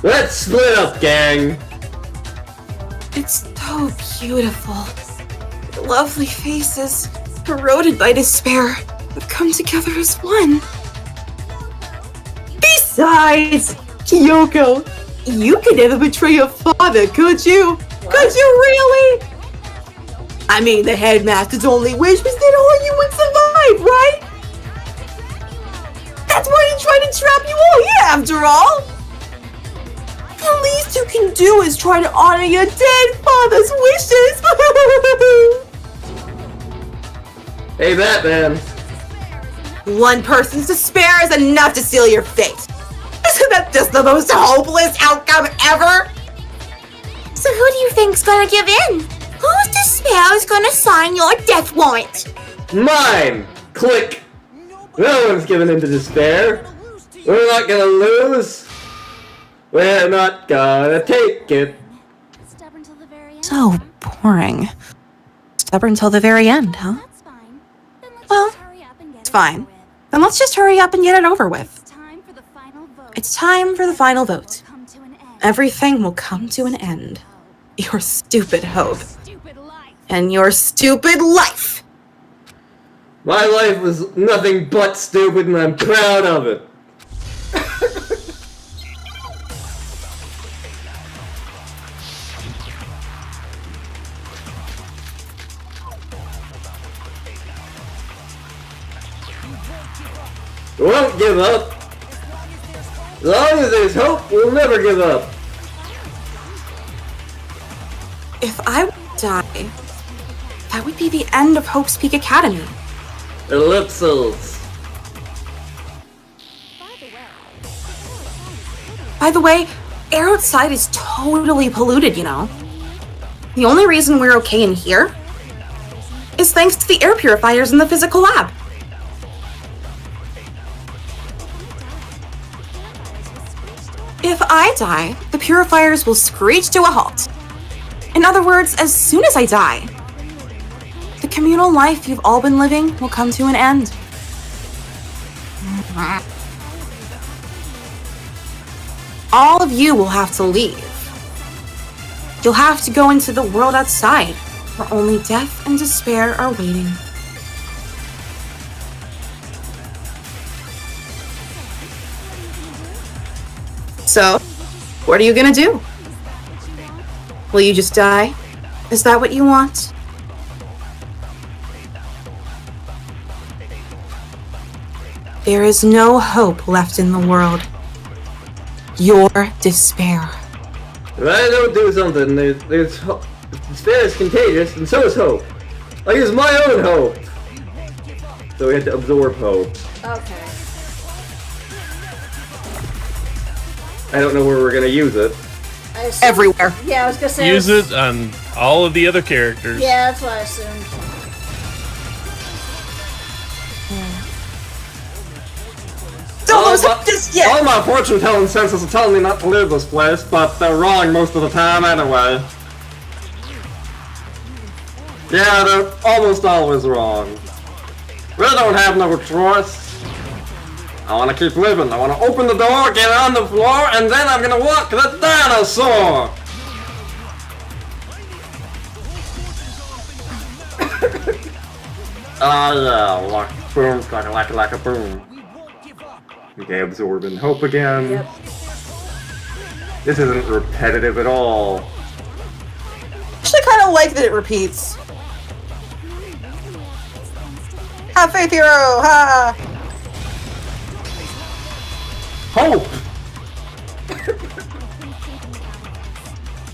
Let's split up, gang. It's so beautiful. Your lovely faces, eroded by despair, have come together as one. Besides, Kyoko, you could never betray your father, could you? What? Could you really? I mean, the headmaster's only wish was that all you would survive, right? That's why he tried to trap you all here, after all. The least you can do is try to honor your dead father's wishes. Hey, Batman. One person's despair is enough to seal your fate. Isn't that just the most hopeless outcome ever? So who do you think's gonna give in? Whose despair is gonna sign your death warrant? Mine. Click. No one's giving in to despair. We're not gonna lose. We're not gonna take it. Stubborn till the very end. So boring. Stubborn till the very end, huh? That's fine. Then let's Well, just hurry up and get It's it fine. over with. Then let's just hurry up and get it over with. It's time for the final vote. It's time for the final vote. Come to an end. Everything will come to an end. Your stupid hope. Stupid life. And your stupid life! My life was nothing but stupid and I'm proud of it. We won't give up. As long as there's hope, we'll never give up. If I die, that would be the end of Hope's Peak Academy. Ellipsals. By the way, air outside is totally polluted, you know. The only reason we're okay in here is thanks to the air purifiers in the physical lab. If I die, the purifiers will screech to a halt. In other words, as soon as I die, the communal life you've all been living will come to an end. All of you will have to leave. You'll have to go into the world outside, where only death and despair are waiting. So, what are you gonna do? Will you just die? Is that what you want? There is no hope left in the world. Your despair. If I don't do something, there's hope. Despair is contagious, and so is hope. I use my own hope. So we have to absorb hope. Okay. I don't know where we're gonna use it. I assumed- Everywhere. Yeah, I was gonna say. Use it on all of the other characters. Yeah, that's what I assumed. All my fortune-telling senses are telling me not to leave this place, but they're wrong most of the time anyway. Yeah, they're almost always wrong. We don't have no choice. I wanna keep living. I wanna open the door, get on the floor, and then I'm gonna walk the dinosaur! Yeah, like boom, like a boom. Okay, absorbing hope again. Yep. This isn't repetitive at all. I actually kind of like that it repeats. Have faith, hero! Ha! Hope!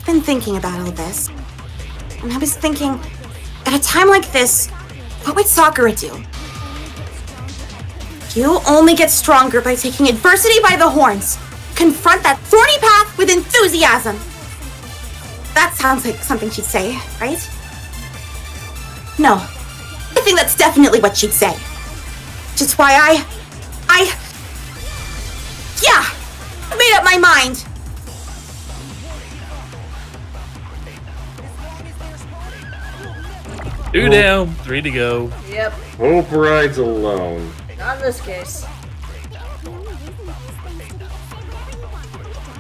Been thinking about all this. And I was thinking, at a time like this, what would Sakura do? You only get stronger by taking adversity by the horns. Confront that thorny path with enthusiasm. That sounds like something she'd say, right? No. I think that's definitely what she'd say. Which is why yeah! I made up my mind. Two down, three to go. Yep. Hope rides alone. Not in this case.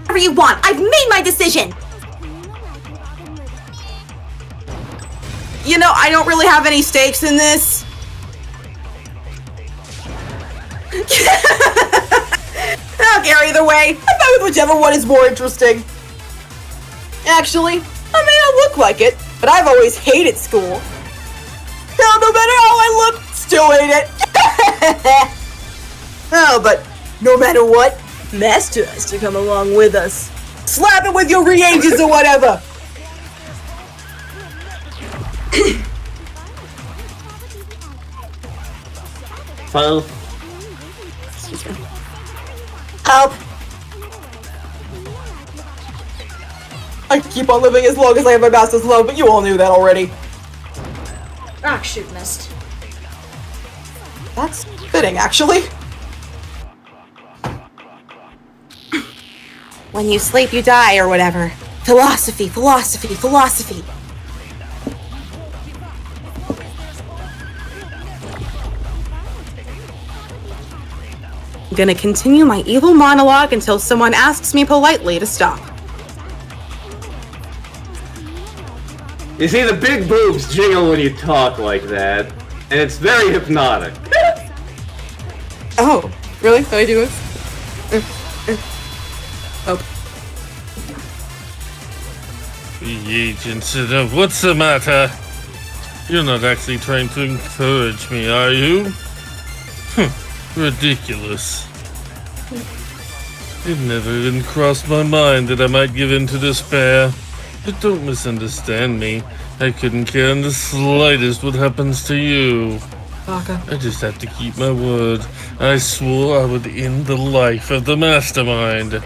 Whatever you want. I've made my decision. You know, I don't really have any stakes in this. I don't care either way. I'm fine with whichever one is more interesting. Actually, I may not look like it, but I've always hated school. Hell, no matter how I look, still hate it. Oh, but no matter what, Master has to come along with us. Slap it with your reagents or whatever. Well, Help! I keep on living as long as I have my master's love, but you all knew that already. Ah, shoot, missed. That's Fitting, actually. When you sleep, you die, or whatever. Philosophy, philosophy, philosophy. I'm gonna continue my evil monologue until someone asks me politely to stop. You see, the big boobs jingle when you talk like that, and it's very hypnotic. Oh, really? Can I do this? Oh. The agent said, what's the matter? You're not actually trying to encourage me, are you? Ridiculous. It never even crossed my mind that I might give in to despair. But don't misunderstand me. I couldn't care in the slightest what happens to you. Baka. I just have to keep my word. I swore I would end the life of the mastermind.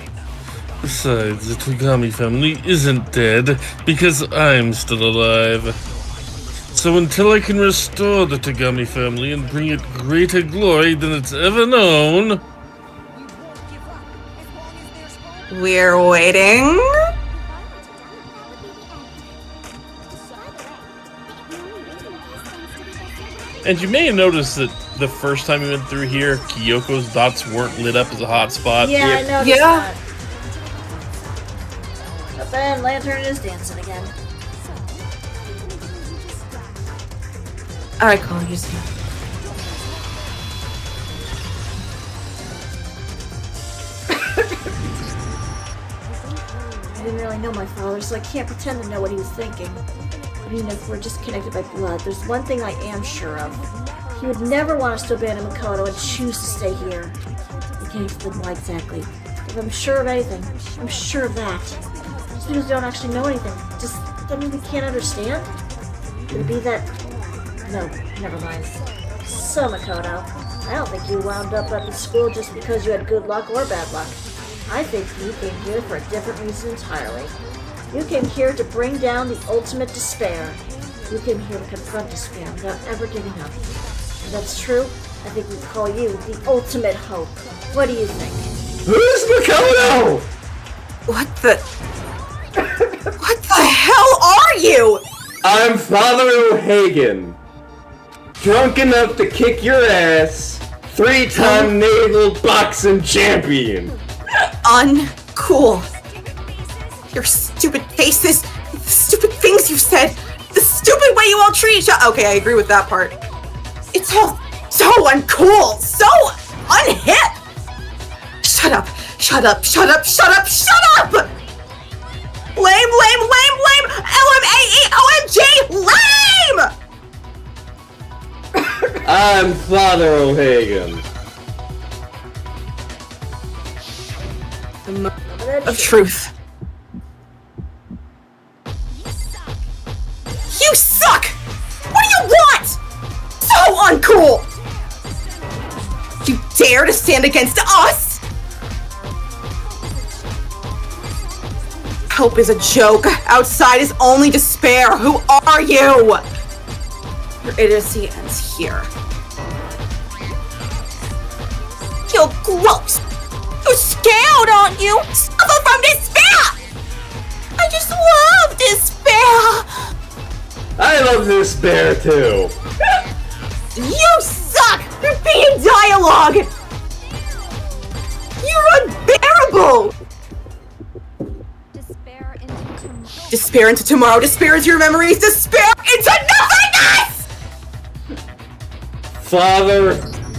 Besides, the Togami family isn't dead because I'm still alive. So until I can restore the Togami family and bring it greater glory than it's ever known... We're waiting. And you may have noticed that the first time we went through here, Kyoko's dots weren't lit up as a hotspot. Yeah, I noticed Yeah. that. But then Lantern is dancing again. Alright, Colin, you see. I didn't really know my father, so I can't pretend to know what he was thinking. But even if we're just connected by blood, there's one thing I am sure of. He would never want us to abandon Makoto and choose to stay here. I can't explain why exactly. If I'm sure of anything, I'm sure of that. Just because we don't actually know anything, just doesn't mean we can't understand? Could it be that... No, never mind. So, Makoto, I don't think you wound up at the school just because you had good luck or bad luck. I think you came here for a different reason entirely. You came here to bring down the ultimate despair. You came here to confront despair without ever giving up. If that's true, I think we call you the ultimate hope. What do you think? Who's Makoto? What the... What the hell are you? I'm Father O'Hagan. Drunk enough to kick your ass. 3-time naval boxing champion. Uncool. Your stupid faces, the stupid things you said, the stupid way you all treat each other. Okay, I agree with that part. It's all so uncool, so unhip. Shut up, shut up, shut up, shut up, shut up! Lame, lame, lame, lame! LMAE, OMG, lame! I'm Father O'Hagan. The moment of truth. You suck! What do you want? So uncool! You dare to stand against us? Hope is a joke. Outside is only despair. Who are you? Your idiocy ends here. You're gross. You're scared, aren't you? Suffer from despair! I just love despair! I love this bear too. You suck! Repeating dialogue! You're unbearable! Despair into tomorrow, despair into your memories, despair into nothingness! Father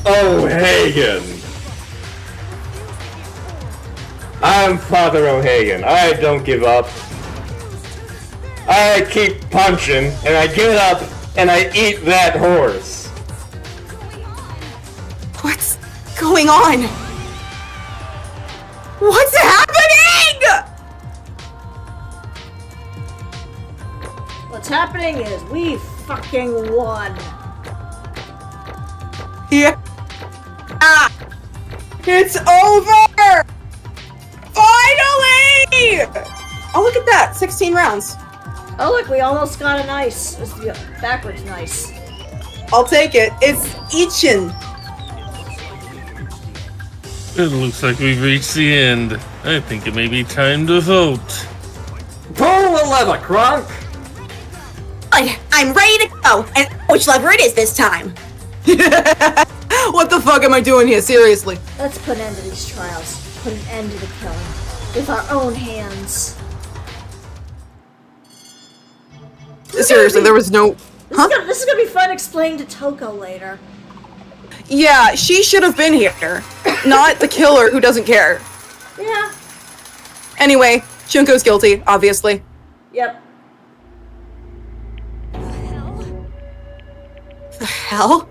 O'Hagan. I'm Father O'Hagan. I don't give up. I keep punching, and I get up, and I eat that horse. What's going on? What's happening? What's happening is we fucking won. Yeah. Ah! It's over! Finally! Oh, look at that. 16 rounds. Oh look, we almost got an ice. It's the backwards nice. I'll take it. It's Ichin. It looks like we've reached the end. I think it may be time to vote. Pull the lever, Kronk! I'm ready to go, and which lever it is this time. What the fuck am I doing here? Seriously. Let's put an end to these trials. Put an end to the killing. With our own hands. Seriously, there was no... This is gonna be fun explaining to Toko later. Yeah, she should have been here. Not the killer who doesn't care. Yeah. Anyway, Junko's guilty, obviously. Yep. The hell?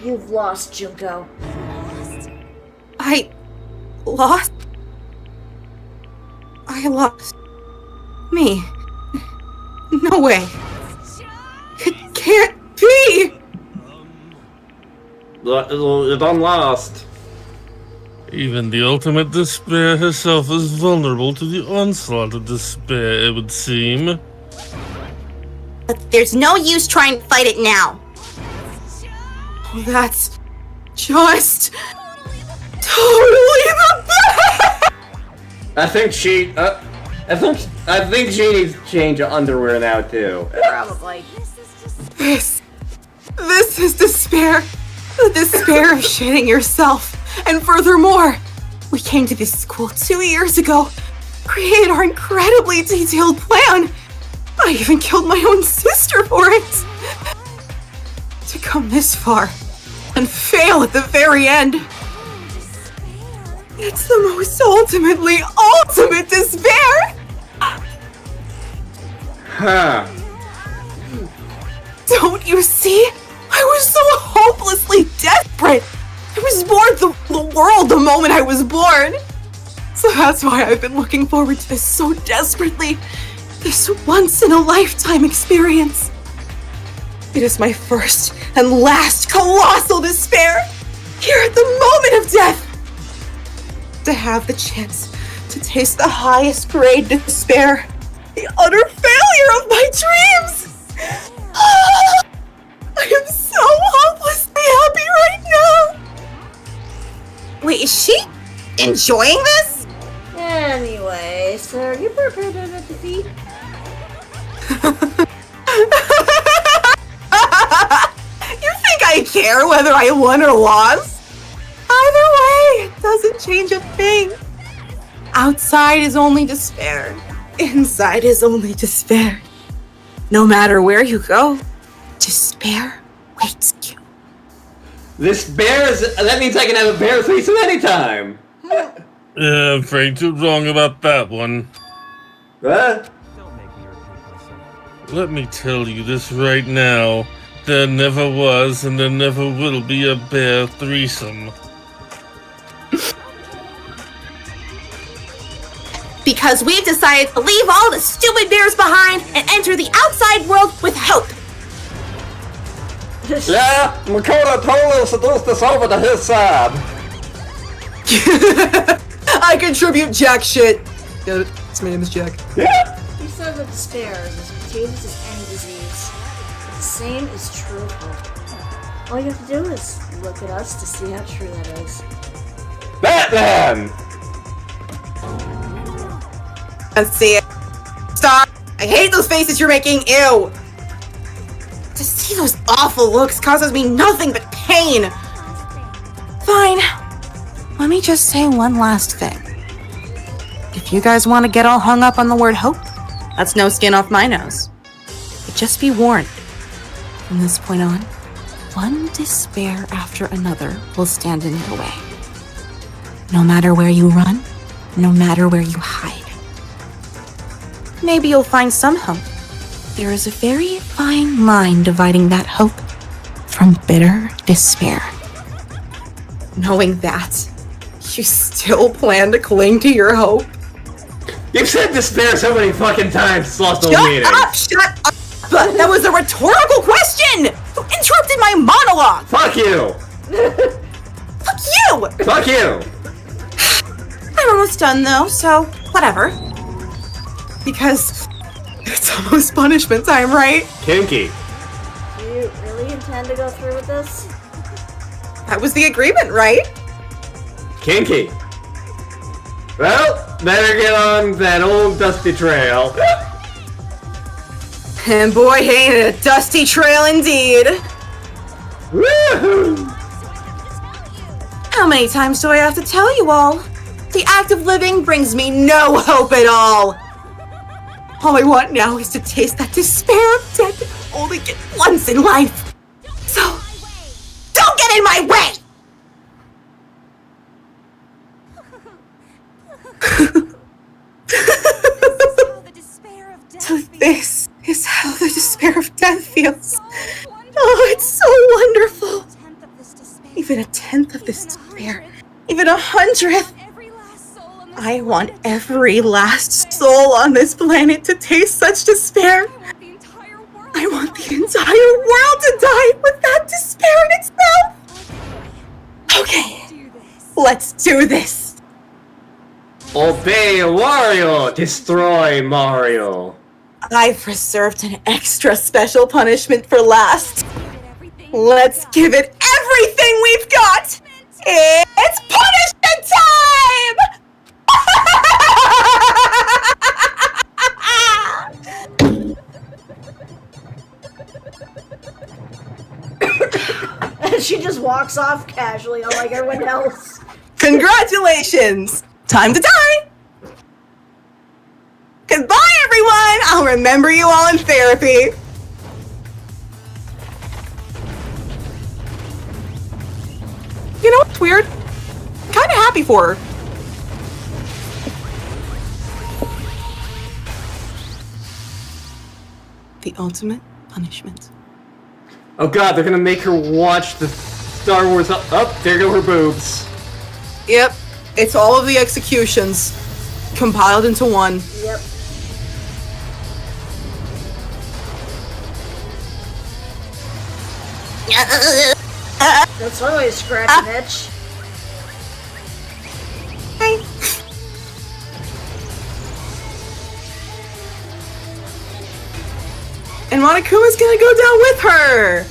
You've lost, Junko. I lost? I lost me. No way. It can't be! You're done lost. Even the ultimate despair herself is vulnerable to the onslaught of despair, it would seem. But there's no use trying to fight it now. Oh, that's just totally the best! I think she needs to change her underwear now too. Probably. This is despair. The despair of shitting yourself. And furthermore, we came to this school 2 years ago, created our incredibly detailed plan. I even killed my own sister for it. To come this far and fail at the very end. It's the most ultimate despair! Huh. Don't you see? I was so hopelessly desperate. I was bored the world the moment I was born. So that's why I've been looking forward to this so desperately. This once-in-a-lifetime experience. It is my first and last colossal despair. Here at the moment of death. To have the chance to taste the highest grade despair. The utter failure of my dreams. I am so hopelessly happy right now! Wait, is she enjoying this? Anyway, so are you prepared to admit defeat? You think I care whether I won or lost? Either way, it doesn't change a thing. Outside is only despair. Inside is only despair. No matter where you go, despair waits you. That means I can have a bear threesome anytime! Yeah, I'm afraid you're wrong about that one. What? Don't make me repeat myself. Let me tell you this right now. There never was and there never will be a bear threesome. Because we've decided to leave all the stupid bears behind and enter the outside world with hope. Yeah, Makoto totally seduced us over to his side. I contribute jack shit. Get it? It's my name is Jack. Yeah. He said that despair is as contagious as any disease. But the same is true of hope. All you have to do is look at us to see how true that is. Batman! Let's see it. Stop! I hate those faces you're making. Ew! To see those awful looks causes me nothing but pain. Fine. Let me just say one last thing. If you guys want to get all hung up on the word hope, that's no skin off my nose. But just be warned. From this point on, one despair after another will stand in your way. No matter where you run, no matter where you hide. Maybe you'll find some hope. There is a very fine line dividing that hope from bitter despair. Knowing that, you still plan to cling to your hope? You've said despair so many fucking times, it's lost all meaning. Shut up! But that was a rhetorical question! You interrupted my monologue! Fuck you! Fuck you! Fuck you! I'm almost done though, so whatever. Because it's almost punishment time, right? Kinky. Do you really intend to go through with this? That was the agreement, right? Kinky. Well, better get on that old dusty trail. And boy, ain't it a dusty trail indeed. Woohoo! How many times do I have to tell you all? The act of living brings me no hope at all. All I want now is to taste that despair of death that I only get once in life. So, don't get in my way! So this is how the despair of death feels. Oh, it's so wonderful. Even a tenth of this despair, even 100th. I want every last soul on this planet to taste such despair. I want the entire world to die with that despair in itself. Okay, let's do this. Obey Wario, destroy Mario. I've reserved an extra special punishment for last. Let's give it everything we've got. It's punishment time! And she just walks off casually, unlike everyone else. Congratulations! Time to die! Goodbye, everyone! I'll remember you all in therapy. You know what's weird? I'm kinda happy for her. The ultimate punishment. Oh god, they're gonna make her watch the Star Wars. Oh, there go her boobs. Yep, it's all of the executions compiled into one. Yep. That's always scratch and itch. Hey. And Monokuma's gonna go down with her!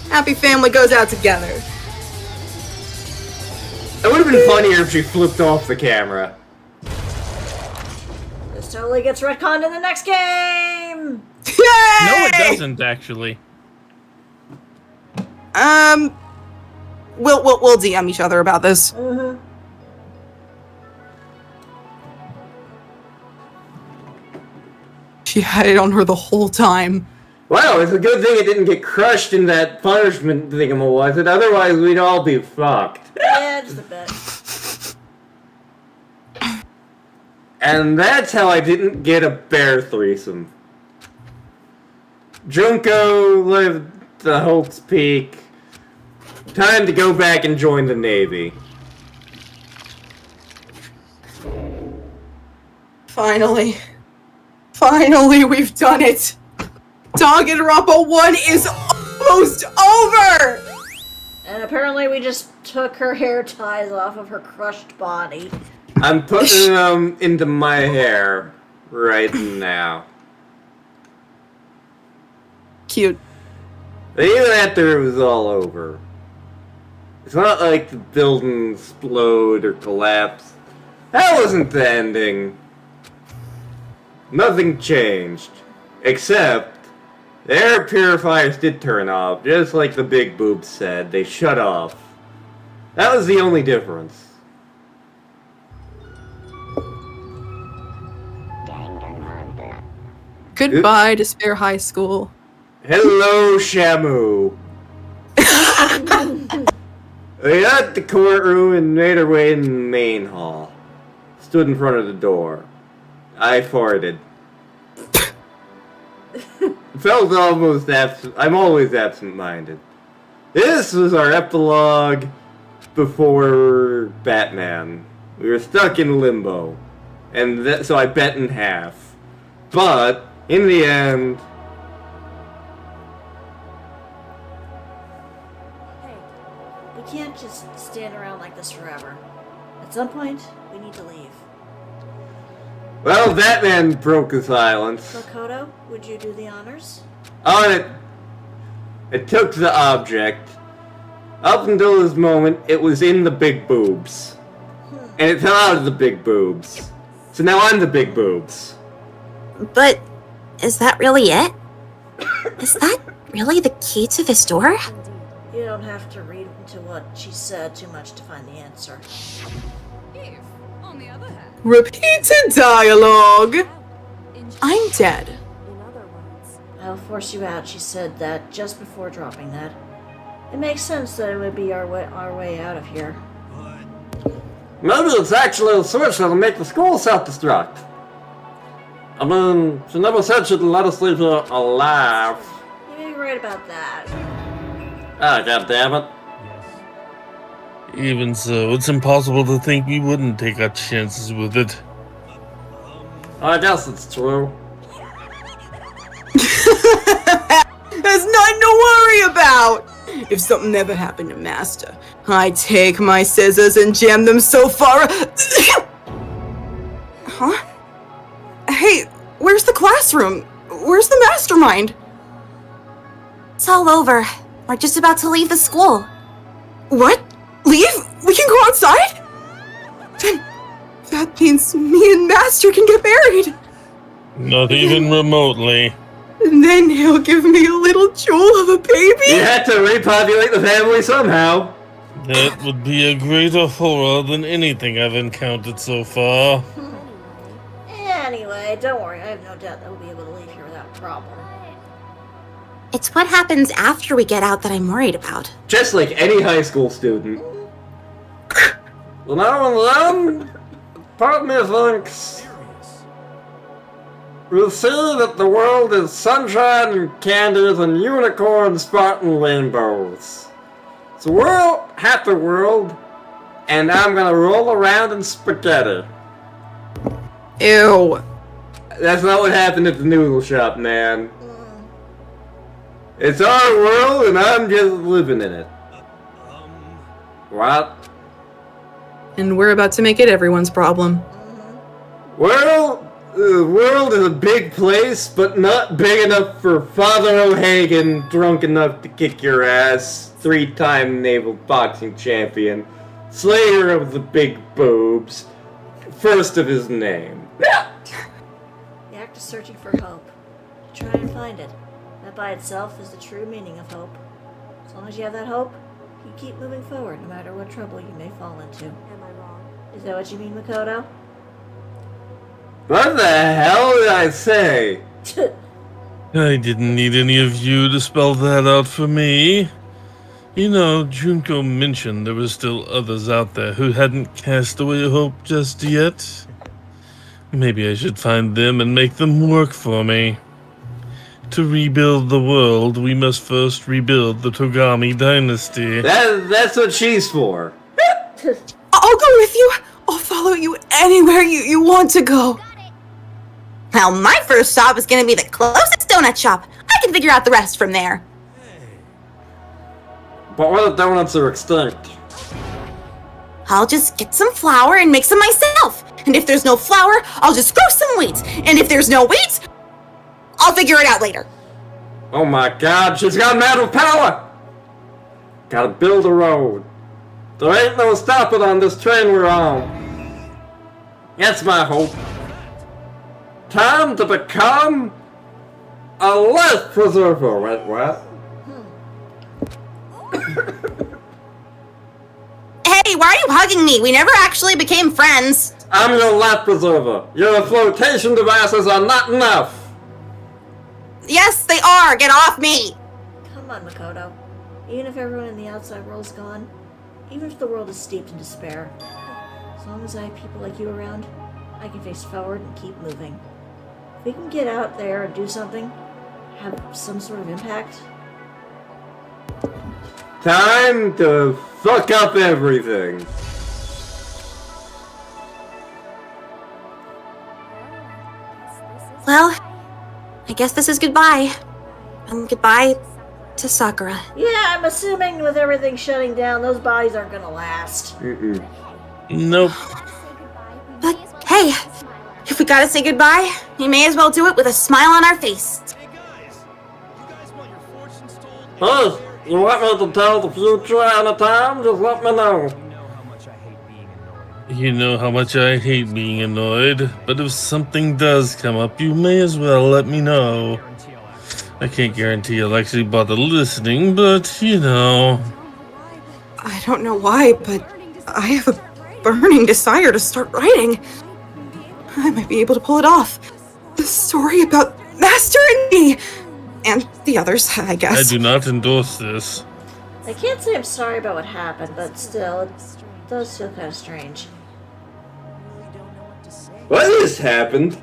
Happy family goes out together. It would have been funnier if she flipped off the camera. This totally gets retconned in the next game! Yay! No, it doesn't actually. We'll DM each other about this. Mm-hmm. She had it on her the whole time. Wow, it's a good thing it didn't get crushed in that punishment thingamawazit, otherwise we'd all be fucked. Yeah, just a bit. And that's how I didn't get a bear threesome. Junko lived the Hulk's Peak. Time to go back and join the Navy. Finally. Finally, we've done it! Danganronpa 1 is almost over! And apparently we just took her hair ties off of her crushed body. I'm putting them into my hair right now. Cute. Even after it was all over. It's not like the building explode or collapse. That wasn't the ending. Nothing changed. Except, the air purifiers did turn off, just like the big boobs said. They shut off. That was the only difference. Goodbye, Despair High School. Hello, Shamu. We got the courtroom and made our way in the main hall. Stood in front of the door. I farted. Felt almost absent. I'm always absent-minded. This was our epilogue before Batman. We were stuck in limbo. And so I bet in half. But, in the end... Hey, we can't just stand around like this forever. At some point, we need to leave. Well, Batman broke the silence. Kokoto, would you do the honors? On it. It took the object. Up until this moment, it was in the big boobs. and it fell out of the big boobs. So now I'm the big boobs. But is that really it? Is that really the key to this door? You don't have to read into what she said too much to find the answer. If, on the other hand, Repeated dialogue. I'm dead. I'll force you out, she said that just before dropping that. It makes sense that it would be our way out of here. Maybe it's actually a switch that'll make the school self-destruct. I mean, she never said she'd let us leave here alive. You may be right about that. Ah, goddammit. Even so, it's impossible to think we wouldn't take our chances with it. I guess it's true. There's nothing to worry about. If something ever happened to Master, I'd take my scissors and jam them so far. Huh? Hey, where's the classroom? Where's the mastermind? It's all over. We're just about to leave the school. What? Leave? We can go outside? Then that means me and Master can get married. Not even remotely. And then he'll give me a little jewel of a baby. You had to repopulate the family somehow. That would be a greater horror than anything I've encountered so far. Anyway, don't worry. I have no doubt that we'll be able to leave here without problem. It's what happens after we get out that I'm worried about. Just like any high school student. Well, now and then, part of me thinks we'll see that the world is sunshine and candies and unicorns spotting rainbows. It's a world, happy world, and I'm gonna roll around in spaghetti. Ew. That's not what happened at the noodle shop, man. It's our world, and I'm just living in it. What? And we're about to make it everyone's problem. Well, the world is a big place, but not big enough for Father O'Hagan, drunk enough to kick your ass, 3-time naval boxing champion, slayer of the big boobs, first of his name. The act is searching for hope. Try and find it. That by itself is the true meaning of hope. As long as you have that hope, you keep moving forward no matter what trouble you may fall into. Am I wrong? Is that what you mean, Makoto? What the hell did I say? I didn't need any of you to spell that out for me. You know, Junko mentioned there were still others out there who hadn't cast away hope just yet. Maybe I should find them and make them work for me. To rebuild the world, we must first rebuild the Togami dynasty. That's what she's for. I'll go with you. I'll follow you anywhere you want to go. Well, my first stop is gonna be the closest donut shop. I can figure out the rest from there. But what if donuts are extinct? I'll just get some flour and make some myself. And if there's no flour, I'll just grow some wheat. And if there's no wheat, I'll figure it out later. Oh my god, she's got mad with power! Gotta build a road. There ain't no stopping on this train we're on. That's my hope. Time to become a life preserver. Wait, what? Hey, why are you hugging me? We never actually became friends. I'm your life preserver. Your flotation devices are not enough. Yes, they are. Get off me. Come on, Makoto. Even if everyone in the outside world's gone, even if the world is steeped in despair, as long as I have people like you around, I can face forward and keep moving. If we can get out there and do something, have some sort of impact. Time to fuck up everything. Well, I guess this is goodbye. And goodbye to Sakura. Yeah, I'm assuming with everything shutting down, those bodies aren't gonna last. Nope. But hey, if we gotta say goodbye, we may as well do it with a smile on our face. Hey, you want me to tell the future anytime? Just let me know. You know how much I hate being annoyed, but if something does come up, you may as well let me know. I can't guarantee I'll actually bother listening, but you know. I don't know why, but I have a burning desire to start writing. I might be able to pull it off. The story about Master and me! And the others, I guess. I do not endorse this. I can't say I'm sorry about what happened, but still, it does feel kind of strange. What just happened?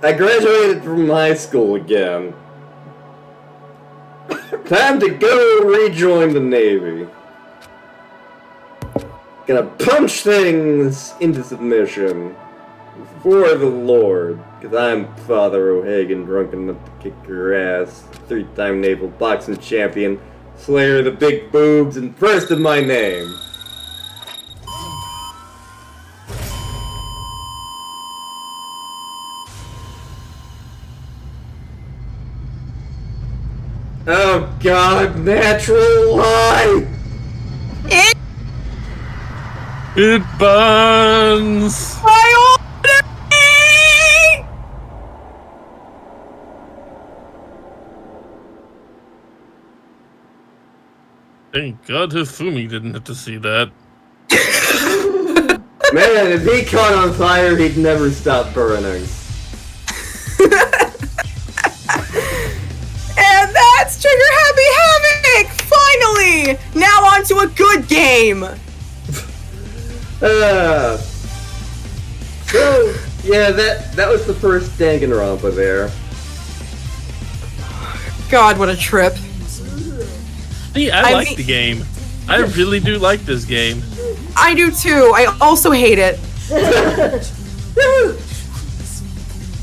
I graduated from high school again. Time to go rejoin the Navy. Gonna punch things into submission for the Lord, because I'm Father O'Hagan, drunk enough to kick your ass, 3-time naval boxing champion, slayer of the big boobs, and first of my name. Oh God, natural light! It burns! Thank God Hifumi didn't have to see that. Man, if he caught on fire, he'd never stop burning. And that's Trigger Happy Havoc! Finally! Now on to a good game! So, yeah, that was the first Danganronpa there. God, what a trip. See, I like the game. I really do like this game. I do too. I also hate it.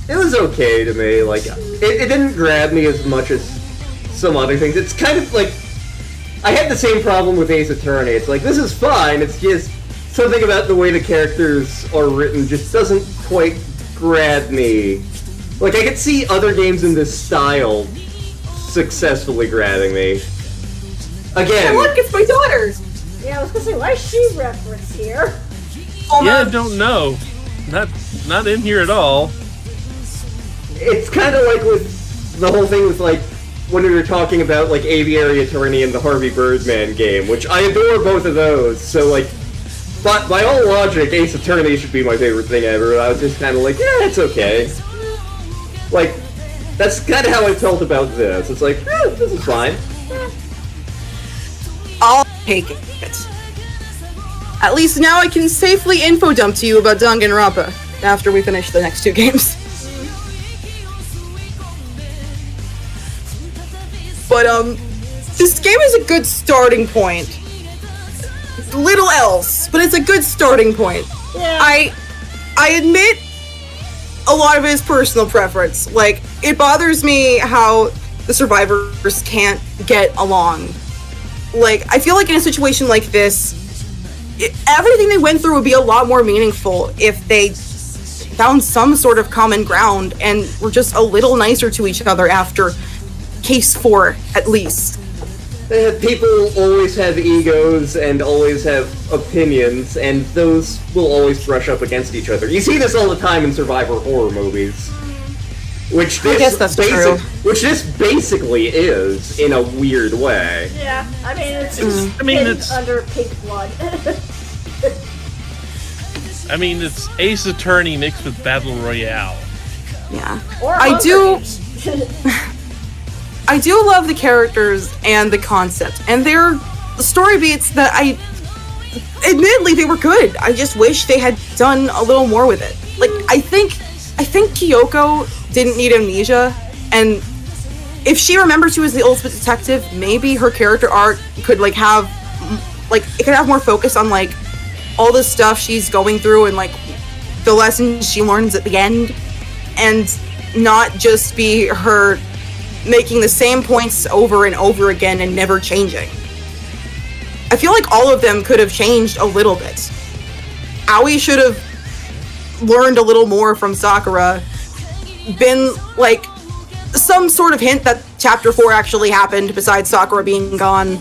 It was okay to me. Like, it didn't grab me as much as some other things. It's kind of like, I had the same problem with Ace Attorney. It's like, this is fine. It's just something about the way the characters are written just doesn't quite grab me. Like, I could see other games in this style successfully grabbing me. Again. Oh, look, it's my daughter! Yeah, I was gonna say, why is she referenced here? Yeah, I don't know. Not in here at all. It's kind of like with the whole thing with, like, when we were talking about, like, Aviary Attorney and the Harvey Birdman game, which I adore both of those, so, like, but by all logic, Ace Attorney should be my favorite thing ever. I was just kind of like, yeah, it's okay. Like, that's kind of how I felt about this. It's like, this is fine. I'll take it. At least now I can safely info dump to you about Danganronpa after we finish the next 2 games. But, this game is a good starting point. Little else, but it's a good starting point. Yeah. I admit a lot of it is personal preference. Like, it bothers me how the survivors can't get along. Like, I feel like in a situation like this, everything they went through would be a lot more meaningful if they found some sort of common ground and were just a little nicer to each other after case 4, at least. People always have egos and always have opinions, and those will always brush up against each other. You see this all the time in survivor horror movies. Which this, I guess that's true. Which this basically is, in a weird way. Yeah, I mean, it's just it's under pink blood. I mean, it's Ace Attorney mixed with Battle Royale. Yeah. Or I Hunger do. Games. I do love the characters and the concept, and their story beats that admittedly, they were good. I just wish they had done a little more with it. Like, I think Kyoko didn't need amnesia, and if she remembers she was the ultimate detective, maybe her character arc could have more focus on all the stuff she's going through and the lessons she learns at the end, and not just be her making the same points over and over again and never changing. I feel like all of them could have changed a little bit. Aoi should have learned a little more from Sakura, been some sort of hint that chapter 4 actually happened besides Sakura being gone.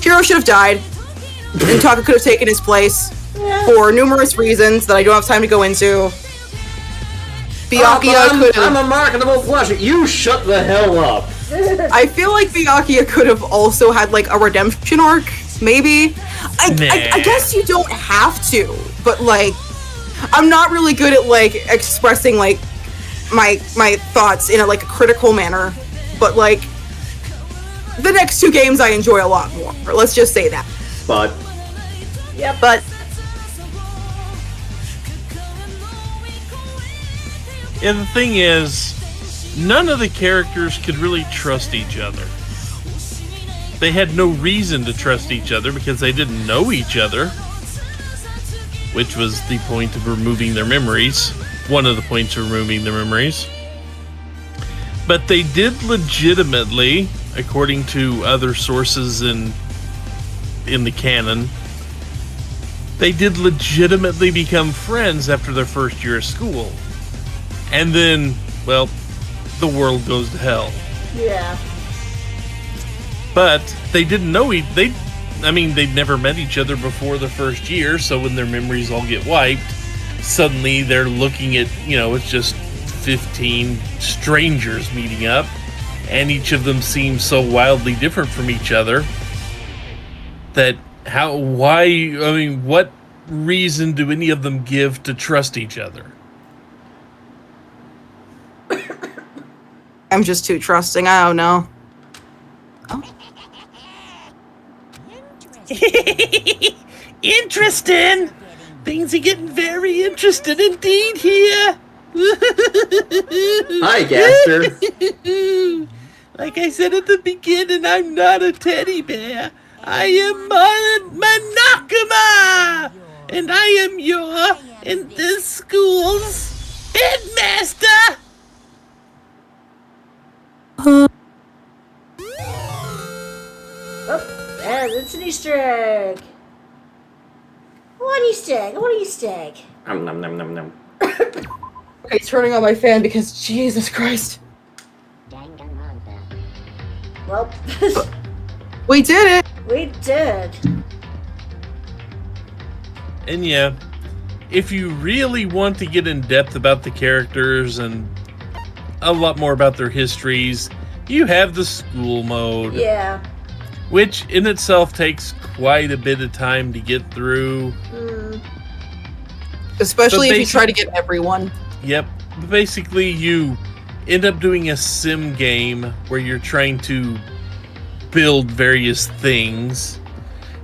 Hiro should have died. and Taka could have taken his place for numerous reasons that I don't have time to go into. Byakuya could have... I'm a marketable pleasure. You shut the hell up. I feel like Byakuya could have also had like a redemption arc, maybe. I guess you don't have to, but like, I'm not really good at like expressing like my thoughts in a like a critical manner, but like the next two games I enjoy a lot more. Let's just say that. But And the thing is, none of the characters could really trust each other. They had no reason to trust each other because they didn't know each other, which was the point of removing their memories. One of the points of removing their memories. But they did legitimately, according to other sources in the canon, they did legitimately become friends after their first year of school. And then, well, the world goes to hell. Yeah. But they didn't know they'd never met each other before the first year, so when their memories all get wiped, suddenly they're looking at, it's just 15 strangers meeting up, and each of them seems so wildly different from each other that what reason do any of them give to trust each other? I'm just too trusting. I don't know. Oh. Interesting. Things are getting very interesting indeed here. hi, Gaster. Like I said at the beginning, I'm not a teddy bear. I am Monokuma, and I am your and this school's headmaster. Oh, and it's an Easter egg. I want Easter egg. Nom nom nom nom. Okay, turning on my fan because Jesus Christ. Well, We did it! we did. And yeah, if you really want to get in depth about the characters and a lot more about their histories, you have the school mode. Yeah. Which in itself takes quite a bit of time to get through. Especially But if you try to get everyone. Yep. But basically, you end up doing a sim game where you're trying to build various things.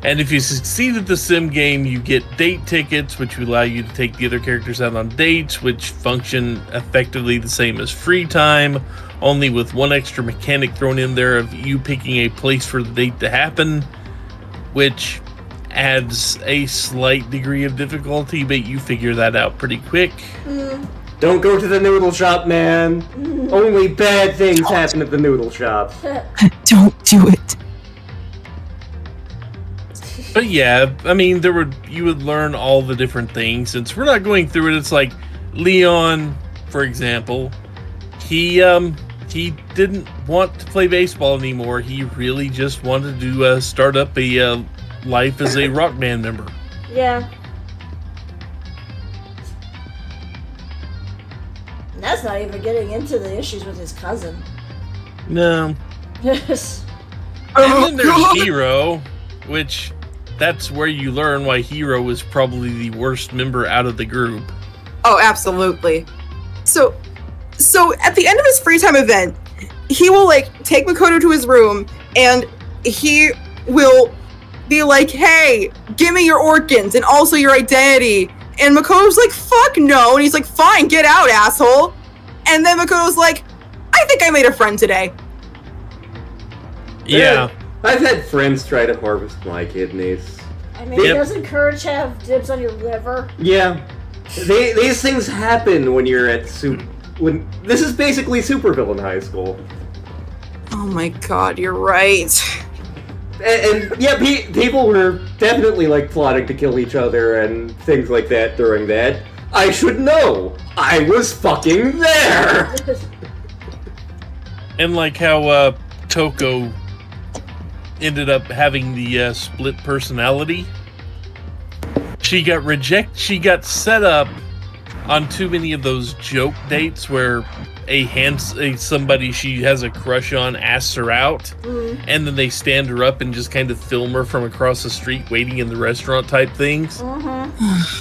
And if you succeed at the sim game, you get date tickets, which will allow you to take the other characters out on dates, which function effectively the same as free time, only with one extra mechanic thrown in there of you picking a place for the date to happen, which adds a slight degree of difficulty, but you figure that out pretty quick. Don't go to the noodle shop, man. Only bad things happen at the noodle shop. Don't do it. But yeah, I mean, you would learn all the different things. Since we're not going through it, it's like Leon, for example, he didn't want to play baseball anymore. He really just wanted to start up a life as a rock band member. Yeah. And that's not even getting into the issues with his cousin. No. Yes. And then there's Hero, which that's where you learn why Hero is probably the worst member out of the group. Oh, absolutely. So at the end of his free time event, he will like take Makoto to his room and he will be like, "Hey, give me your organs and also your identity." And Makoto's like, "Fuck no." And he's like, "Fine, get out, asshole." And then Makoto's like, "I think I made a friend today." Yeah. I've had friends try to harvest my kidneys. I mean, doesn't Courage have dibs on your liver? Yeah. These things happen when you're at when this is basically supervillain high school. Oh my god, you're right. And yeah, people were definitely like plotting to kill each other and things like that during that. I should know. I was fucking there. And like how Toko ended up having the split personality. She got set up on too many of those joke dates where somebody she has a crush on asks her out, and then they stand her up and just kind of film her from across the street waiting in the restaurant type things.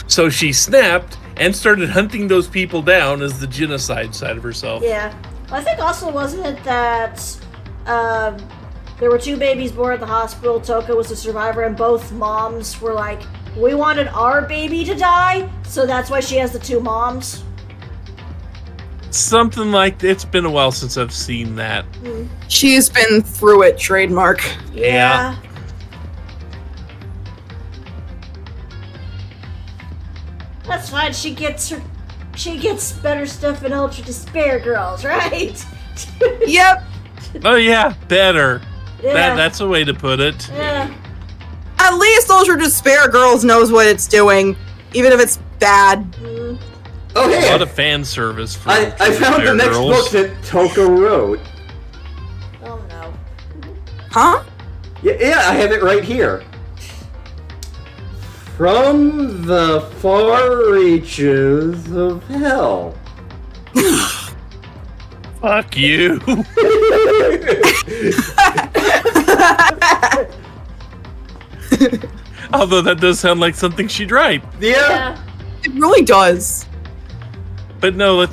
So she snapped and started hunting those people down as the genocide side of herself. Yeah. Well, I think also, wasn't it that there were 2 babies born at the hospital, Toka was a survivor, and both moms were like, we wanted our baby to die, so that's why she has the 2 moms? Something like that. It's been a while since I've seen that. She's been through it, trademark. Yeah. That's fine. She gets better stuff in Ultra Despair Girls, right? Yep. Oh yeah, better. Yeah. That's a way to put it. Yeah. At least Ultra Despair Girls knows what it's doing, even if it's bad. Oh, hey! A lot of fan service for I found the next book that Toka wrote. Oh no. Huh? Yeah, I have it right here. From the far reaches of hell. Fuck you. Although that does sound like something she'd write. Yeah. It really does. But no,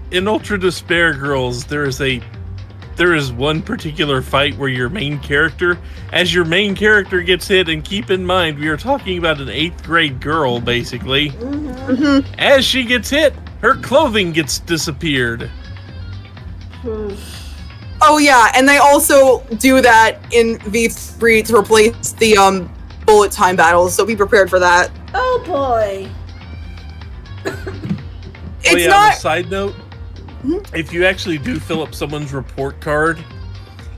in Ultra Despair Girls, there is one particular fight where your main character gets hit, and keep in mind, we are talking about an 8th grade girl, basically. As she gets hit, her clothing gets disappeared. Oh yeah, and they also do that in V3 to replace the bullet time battles, so be prepared for that. Oh boy. It's On not. a side note, if you actually do fill up someone's report card,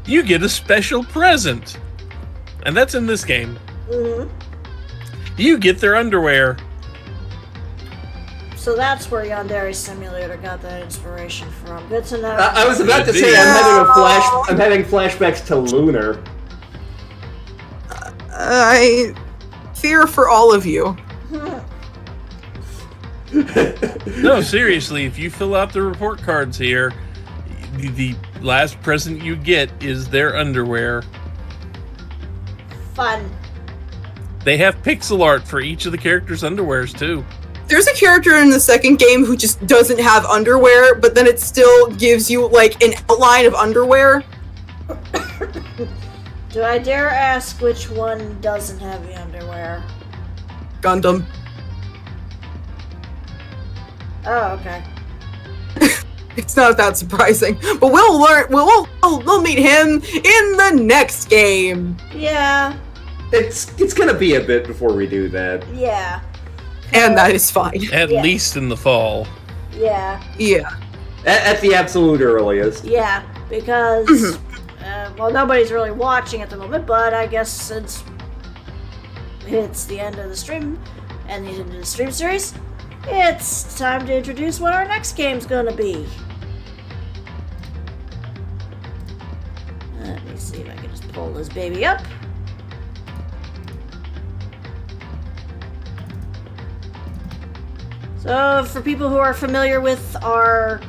you get a special present. And that's in this game. You get their underwear. So that's where Yandere Simulator got that inspiration from. Good to know. I was about to say I'm having flashbacks to Lunar. I fear for all of you. No, seriously, if you fill out the report cards here, the last present you get is their underwear. Fun. They have pixel art for each of the characters' underwears, too. There's a character in the second game who just doesn't have underwear, but then it still gives you, like, an outline of underwear. Do I dare ask which one doesn't have the underwear? Gundam. Oh, okay. It's not that surprising, but we'll learn. We'll meet him in the next game. Yeah. It's gonna be a bit before we do that. Yeah. And that is fine. At least in the fall. Yeah. Yeah. At the absolute earliest. Yeah, because well, nobody's really watching at the moment, but I guess since it's the end of the stream and the end of the stream series, it's time to introduce what our next game's gonna be. Let me see if I can just pull this baby up. So, for people who are familiar with our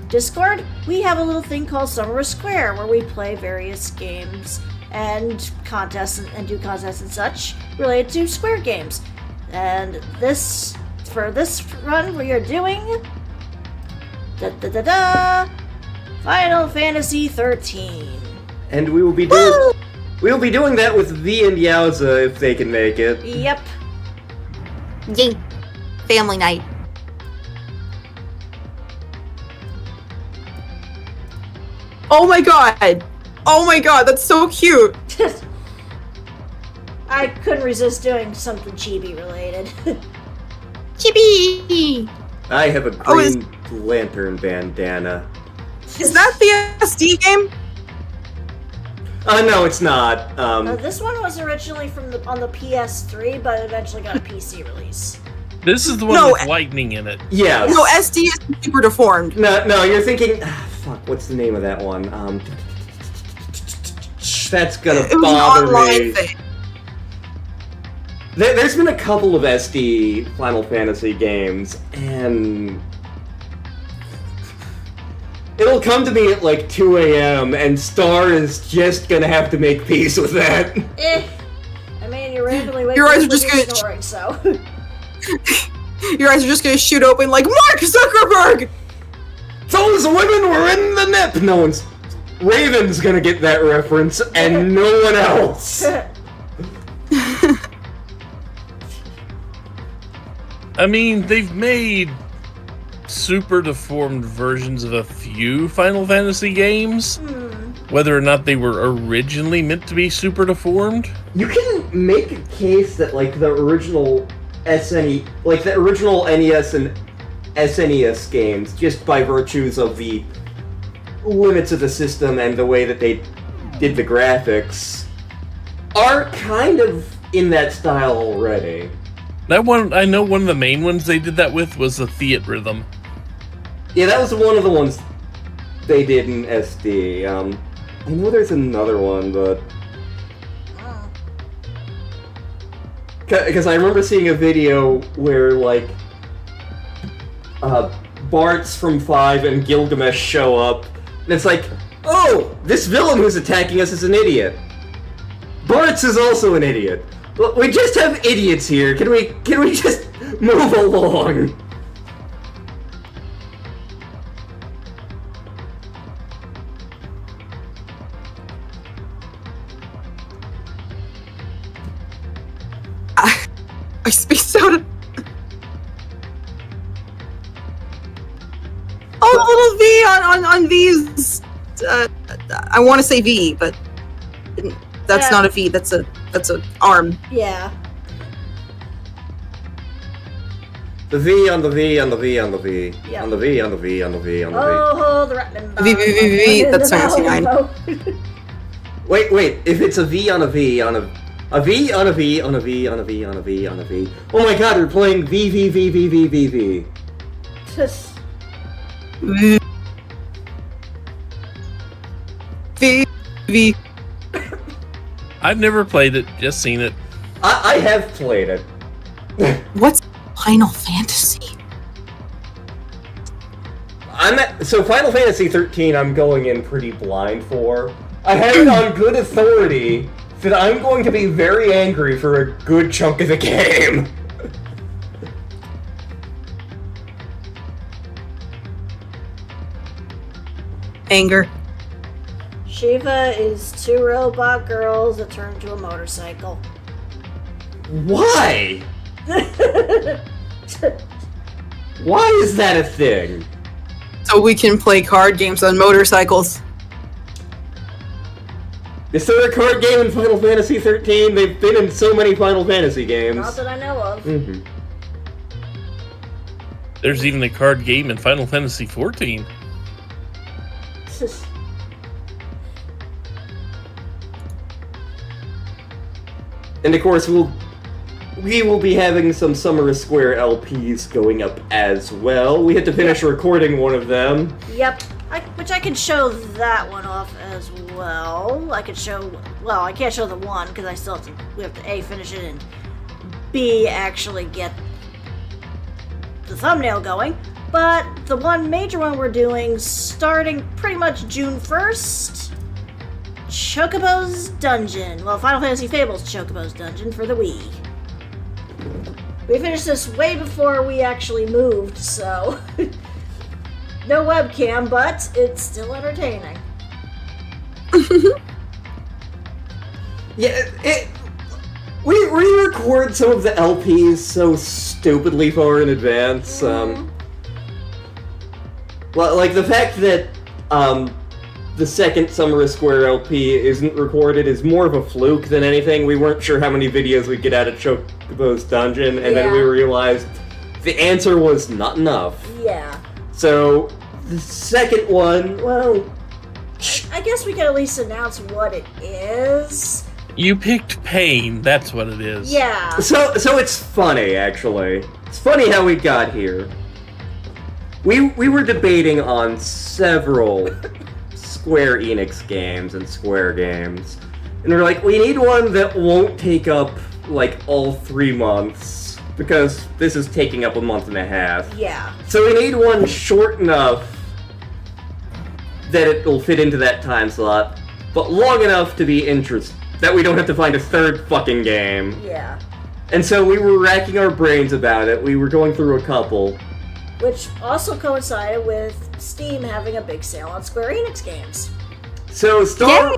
Discord, we have a little thing called Summer Square, where we play various games and contests and do contests and such related to Square games. And for this run, we are doing Final Fantasy 13. And we will be doing that with V and Yowza if they can make it. Yep. Yay. Family night. Oh my god! Oh my god, that's so cute! I couldn't resist doing something chibi related. Chibi! I have a Green Lantern bandana. Is that the SD game? No, it's not. This one was originally on the PS3, but eventually got a PC release. This is the one with lightning in it. Yes. No, SD is super deformed. No, you're thinking. Fuck, what's the name of that one? That's gonna It was an bother online me. thing. There's been a couple of SD Final Fantasy games, and it'll come to me at like 2 a.m. and Star is just gonna have to make peace with that. I mean, you randomly wake Your up eyes are with just you gonna- snoring, so. Your eyes are just gonna shoot open like Mark Zuckerberg! Those women were in the nip! No one's... Raven's gonna get that reference, and no one else! I mean, they've made super deformed versions of a few Final Fantasy games. Whether or not they were originally meant to be super deformed. You can make a case that, like, the original SNE... Like, the original NES and SNES games, just by virtues of the limits of the system and the way that they did the graphics, are kind of in that style already. That one, I know one of the main ones they did that with was the Theat Rhythm. Yeah, that was one of the ones they did in SD. I know there's another one, but... Because I remember seeing a video where, like, Bartz from 5 and Gilgamesh show up, and it's like, oh, this villain who's attacking us is an idiot. Bartz is also an idiot. Look, we just have idiots here. Can we just move along? I spaced out. Oh, the little V on V's. I want to say V, but that's Yeah. not a V. That's a arm. Yeah. The V on the V on the V on the V. Yeah. On the V on the V on the V on the V. Oh, the rattling V, V, V, V, that's 79. Wait, if it's a V on a V on a V on a V on a V on a V on a V on a V. Oh my god, we're playing V V V V V V V. V, V. I've never played it, just seen it. I have played it. What's Final Fantasy? So Final Fantasy 13 I'm going in pretty blind for. I have it on good authority that I'm going to be very angry for a good chunk of the game. Anger. Shiva is 2 robot girls that turn into a motorcycle. Why? Why is that a thing? So we can play card games on motorcycles. Is there a card game in Final Fantasy 13? They've been in so many Final Fantasy games. Not that I know of. Mm-hmm. There's even a card game in Final Fantasy 14. And of course, we will be having some Summer Square LPs going up as well. We had to finish recording one of them. Yep. Which I could show that one off as well. I could show... Well, I can't show the one, because I still have to... We have to A, finish it, and B, actually get the thumbnail going. But the one major one we're doing, starting pretty much June 1st... Chocobo's Dungeon. Well, Final Fantasy Fables Chocobo's Dungeon for the Wii. We finished this way before we actually moved, so... No webcam, but it's still entertaining. Yeah, we record some of the LPs so stupidly far in advance. Well, like the fact that the second Summer Square LP isn't recorded is more of a fluke than anything. We weren't sure how many videos we'd get out of Chocobo's Dungeon, and then we realized the answer was not enough. Yeah. So, the second one, well... I guess we could at least announce what it is. You picked Pain, that's what it is. Yeah. So it's funny, actually. It's funny how we got here. We were debating on several Square Enix games and Square games. And we're like, we need one that won't take up, like, all 3 months, because this is taking up a month and a half. Yeah. So we need one short enough that it'll fit into that time slot, but long enough to be that we don't have to find a third fucking game. Yeah. And so we were racking our brains about it. We were going through a couple. Which also coincided with Steam having a big sale on Square Enix games. So Star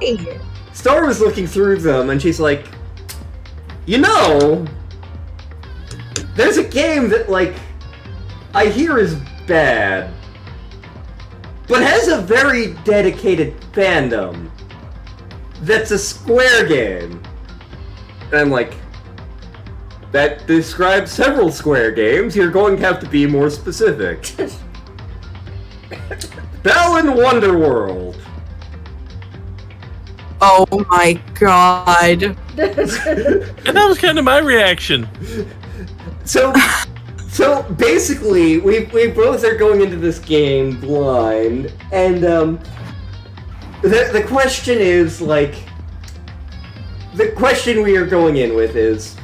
was looking through them, and she's like, you know, there's a game that, like, I hear is bad, but has a very dedicated fandom that's a Square game. And I'm like, that describes several Square games. You're going to have to be more specific. Balan Wonderworld. Oh my god. And that was kind of my reaction. So basically, we both are going into this game blind, and the question is, like, the question we are going in with is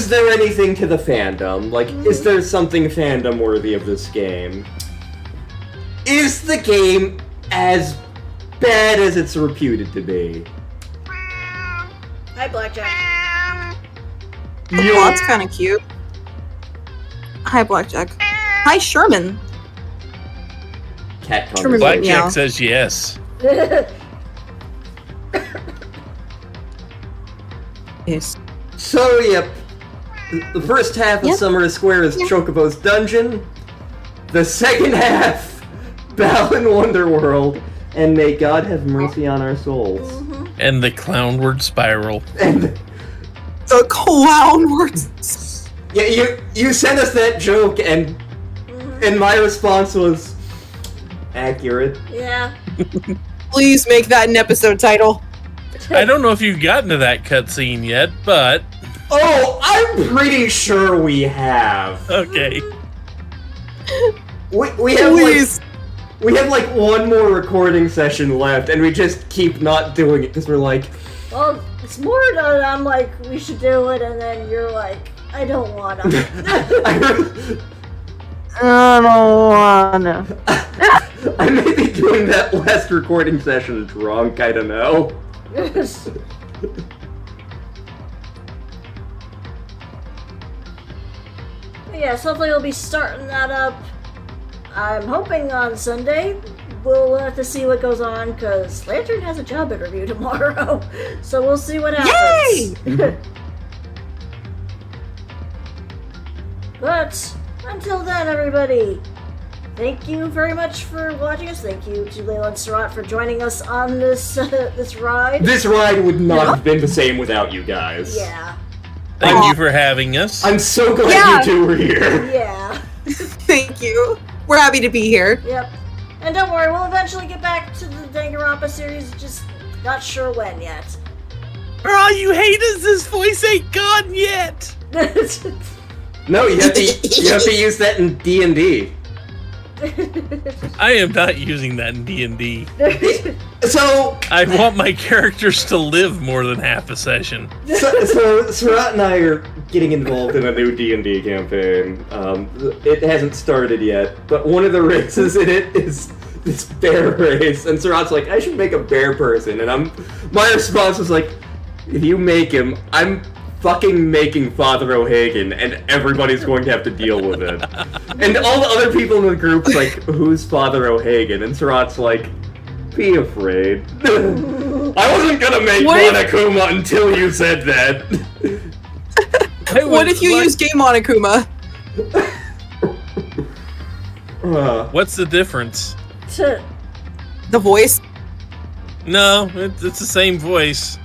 there anything to the fandom? Like, is there something fandom worthy of this game? Is the game as bad as it's reputed to be? Hi, Blackjack. Oh, that's kind of cute. Hi, Blackjack. Hi, Sherman. Cat Sherman, Blackjack meow. says yes. Yes. So, yep. The first half of Yep. Summer Square is Chocobo's Dungeon. The second half, Balan Wonderworld, and may God have mercy on our souls. And the clownward spiral. And The clown words. yeah, you sent us that joke, and my response was accurate. Yeah. Please make that an episode title. I don't know if you've gotten to that cutscene yet, but Oh, I'm pretty sure we have. okay. We have Please. we have like one more recording session left, and we just keep not doing it because we're like, Well, it's more that I'm like, we should do it, and then you're like, I don't wanna. I don't wanna. I may be doing that last recording session drunk. I don't know. Yes, hopefully we'll be starting that up. I'm hoping on Sunday. We'll have to see what goes on, because Lantern has a job interview tomorrow. So we'll see what happens. Yay! But until then, everybody, thank you very much for watching us. Thank you to Layla and Suraht for joining us on this this ride. This ride would not have been the same without you guys. Yeah. Thank you for having us. I'm so glad Yeah. you two were here. Yeah. Thank you. We're happy to be here. Yep. And don't worry, we'll eventually get back to the Danganronpa series, just not sure when yet. For all you haters, this voice ain't gone yet. No, you have to use that in D&D. I am not using that in D&D. So I want my characters to live more than half a session. So Suraht and I are getting involved in a new D&D campaign. It hasn't started yet, but one of the races in it is this bear race, and Suraht's like, I should make a bear person, and my response was like, if you make him, I'm fucking making Father O'Hagan, and everybody's going to have to deal with it. And all the other people in the group's like, who's Father O'Hagan? And Suraht's like, be afraid. I wasn't gonna make Monokuma until you said that. What if you use Game Monokuma? What's the difference? The voice? No, it's the same voice.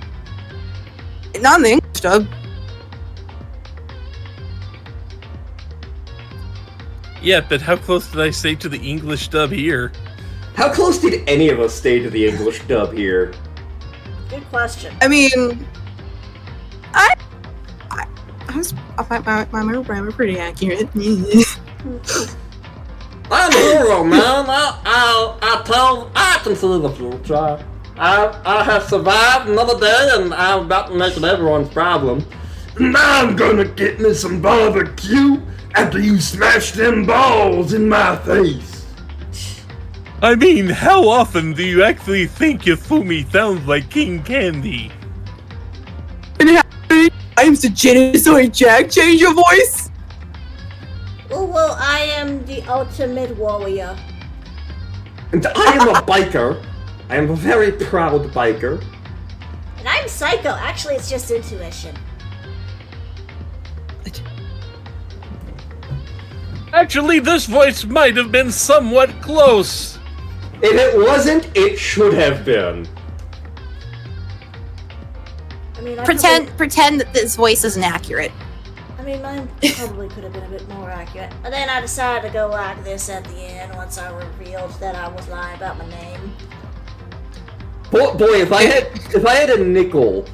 Not in the English dub. Yeah, but how close did I stay to the English dub here? How close did any of us stay to the English dub here? Good question. I mean, I was my grammar pretty accurate. I'm a hero, man. I can see the future. I have survived another day, and I'm about to make it everyone's problem. And I'm gonna get me some barbecue after you smash them balls in my face. I mean, how often do you actually think Yafumi sounds like King Candy? And how many times did Genocide Jack change your voice? Oh, well, I am the ultimate warrior. And I am a biker. I am a very proud biker. And I'm psycho. Actually, it's just intuition. Actually, this voice might have been somewhat close. If it wasn't, it should have been. I mean, Pretend that this voice isn't accurate. Mine probably could have been a bit more accurate. And then I decided to go like this at the end once I revealed that I was lying about my name. Boy, if I had a nickel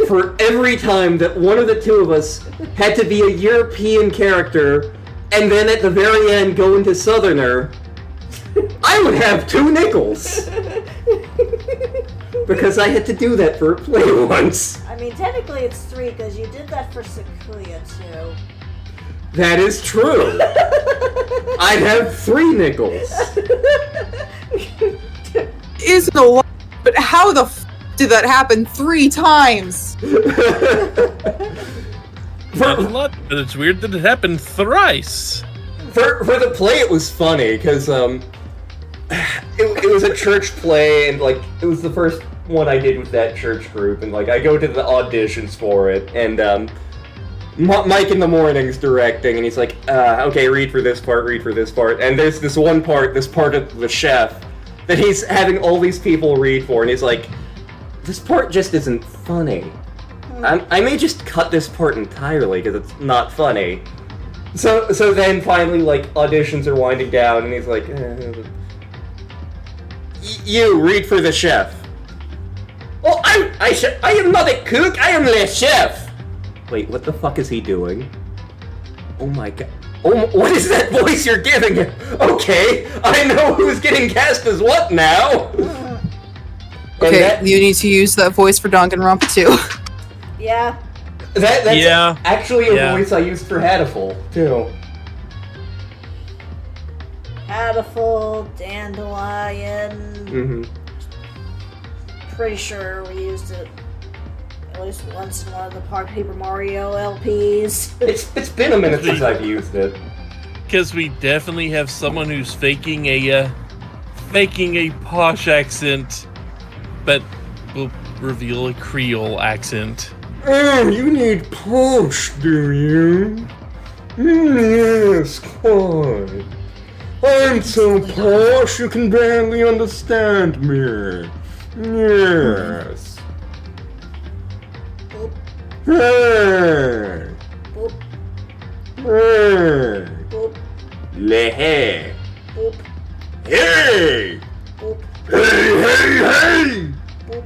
for every time that one of the two of us had to be a European character and then at the very end go into Southerner, I would have 2 nickels. Because I had to do that for a play once. I mean, technically it's 3 because you did that for Sequoia too. That is true. I'd have 3 nickels. Isn't a lot, but how the f did that happen 3 times? Not a lot, but it's weird that it happened thrice. For the play, it was funny because it was a church play, and like it was the first one I did with that church group, and like I go to the auditions for it, and Mike in the morning's directing, and he's like, okay, read for this part, and there's this one part, this part of the chef, that he's having all these people read for, and he's like, this part just isn't funny. I may just cut this part entirely, because it's not funny. So then finally, like, auditions are winding down, and he's like, you, read for the chef. Oh, I am not a cook, I am the chef! Wait, what the fuck is he doing? Oh my god. Oh, what is that voice you're giving him? Okay, I know who's getting cast as what now! Okay, you need to use that voice for Danganronpa too. Yeah. That's Yeah. actually a voice I used for Hatterful, too. Hatterful, Dandelion. Mm-hmm. Pretty sure we used it at least once in one of the Paper Mario LPs. It's been a minute since I've used it. Because we definitely have someone who's faking a posh accent, but will reveal a Creole accent. Oh, you need posh, do you? Yes, quite. I'm so posh you can barely understand me. Yes. Boop, Hey. boop, Hey. boop, Lehe. boop, Hey. boop, Hey. boop,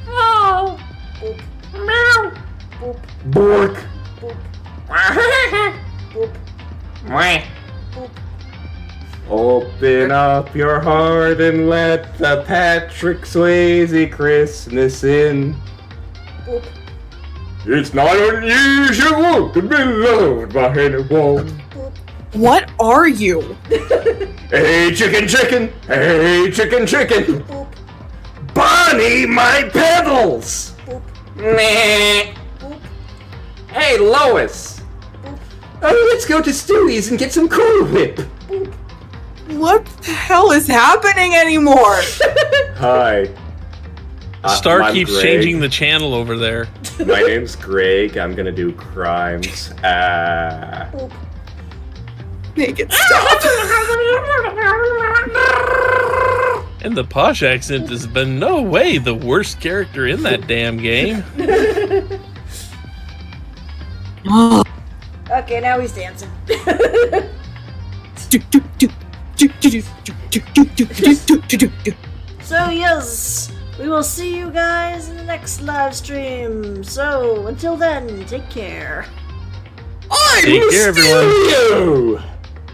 Oh, boop, meow. boop, Bork. boop, boop, boop. Open up your heart and let the Patrick Swayze Christmas in. Boop. It's not unusual to be loved by anyone. What are you? Hey, chicken, chicken! Hey, chicken, chicken! Boop. Bonnie, my pebbles! Boop. Meh. Boop. Hey, Lois! Boop. Oh, let's go to Stewie's and get some Cool Whip! Boop. What the hell is happening anymore? Hi. Star I'm keeps Greg. changing the channel over there. My name's Greg. I'm gonna do crimes. Boop. Make it stop. And the posh accent has been no way the worst character in that damn game. Okay, now he's dancing. So yes, we will see you guys in the next live stream. So until then, take care. I'm Take care, everyone. Mysterio!